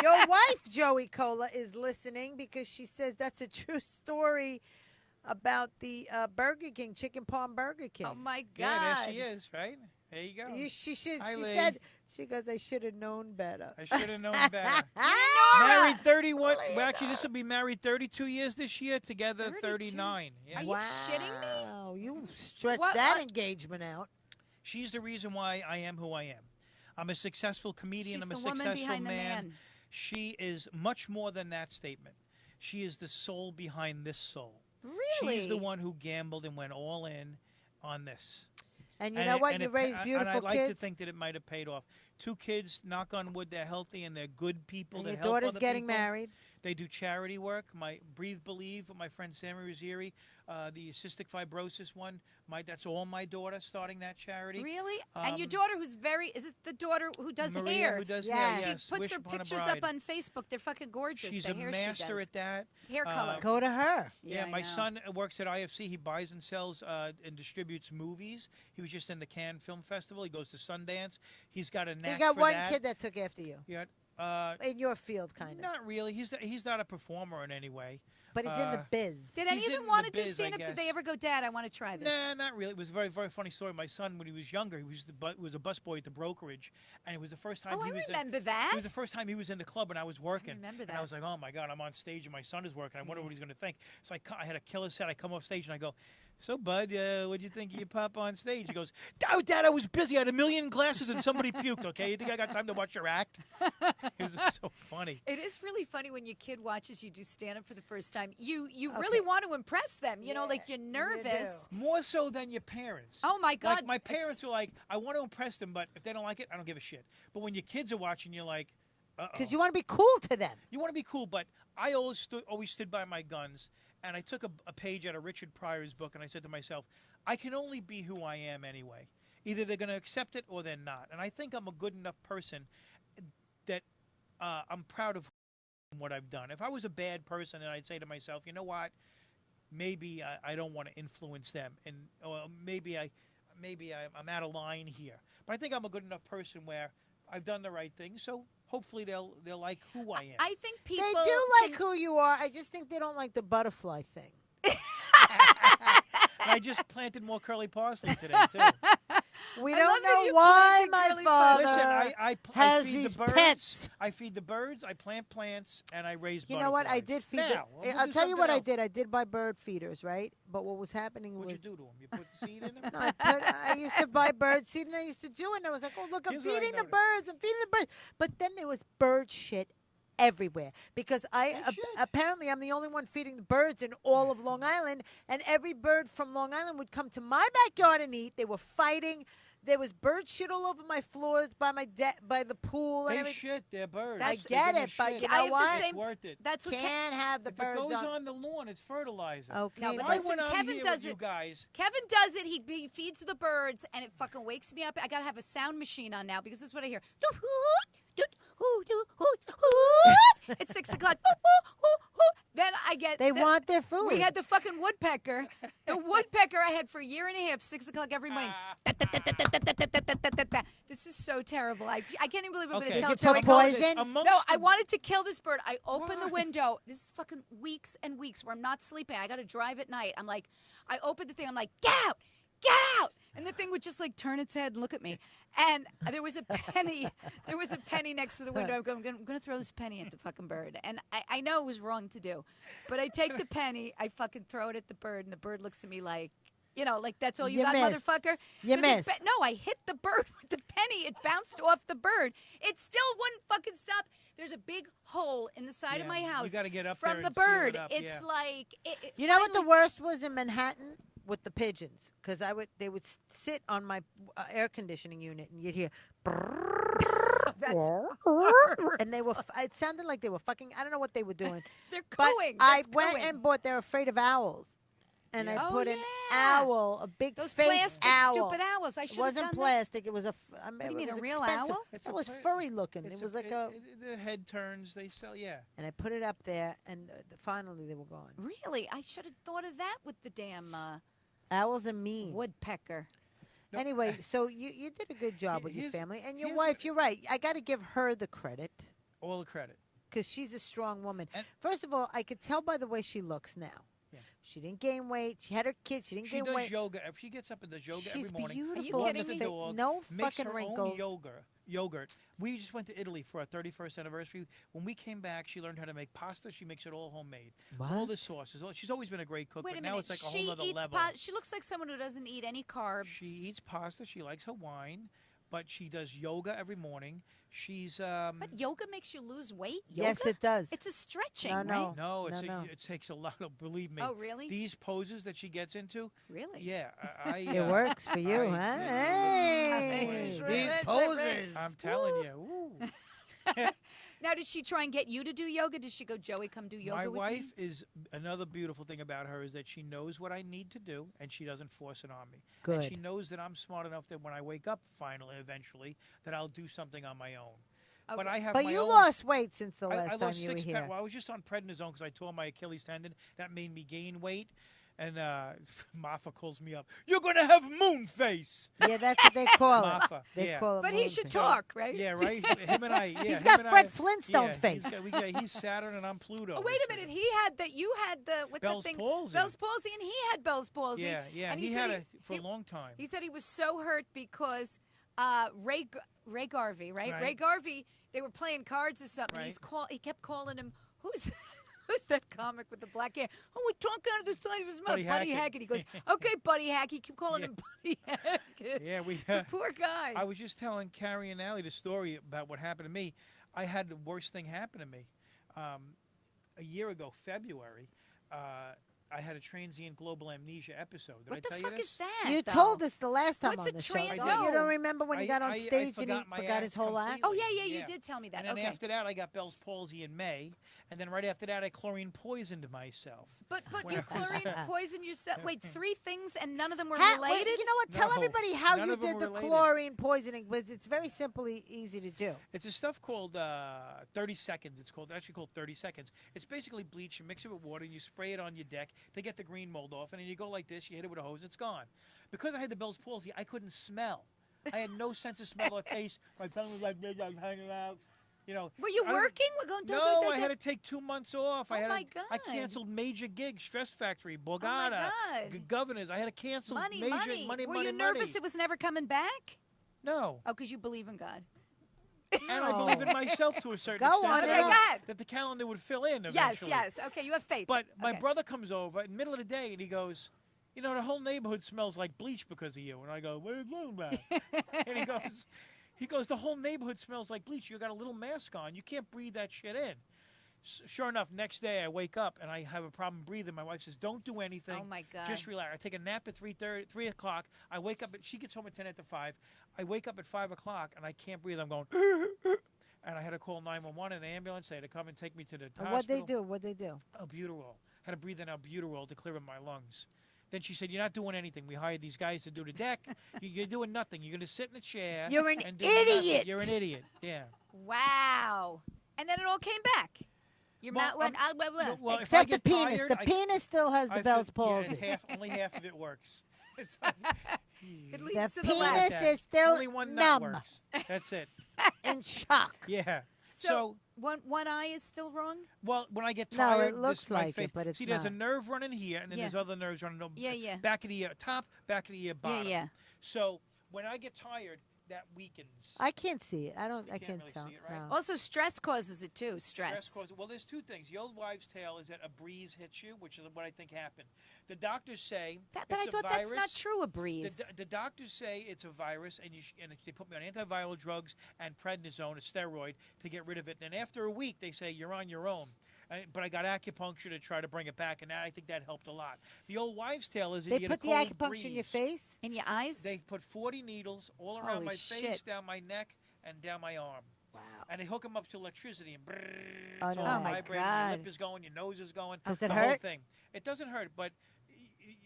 S2: Your wife, Joey Kola, is listening because she says that's a true story about the Burger King, Chicken Palm Burger King.
S1: Oh my God!
S3: Yeah, there she is, right? There you go.
S2: She
S3: Hi, Lee.
S2: said, she goes, I should have known better.
S3: I should have known better.
S1: Nora!
S3: Married 31. Well, actually, this will be married 32 years this year. Together,
S1: 32?
S3: 39. Yeah.
S1: Are you shitting me?
S2: Wow, you stretched
S1: What-
S2: that
S1: what-
S2: engagement out.
S3: She's the reason why I am who I am. I'm a successful comedian.
S1: She's
S3: I'm
S1: the
S3: a
S1: woman
S3: successful
S1: behind the
S3: man.
S1: man.
S3: She is much more than that statement. She is the soul behind this soul.
S1: Really?
S3: She's the one who gambled and went all in on this.
S2: And you know what?
S3: and
S2: You
S3: it-
S2: raised
S3: and
S2: beautiful
S3: I'd like
S2: kids.
S3: to think that it might have paid off. 2 kids. Knock on wood, they're healthy and they're good people.
S2: And
S3: that
S2: your
S3: help
S2: daughter's
S3: other
S2: getting
S3: people.
S2: married.
S3: They do charity work. My Breathe Believe with my friend Sammy Ruggieri, the cystic fibrosis one. That's all my daughter starting that charity.
S1: Really? And your daughter, who's is it the daughter who does
S3: Maria,
S1: hair?
S3: who does
S2: Yeah.
S3: hair,
S1: She
S3: yes.
S1: puts
S3: Wish
S1: her
S3: Upon a
S1: pictures
S3: Bride.
S1: up on Facebook. They're fucking gorgeous.
S3: She's
S1: the
S3: a
S1: hair
S3: master
S1: she does.
S3: at that.
S1: Hair color.
S2: Go to her.
S3: Yeah,
S1: I
S3: my
S1: know.
S3: son works at IFC. He buys and sells and distributes movies. He was just in the Cannes Film Festival. He goes to Sundance. He's got a
S2: So
S3: knack
S2: you got
S3: for
S2: one
S3: that.
S2: kid that took after you.
S3: Yeah.
S2: In your field, kind of.
S3: Not really. He's not a performer in any way.
S2: But he's in the biz.
S1: Did any
S3: He's
S1: of them
S3: in
S1: want
S3: the
S1: to do
S3: biz,
S1: stand
S3: I
S1: up? Did
S3: guess.
S1: they ever go, Dad, I want to try this?
S3: Nah, not really. It was a very, very funny story. My son, when he was younger, he was a busboy at the brokerage, and it was the first time
S1: Oh,
S3: he
S1: I
S3: was.
S1: remember
S3: It
S1: that.
S3: was the first time he was in the club, and I was working.
S1: remember
S3: And
S1: that.
S3: I was like, oh my god, I'm on stage, and my son is working. I wonder what he's going to think. So I had a killer set. I come off stage, and I go, "So, bud, what'd you think of your pop on stage?" He goes, "Oh, Dad, I was busy. I had a million glasses, and somebody puked. Okay, you think I got time to watch your act?" It was so funny.
S1: It is really funny when your kid watches you do stand up for the first time. You really want to impress them. You know, like you're nervous.
S3: More so than your parents.
S1: Oh my God.
S3: Like my parents were like, I want to impress them, but if they don't like it, I don't give a shit. But when your kids are watching, you're like,
S2: Because you want to be cool to them.
S3: You want to be cool, but I always stood by my guns, and I took a page out of Richard Pryor's book, and I said to myself, I can only be who I am anyway. Either they're going to accept it or they're not. And I think I'm a good enough person that I'm proud of what I've done. If I was a bad person, then I'd say to myself, you know what? Maybe I don't want to influence them, and maybe I'm out of line here. But I think I'm a good enough person where I've done the right thing, so hopefully they'll like who I am.
S1: I think people
S2: They do like who you are. I just think they don't like the butterfly thing.
S3: I just planted more curly parsley today too.
S2: We
S1: I
S2: don't
S1: love that
S2: know
S1: you
S2: why
S1: planted
S2: my
S1: curly
S2: father
S3: Listen, I
S2: has
S3: feed
S2: these
S3: the birds.
S2: pets.
S3: I feed the birds. I plant plants, and I raise.
S2: You know what? I
S3: butterflies.
S2: did feed
S3: Now,
S2: them.
S3: we'll
S2: I'll
S3: do
S2: tell you what
S3: something
S2: I
S3: else.
S2: did. I did buy bird feeders, right? But what was happening
S3: What'd
S2: was
S3: you do to them? You put seed in them?
S2: No, I used to buy bird seed, and I used to do it, and I was like, oh, look, I'm
S3: Here's what I
S2: feeding the
S3: noticed.
S2: birds. I'm feeding the birds. But then there was bird shit everywhere because
S3: shit.
S2: apparently I'm the only one feeding the birds in all of Long Island, and every bird from Long Island would come to my backyard and eat. They were fighting. There was bird shit all over my floors by by the pool and
S3: They
S2: everything.
S3: shit. They're birds.
S2: I
S3: They
S2: get
S3: give
S2: it,
S3: a
S2: but
S3: shit.
S2: you
S1: I
S2: know
S1: have the
S2: what?
S1: same-
S3: It's worth it.
S1: That's what
S2: Can't have the
S3: If it
S2: birds
S3: goes
S2: on.
S3: on the lawn, it's fertilizer.
S2: Okay,
S1: No, but
S3: Why
S1: listen,
S3: when I'm
S1: Kevin
S3: here
S1: does
S3: with you
S1: it.
S3: guys?
S1: Kevin does it. He feeds the birds, and it fucking wakes me up. I gotta have a sound machine on now because this is what I hear. It's 6 o'clock. Then I get.
S2: They want their food.
S1: We had the fucking woodpecker. The woodpecker I had for a year and a half, 6 o'clock every morning. This is so terrible. I can't even believe I'm going
S3: Okay.
S1: to tell
S2: Did you
S1: Joey
S2: put
S1: Cola this.
S2: poison?
S3: Amongst
S1: No, I
S3: the-
S1: wanted to kill this bird. I open the
S3: Why?
S1: window. This is fucking weeks and weeks where I'm not sleeping. I got to drive at night. I'm like, I open the thing. I'm like, get out, get out. And the thing would just like turn its head and look at me. And there was a penny. There was a penny next to the window. I'm going to throw this penny at the fucking bird. And I know it was wrong to do. But I take the penny. I fucking throw it at the bird. And the bird looks at me like, you know, like that's all you
S2: You
S1: got,
S2: missed.
S1: motherfucker.
S2: You
S1: 'Cause it
S2: missed.
S1: no, I hit the bird with the penny. It bounced off the bird. It still wouldn't fucking stop. There's a big hole in the side of
S3: Yeah,
S1: my
S3: you
S1: house.
S3: gotta get up
S1: from
S3: there
S1: the
S3: and seal it
S1: bird.
S3: up,
S1: It's
S3: yeah.
S1: like
S2: You know what the
S1: finally-
S2: worst was in Manhattan with the pigeons? Because they would sit on my air conditioning unit, and you'd hear,
S1: That's
S2: and they were. It sounded like they were fucking. I don't know what they were doing.
S1: they're
S2: But
S1: cooing.
S2: I
S1: That's
S2: went
S1: cooing.
S2: and bought. They're afraid of owls, and
S3: Yeah.
S2: I
S1: Oh,
S2: put an
S1: yeah.
S2: owl, a big
S1: Those
S2: fake
S1: plastic
S2: owl.
S1: stupid owls. I
S2: It
S1: should have
S2: wasn't
S1: done
S2: plastic. It was a.
S1: do you mean,
S2: it was
S1: a real
S2: expensive.
S1: owl?
S3: It's
S2: It
S3: a
S2: was
S3: pla-
S2: furry looking.
S3: It's
S2: It was like a.
S3: the head turns. They sell. Yeah.
S2: And I put it up there, and finally they were gone.
S1: that. Really, I should have thought of that with the damn
S2: Owls are mean.
S1: woodpecker.
S3: No,
S2: Anyway, so you did a good job with your
S3: here's-
S2: family, and your
S3: here's
S2: wife.
S3: the-
S2: You're right. I got to give her the credit
S3: All the credit.
S2: because she's a strong woman.
S3: And-
S2: First of all, I could tell by the way she looks now.
S3: Yeah.
S2: She didn't gain weight. She had her kids. She didn't
S3: She
S2: gain
S3: does
S2: weight.
S3: yoga. If she gets up and does yoga
S2: She's
S3: every morning,
S2: beautiful.
S1: kidding
S2: on the
S1: me?
S2: face.
S3: dog,
S2: No
S3: makes
S2: fucking
S3: her
S2: wrinkles.
S3: own yogurt. We just went to Italy for our 31st anniversary. When we came back, she learned how to make pasta. She makes it all homemade. All
S2: What?
S3: the sauces. She's always been a great cook,
S1: Wait a
S3: but
S1: minute.
S3: now it's like a
S1: she
S3: whole other
S1: eats
S3: level.
S1: She looks like someone who doesn't eat any carbs.
S3: She eats pasta. She likes her wine, but she does yoga every morning. She's
S1: But yoga makes you lose weight? Yoga?
S2: Yes, it does.
S1: It's a stretching,
S2: No,
S3: no,
S2: no.
S3: it takes a lot of, believe me.
S1: Oh, really?
S3: These poses that she gets into,
S1: Really?
S3: yeah, I
S2: It works for you, huh?
S3: Hey.
S2: These poses.
S3: I'm telling you. Ooh.
S1: Now, does she try and get you to do yoga? Does she go, Joey, come do yoga
S3: My
S1: with
S3: wife
S1: me?
S3: is another beautiful thing about her is that she knows what I need to do and she doesn't force it on me.
S2: Good.
S3: And she knows that I'm smart enough that when I wake up eventually, that I'll do something on my own.
S1: Okay.
S3: But I have
S2: But
S3: my
S2: you
S3: own.
S2: lost weight since the
S3: I
S2: last time
S3: lost
S2: you were
S3: 6
S2: here.
S3: pounds. Well, I was just on prednisone because I tore my Achilles tendon. That made me gain weight. And Marfa calls me up. You're going to have moon face.
S2: Yeah, that's what they call it.
S3: Marfa.
S2: They
S3: Yeah.
S2: call it.
S1: But he
S2: moon
S1: should
S2: face.
S1: talk, right?
S3: Yeah, right? Him and I. Yeah,
S2: He's
S3: him
S2: got
S3: and
S2: Fred
S3: I,
S2: Flintstone
S3: yeah,
S2: face.
S3: He's Saturn and I'm Pluto.
S1: Oh, wait a minute. He had you had the, what's
S3: Bell's
S1: that thing?
S3: palsy.
S1: Bell's palsy, and he had Bell's palsy.
S3: Yeah.
S1: And
S3: He
S1: said
S3: had it for a long time.
S1: He said he was so hurt because Ray Garvey, right?
S3: Right.
S1: Ray Garvey, they were playing cards or something.
S3: Right.
S1: He kept calling him, who's that comic with the black hair? Oh, we talk out of the side of his mouth. Buddy Hackett. He goes, okay, Buddy Hackett. Keep calling him Buddy Hackett.
S3: Yeah,
S1: The poor guy.
S3: I was just telling Carrie and Allie the story about what happened to me. I had the worst thing happen to me. A year ago, February, I had a transient global amnesia episode. Did
S1: What
S3: I
S1: the
S3: tell
S1: fuck
S3: you this?
S1: is that?
S2: You
S1: though?
S2: told us the last time
S1: What's
S2: on
S1: a
S2: the show.
S1: tran-
S2: Don't
S1: No.
S2: You don't remember when he got on
S3: I
S2: stage and he
S3: forgot my
S2: forgot his
S3: act
S2: whole act?
S1: Oh,
S3: completely.
S1: yeah, you did tell me that.
S3: And then
S1: Okay.
S3: after that, I got Bell's palsy in May. And then right after that, I chlorine poisoned myself.
S1: But
S3: When
S1: you
S3: I was-
S1: chlorine poisoned yourself. Wait, 3 things and none of them were
S2: Wait,
S1: related?
S2: you know what? Tell
S3: No,
S2: everybody how
S3: none
S2: you
S3: of them
S2: did the
S3: were related.
S2: chlorine poisoning, because it's very simply easy to do.
S3: It's a stuff called 30 seconds. It's actually called 30 seconds. It's basically bleach. You mix it with water, and you spray it on your deck to get the green mold off. And then you go like this. You hit it with a hose. It's gone. Because I had the Bell's palsy, I couldn't smell. I had no sense of smell or taste. My tongue was like this. I was hanging out. You know.
S1: Were you
S3: I-
S1: working? We're going
S3: No, I had to take 2 months off.
S1: Oh,
S3: I
S1: my
S3: I
S1: God.
S3: canceled major gigs, Stress Factory, Borgata,
S1: God.
S3: Governors. I had to cancel
S1: Money.
S3: money.
S1: Were you nervous it was never coming back?
S3: No.
S1: Oh, because you believe in God.
S3: And I believe in myself to a certain
S2: Go
S3: extent.
S2: on,
S3: that
S1: Okay,
S3: I-
S1: go ahead.
S3: That the calendar would fill in
S1: Yes,
S3: eventually.
S1: yes. Okay, you have faith.
S3: But my
S1: Okay.
S3: brother comes over in the middle of the day and he goes, you know, the whole neighborhood smells like bleach because of you. And I go, what are you talking about? And he goes, the whole neighborhood smells like bleach. You got a little mask on. You can't breathe that shit in. Sure enough, next day I wake up and I have a problem breathing. My wife says, don't do anything.
S1: Oh, my God.
S3: Just relax. I take a nap at 3 o'clock. I wake up, she gets home at 10 after 5. I wake up at 5 o'clock and I can't breathe. I'm going, and I had to call 911 and an ambulance. They had to come and take me to the hospital.
S2: What'd they do?
S3: Albuterol. Had to breathe in albuterol to clear up my lungs. Then she said, you're not doing anything. We hired these guys to do the deck. You're doing nothing. You're going to sit in a chair.
S2: You're an
S3: and do nothing.
S2: idiot.
S3: You're an idiot. Yeah.
S1: Wow. And then it all came back. Your
S3: Well,
S1: mouth went,
S3: Well, if I
S2: Except the
S3: get
S2: penis.
S3: tired,
S2: The penis still has the Bell's palsy.
S3: Yeah, only half of it works. It's like,
S1: it
S2: The
S1: leads to the
S2: penis
S1: last.
S2: is still
S3: only one nut
S2: numb,
S3: works. That's it.
S2: in shock.
S3: Yeah.
S1: So one eye is still wrong?
S3: Well, when I get
S2: No,
S3: tired,
S2: it looks
S3: my
S2: like it,
S3: face,
S2: but it's
S3: see, there's a
S2: not.
S3: nerve running here, and then
S1: Yeah.
S3: there's other nerves running over
S1: Yeah.
S3: back of the ear, top, back of the ear, bottom.
S1: Yeah.
S3: So when I get tired, that weakens.
S2: I can't see it. I
S3: can't
S2: can't
S3: really
S2: tell.
S3: see it, right?
S2: No.
S1: Also, stress causes it too. Stress.
S3: Well, there's 2 things. The old wives' tale is that a breeze hits you, which is what I think happened. The doctors say
S1: But
S3: it's
S1: I
S3: a
S1: thought
S3: virus.
S1: that's not true, a breeze.
S3: The doctors say it's a virus, and they put me on antiviral drugs and prednisone, a steroid, to get rid of it. And after a week, they say you're on your own. But I got acupuncture to try to bring it back, and I think that helped a lot. The old wives' tale is that
S2: They
S3: you get
S2: put
S3: a
S2: the
S3: cold
S2: acupuncture
S3: breeze.
S2: in your face?
S1: In your eyes?
S3: They put 40 needles all around
S1: Holy
S3: my face,
S1: shit.
S3: down my neck, and down my arm.
S1: Wow.
S3: And they hook them up to electricity, and
S2: Oh,
S3: it's
S2: no.
S3: all
S1: Oh, my
S3: vibrating.
S1: God.
S3: Your lip is going, your nose is going.
S2: Does it
S3: the
S2: hurt?
S3: whole thing. It doesn't hurt, but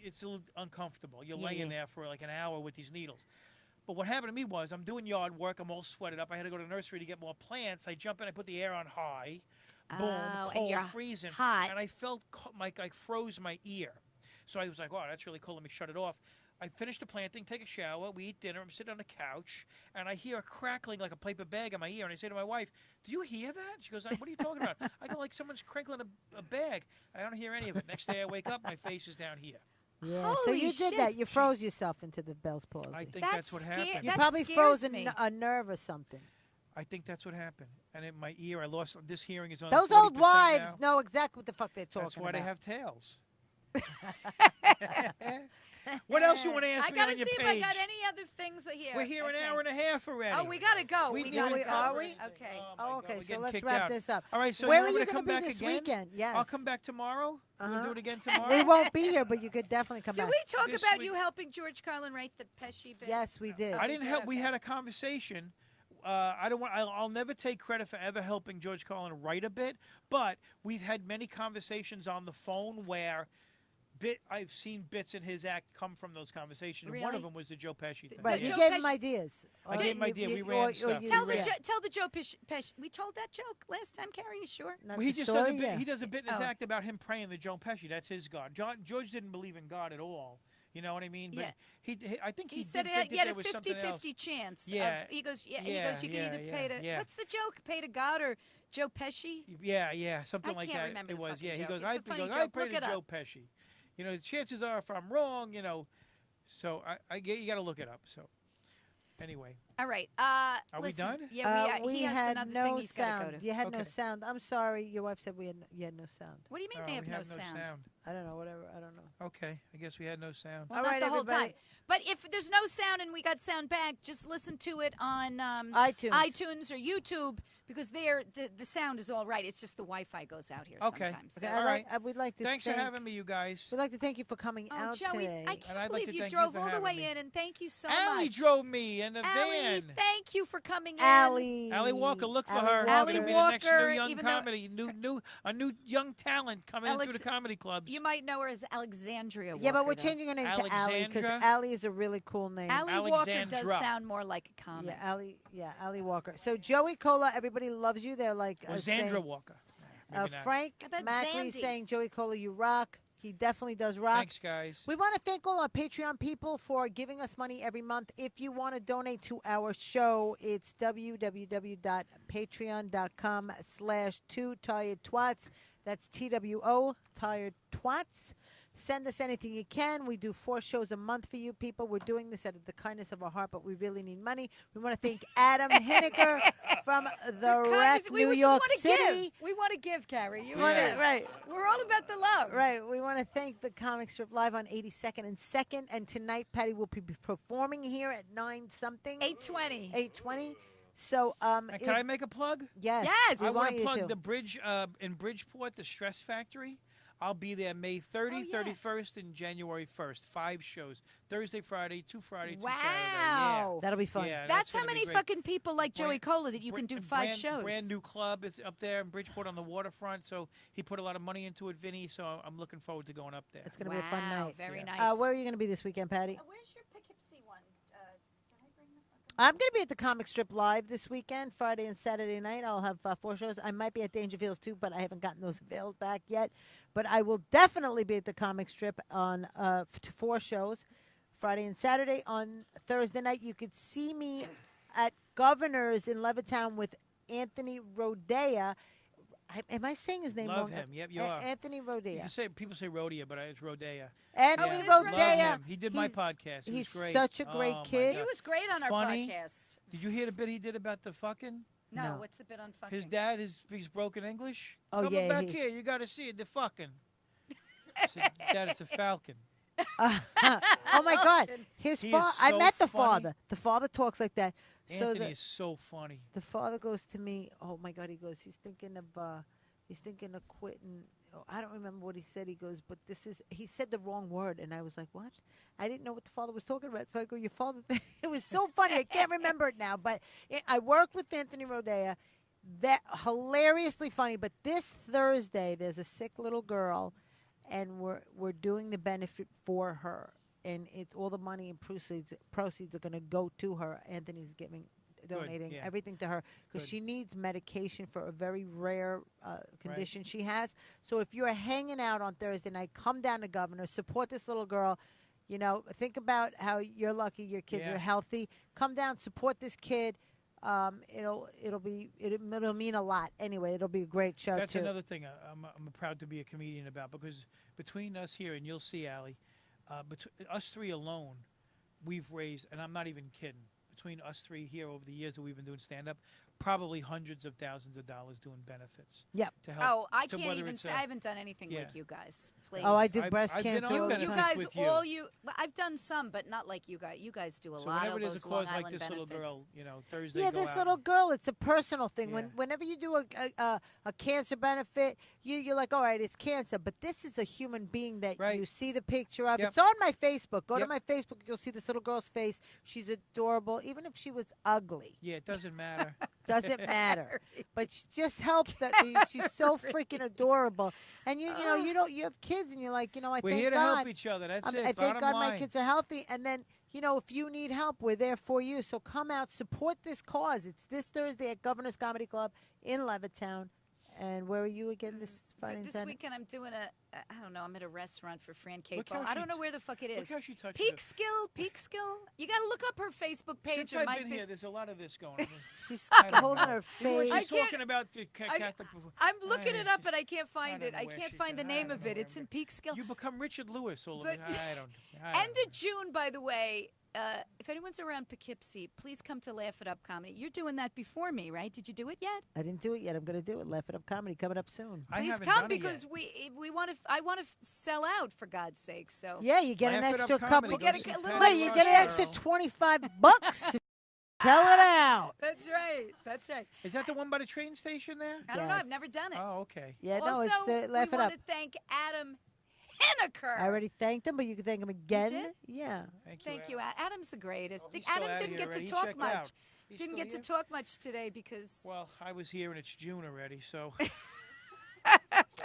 S3: it's a little uncomfortable. You're
S1: Yeah,
S3: laying
S1: yeah.
S3: there for like an hour with these needles. But what happened to me was I'm doing yard work. I'm all sweated up. I had to go to the nursery to get more plants. I jump in. I put the air on high. Boom,
S1: Oh, and
S3: cold,
S1: you're
S3: freezing.
S1: hot.
S3: And I felt like I froze my ear. So I was like, oh, that's really cool. Let me shut it off. I finish the planting, take a shower, we eat dinner. I'm sitting on the couch, and I hear a crackling like a paper bag in my ear. And I say to my wife, do you hear that? She goes, what are you talking about? I go, like someone's crinkling a bag. I don't hear any of it. Next day I wake up, my face is down here.
S2: Yeah. So
S1: Holy
S2: you did
S1: shit.
S2: that. You froze yourself into the Bell's palsy.
S3: I think
S1: That's
S3: that's what
S1: scary.
S3: happened.
S2: You
S1: That
S2: probably
S1: scares
S2: froze
S1: me.
S2: a nerve or something.
S3: I think that's what happened. And in my ear, I lost this hearing is on
S2: Those
S3: 40%
S2: old wives
S3: now.
S2: know exactly what the fuck they're talking
S3: That's why
S2: about.
S3: they have tails. What else you want to ask
S1: I
S3: me
S1: gotta
S3: on your
S1: see
S3: page?
S1: if I got any other things here.
S3: We're here
S1: Okay.
S3: an hour and a half already.
S1: Oh, we gotta go.
S3: We
S1: We
S3: did.
S1: gotta go.
S2: Are we?
S1: Okay.
S3: Oh, my
S2: Oh,
S3: God,
S2: okay.
S3: we're
S2: So
S3: getting
S2: let's
S3: kicked
S2: wrap
S3: out.
S2: this up.
S3: All right. So
S2: where
S3: you
S2: are
S3: want me
S2: you
S3: to
S2: going
S3: come
S2: to be
S3: back
S2: this
S3: again?
S2: weekend? Yes.
S3: I'll come back tomorrow. We'll
S2: Uh-huh.
S3: do it again tomorrow.
S2: We won't be here, but you could definitely come
S1: Did
S2: back.
S1: we talk
S3: This
S1: about
S3: week-
S1: you helping George Carlin write the Pesci bit?
S2: Yes, we did.
S1: Oh,
S3: I
S1: we
S3: didn't
S1: did?
S3: help. We
S1: Okay.
S3: had a conversation. I don't want. I'll never take credit for ever helping George Carlin write a bit, but we've had many conversations on the phone where I've seen bits in his act come from those conversations.
S1: Really?
S3: One of them was the Joe Pesci thing.
S2: Right,
S1: Joe
S2: you gave him
S1: Pesci-
S2: ideas.
S3: I gave him ideas. We ran stuff.
S1: Tell the Joe Pesci. We told that joke last time, Carrie. You sure?
S2: Not
S3: Well, he
S2: the
S3: just
S2: story,
S3: does a bit.
S2: yeah.
S3: He does a bit in his
S1: Oh.
S3: act about him praying to Joe Pesci. That's his God. George didn't believe in God at all. You know what I mean? But
S1: Yeah.
S3: I think
S1: He
S3: he
S1: said
S3: did
S1: he
S3: think
S1: had
S3: that
S1: a
S3: there was something else.
S1: 50-50 chance.
S3: Yeah.
S1: He goes,
S3: Yeah,
S1: you can either
S3: yeah,
S1: pay to,
S3: yeah.
S1: what's the joke? Pay to God or Joe Pesci?
S3: Yeah, something
S1: I
S3: like
S1: can't
S3: that.
S1: remember
S3: It
S1: the
S3: was.
S1: fucking
S3: Yeah, he
S1: joke.
S3: goes.
S1: It's a funny
S3: I
S1: joke.
S3: pray
S1: Look
S3: to
S1: it
S3: Joe
S1: up.
S3: Pesci. You know, the chances are if I'm wrong, so you got to look it up. So anyway,
S1: All right.
S3: Are we
S1: listen,
S3: done?
S1: Yeah,
S2: we
S1: he has
S2: had
S1: another
S2: no
S1: thing he's gotta
S2: sound.
S1: go to.
S2: You had no
S3: Okay.
S2: sound. I'm sorry. Your wife said you had no sound.
S1: What do you mean they
S3: we
S1: have no sound?
S2: I don't know. Whatever. I don't know.
S3: Okay, I guess we had no sound.
S1: Well,
S2: All
S1: not
S2: right,
S1: the whole
S2: everybody.
S1: time. But if there's no sound and we got sound back, just listen to it on
S2: iTunes.
S1: or YouTube because there the sound is all right. It's just the Wi-Fi goes out here
S3: Okay.
S1: sometimes.
S2: Okay,
S1: So-
S3: All right.
S2: we'd like to
S3: Thanks for
S2: thank,
S3: having me, you guys.
S2: We'd like to thank you for coming
S1: Oh,
S2: out
S1: Joey,
S2: today.
S1: I
S3: And
S1: can't
S3: I'd like
S1: believe
S3: to
S1: you
S3: thank you
S1: drove
S3: for
S1: all the
S3: having
S1: way
S3: me.
S1: in, and thank you so
S3: Allie
S1: much.
S3: drove me in the
S1: Allie,
S3: van.
S1: thank you for coming in.
S2: Allie
S3: Walker, look for
S2: Allie
S3: her.
S2: Walker.
S3: Gonna be the next
S1: Walker,
S3: new young
S1: even though-
S3: comedy, a new young talent coming into the comedy clubs.
S1: You might know her as Alexandria Walker.
S2: Yeah, but we're
S1: though.
S2: changing her name to Allie because
S3: Alexandra?
S2: Allie is a really cool name.
S1: Allie Walker does
S3: Alexandra.
S1: sound more like a comic.
S2: Yeah, Allie Walker. So Joey Kola, everybody loves you. They're like
S3: Or Zandra Walker. Maybe not.
S2: Frank
S1: How about
S2: Macri
S1: Zandy?
S2: saying Joey Kola, you rock. He definitely does rock.
S3: Thanks, guys.
S2: We want to thank all our Patreon people for giving us money every month. If you want to donate to our show, it's www.patreon.com/2tiredtwats. That's TWO, Tired Twats. Send us anything you can. We do 4 shows a month for you people. We're doing this out of the kindness of our heart, but we really need money. We want to thank Adam Hineker from the Rec,
S1: We
S2: New
S1: just
S2: York
S1: wanna
S2: City.
S1: Give. We want to give, Carrie. You
S3: Yeah.
S2: Right.
S1: We're all about the love.
S2: Right. We want to thank the Comic Strip Live on 82nd and 2nd. And tonight, Patty will be performing here at 9-something.
S1: 8:20.
S2: 8:20. So,
S3: And can I make a plug?
S2: Yes.
S1: Yes.
S2: We
S3: I
S2: want
S3: to
S2: you
S3: plug
S2: to.
S3: the bridge in Bridgeport, the Stress Factory. I'll be there May 30,
S1: Oh, yeah.
S3: 31st, and January 1st. 5 shows. Thursday, Friday, 2 Friday, 2
S1: Wow.
S3: Saturday.
S2: That'll be fun.
S3: Yeah,
S1: That's how
S3: gonna be
S1: many
S3: great.
S1: fucking people like Joey
S3: Brand-
S1: Kola that you can do 5 shows.
S3: Brand new club. It's up there in Bridgeport on the waterfront. So he put a lot of money into it, Vinny. So I'm looking forward to going up there.
S2: It's going to be a fun
S1: Wow,
S2: night.
S1: very
S3: Yeah.
S1: nice.
S2: Where are you going to be this weekend, Patty?
S1: Where's your Poughkeepsie one? Did I bring the fucking...
S2: I'm going to be at the Comic Strip Live this weekend, Friday and Saturday night. I'll have 4 shows. I might be at Dangerfields too, but I haven't gotten those avails back yet. But I will definitely be at the Comic Strip on 4 shows, Friday and Saturday. On Thursday night, you could see me at Governor's in Levittown with Anthony Rodea. Am I saying his name
S3: Love
S2: wrong?
S3: him. Yep, you are.
S2: Anthony
S3: You
S2: Rodea.
S3: can say people say Rodea, but it's Rodea.
S2: Anthony
S1: it is
S3: Love
S2: Rodea.
S3: him. He did my
S2: He's-
S3: podcast. He
S2: he's
S3: was great.
S2: such a great
S3: Oh, my
S2: kid.
S1: He
S3: God.
S1: was great on our
S3: Funny.
S1: podcast.
S3: Did you hear the bit he did about the fucking?
S1: No,
S2: No.
S1: what's the bit on fucking?
S3: His dad speaks broken English.
S2: Oh,
S3: Come
S2: yeah,
S3: back
S2: he's-
S3: here. You got to see it. The fucking. I said, Dad, it's a falcon.
S2: Oh my God! His
S3: He is
S2: father. I
S3: so
S2: met the
S3: funny.
S2: father. The father talks like that. So
S3: Anthony
S2: the,
S3: is so funny.
S2: the father goes to me. Oh my God! He goes. He's thinking of quitting. Oh, I don't remember what he said. He goes, but this is. He said the wrong word, and I was like, what? I didn't know what the father was talking about. So I go, your father. It was so funny. I can't remember it now. But I worked with Anthony Rodea. That hilariously funny. But this Thursday, there's a sick little girl, and we're doing the benefit for her, and it's all the money and proceeds are going to go to her. Anthony's donating
S3: yeah.
S2: everything to her because
S3: Good.
S2: she needs medication for a very rare condition she has. So if you're hanging out on Thursday night, come down to Governor, support this little girl. You know, think about how you're lucky your kids
S3: Yeah.
S2: are healthy. Come down, support this kid. It'll mean a lot. Anyway, it'll be a great show
S3: That's
S2: too.
S3: another thing I'm proud to be a comedian about, because between us here, and you'll see, Allie, us 3 alone, we've raised, and I'm not even kidding, between us 3 here over the years that we've been doing stand-up, probably hundreds of thousands of dollars doing benefits.
S2: Yep.
S3: To help.
S1: Oh, I
S3: to
S1: can't
S3: whether
S1: even
S3: it's
S1: say. I haven't done anything
S3: yeah.
S1: like you guys. please.
S2: Oh, I do
S3: I've-
S2: breast
S3: I've been
S2: cancer.
S3: on
S2: all the
S1: You
S3: benefits
S2: time.
S1: guys,
S3: with you.
S1: all you. I've done some, but not like you guys. You guys do a
S3: So
S1: lot
S3: whenever
S1: of
S3: there's
S1: those
S3: a
S1: Long
S3: cause like
S1: Island
S3: this little
S1: benefits.
S3: girl, Thursday.
S2: Yeah,
S3: go
S2: this
S3: out.
S2: little girl, it's a personal thing.
S3: Yeah.
S2: Whenever you do a cancer benefit, you're like, all right, it's cancer, but this is a human being that
S3: Right.
S2: you see the picture of.
S3: Yep.
S2: It's on my Facebook. Go to
S3: Yep.
S2: my Facebook. You'll see this little girl's face. She's adorable, even if she was ugly.
S3: Yeah, it doesn't matter.
S2: Doesn't matter. But she just helps that she's so freaking adorable. And you have kids, and you're like, I
S3: We're
S2: thank
S3: here to
S2: God.
S3: help each other. That's
S2: I
S3: it.
S2: thank
S3: Bottom
S2: God
S3: line.
S2: my kids are healthy. And then, if you need help, we're there for you. So come out, support this cause. It's this Thursday at Governor's Comedy Club in Levittown. And where are you again this Friday and
S1: This
S2: Saturday?
S1: weekend, I'm doing I don't know, I'm at a restaurant for Fran
S3: Look
S1: Capo.
S3: how
S1: I don't
S3: she-
S1: know where the fuck it
S3: Look
S1: is.
S3: how she touched
S1: Peak
S3: it.
S1: skill. You got to look up her Facebook page
S3: Since
S1: or
S3: I've
S1: my
S3: been here,
S1: Facebook.
S3: there's a lot of this going on.
S2: She's
S3: I don't
S2: holding
S3: know.
S2: her
S3: Even when
S2: face.
S1: I
S3: she's
S1: can't-
S3: talking about the Catholic.
S1: I'm looking it up, but I can't find
S3: don't
S1: it.
S3: know
S1: I
S3: where
S1: can't
S3: she
S1: find the
S3: can-
S1: name
S3: I
S1: of
S3: don't
S1: it.
S3: know
S1: It's
S3: where-
S1: in Peak Skill.
S3: You become Richard Lewis all
S1: But-
S3: over. I don't
S1: End
S3: know.
S1: of June, by the way. If anyone's around Poughkeepsie, please come to Laugh It Up Comedy. You're doing that before me, right? Did you do it yet?
S2: I didn't do it yet. I'm going to do it. Laugh It Up Comedy coming up soon.
S3: I
S1: Please
S3: haven't
S1: come
S3: done it
S1: because
S3: yet.
S1: we want to. I want to sell out for God's sake. So
S2: Yeah, you get an
S3: Laugh It Up
S2: extra
S3: Comedy.
S2: couple.
S1: We'll
S3: Go
S1: get a
S3: see
S1: little
S3: Patty
S2: Wait, you get an extra
S3: Rossborough.
S2: $25. Tell it out.
S1: that's right. That's right.
S3: Is that the one by the train station there?
S1: I don't know.
S2: Yes.
S1: I've never done it.
S3: Oh, okay.
S2: Yeah,
S1: also,
S2: no, it's the Laugh
S1: we
S2: It
S1: want
S2: Up.
S1: to thank Adam Henniker.
S2: I already thanked him, but you can thank him again.
S1: did?
S2: Yeah.
S1: Thank you, Adam. Adam's the greatest.
S3: Oh, he's still
S1: Adam
S3: outta
S1: didn't
S3: here
S1: get to
S3: already. He
S1: talk
S3: checked
S1: much.
S3: out. He's
S1: Didn't
S3: still
S1: get to
S3: here?
S1: talk much today because.
S3: Well, I was here and it's June already, so.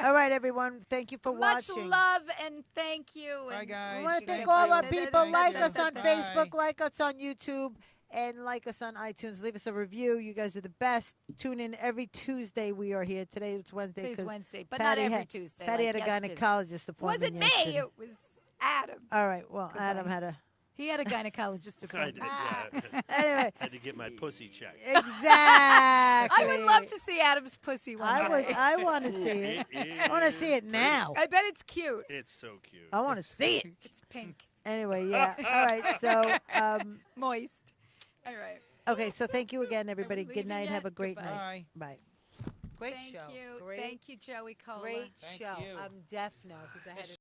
S2: All right, everyone. Thank you for
S1: Much
S2: watching.
S1: love and thank you.
S3: Bye,
S1: and-
S3: guys.
S2: I want to thank
S3: Thank
S2: all
S3: you.
S2: our people. Like us on
S3: Bye.
S2: Facebook, like us on YouTube, and like us on iTunes. Leave us a review. You guys are the best. Tune in every Tuesday. We are here. Today it's Wednesday.
S1: Today's
S2: 'cause
S1: Wednesday, but
S2: Patty
S1: not every
S2: had,
S1: Tuesday.
S2: Patty
S1: like
S2: had a
S1: yesterday.
S2: gynecologist
S1: It
S2: appointment
S1: wasn't me.
S2: yesterday.
S1: It was Adam.
S2: All right. Well,
S1: Goodbye.
S2: Adam had a.
S1: He had a gynecologist
S4: I
S1: appointment.
S4: did, yeah.
S2: Anyway,
S4: Had to get my pussy checked.
S2: exactly.
S1: I would love to see Adam's pussy one
S2: I would.
S1: day.
S2: I want to see it. I want to see it now.
S1: I bet it's cute.
S4: It's so cute.
S2: I want to see it.
S1: It's pink,
S2: Anyway, yeah. All right. So,
S1: moist. All right.
S2: okay. So thank you again, everybody. Good
S1: leaving
S2: night.
S1: yet?
S2: Have a great
S1: Goodbye.
S2: night. Bye. Great
S1: Thank
S2: show.
S1: you.
S2: Great,
S1: Thank you, Joey Kola.
S2: great
S3: Thank
S2: show.
S3: you.
S2: I'm deaf now because I had.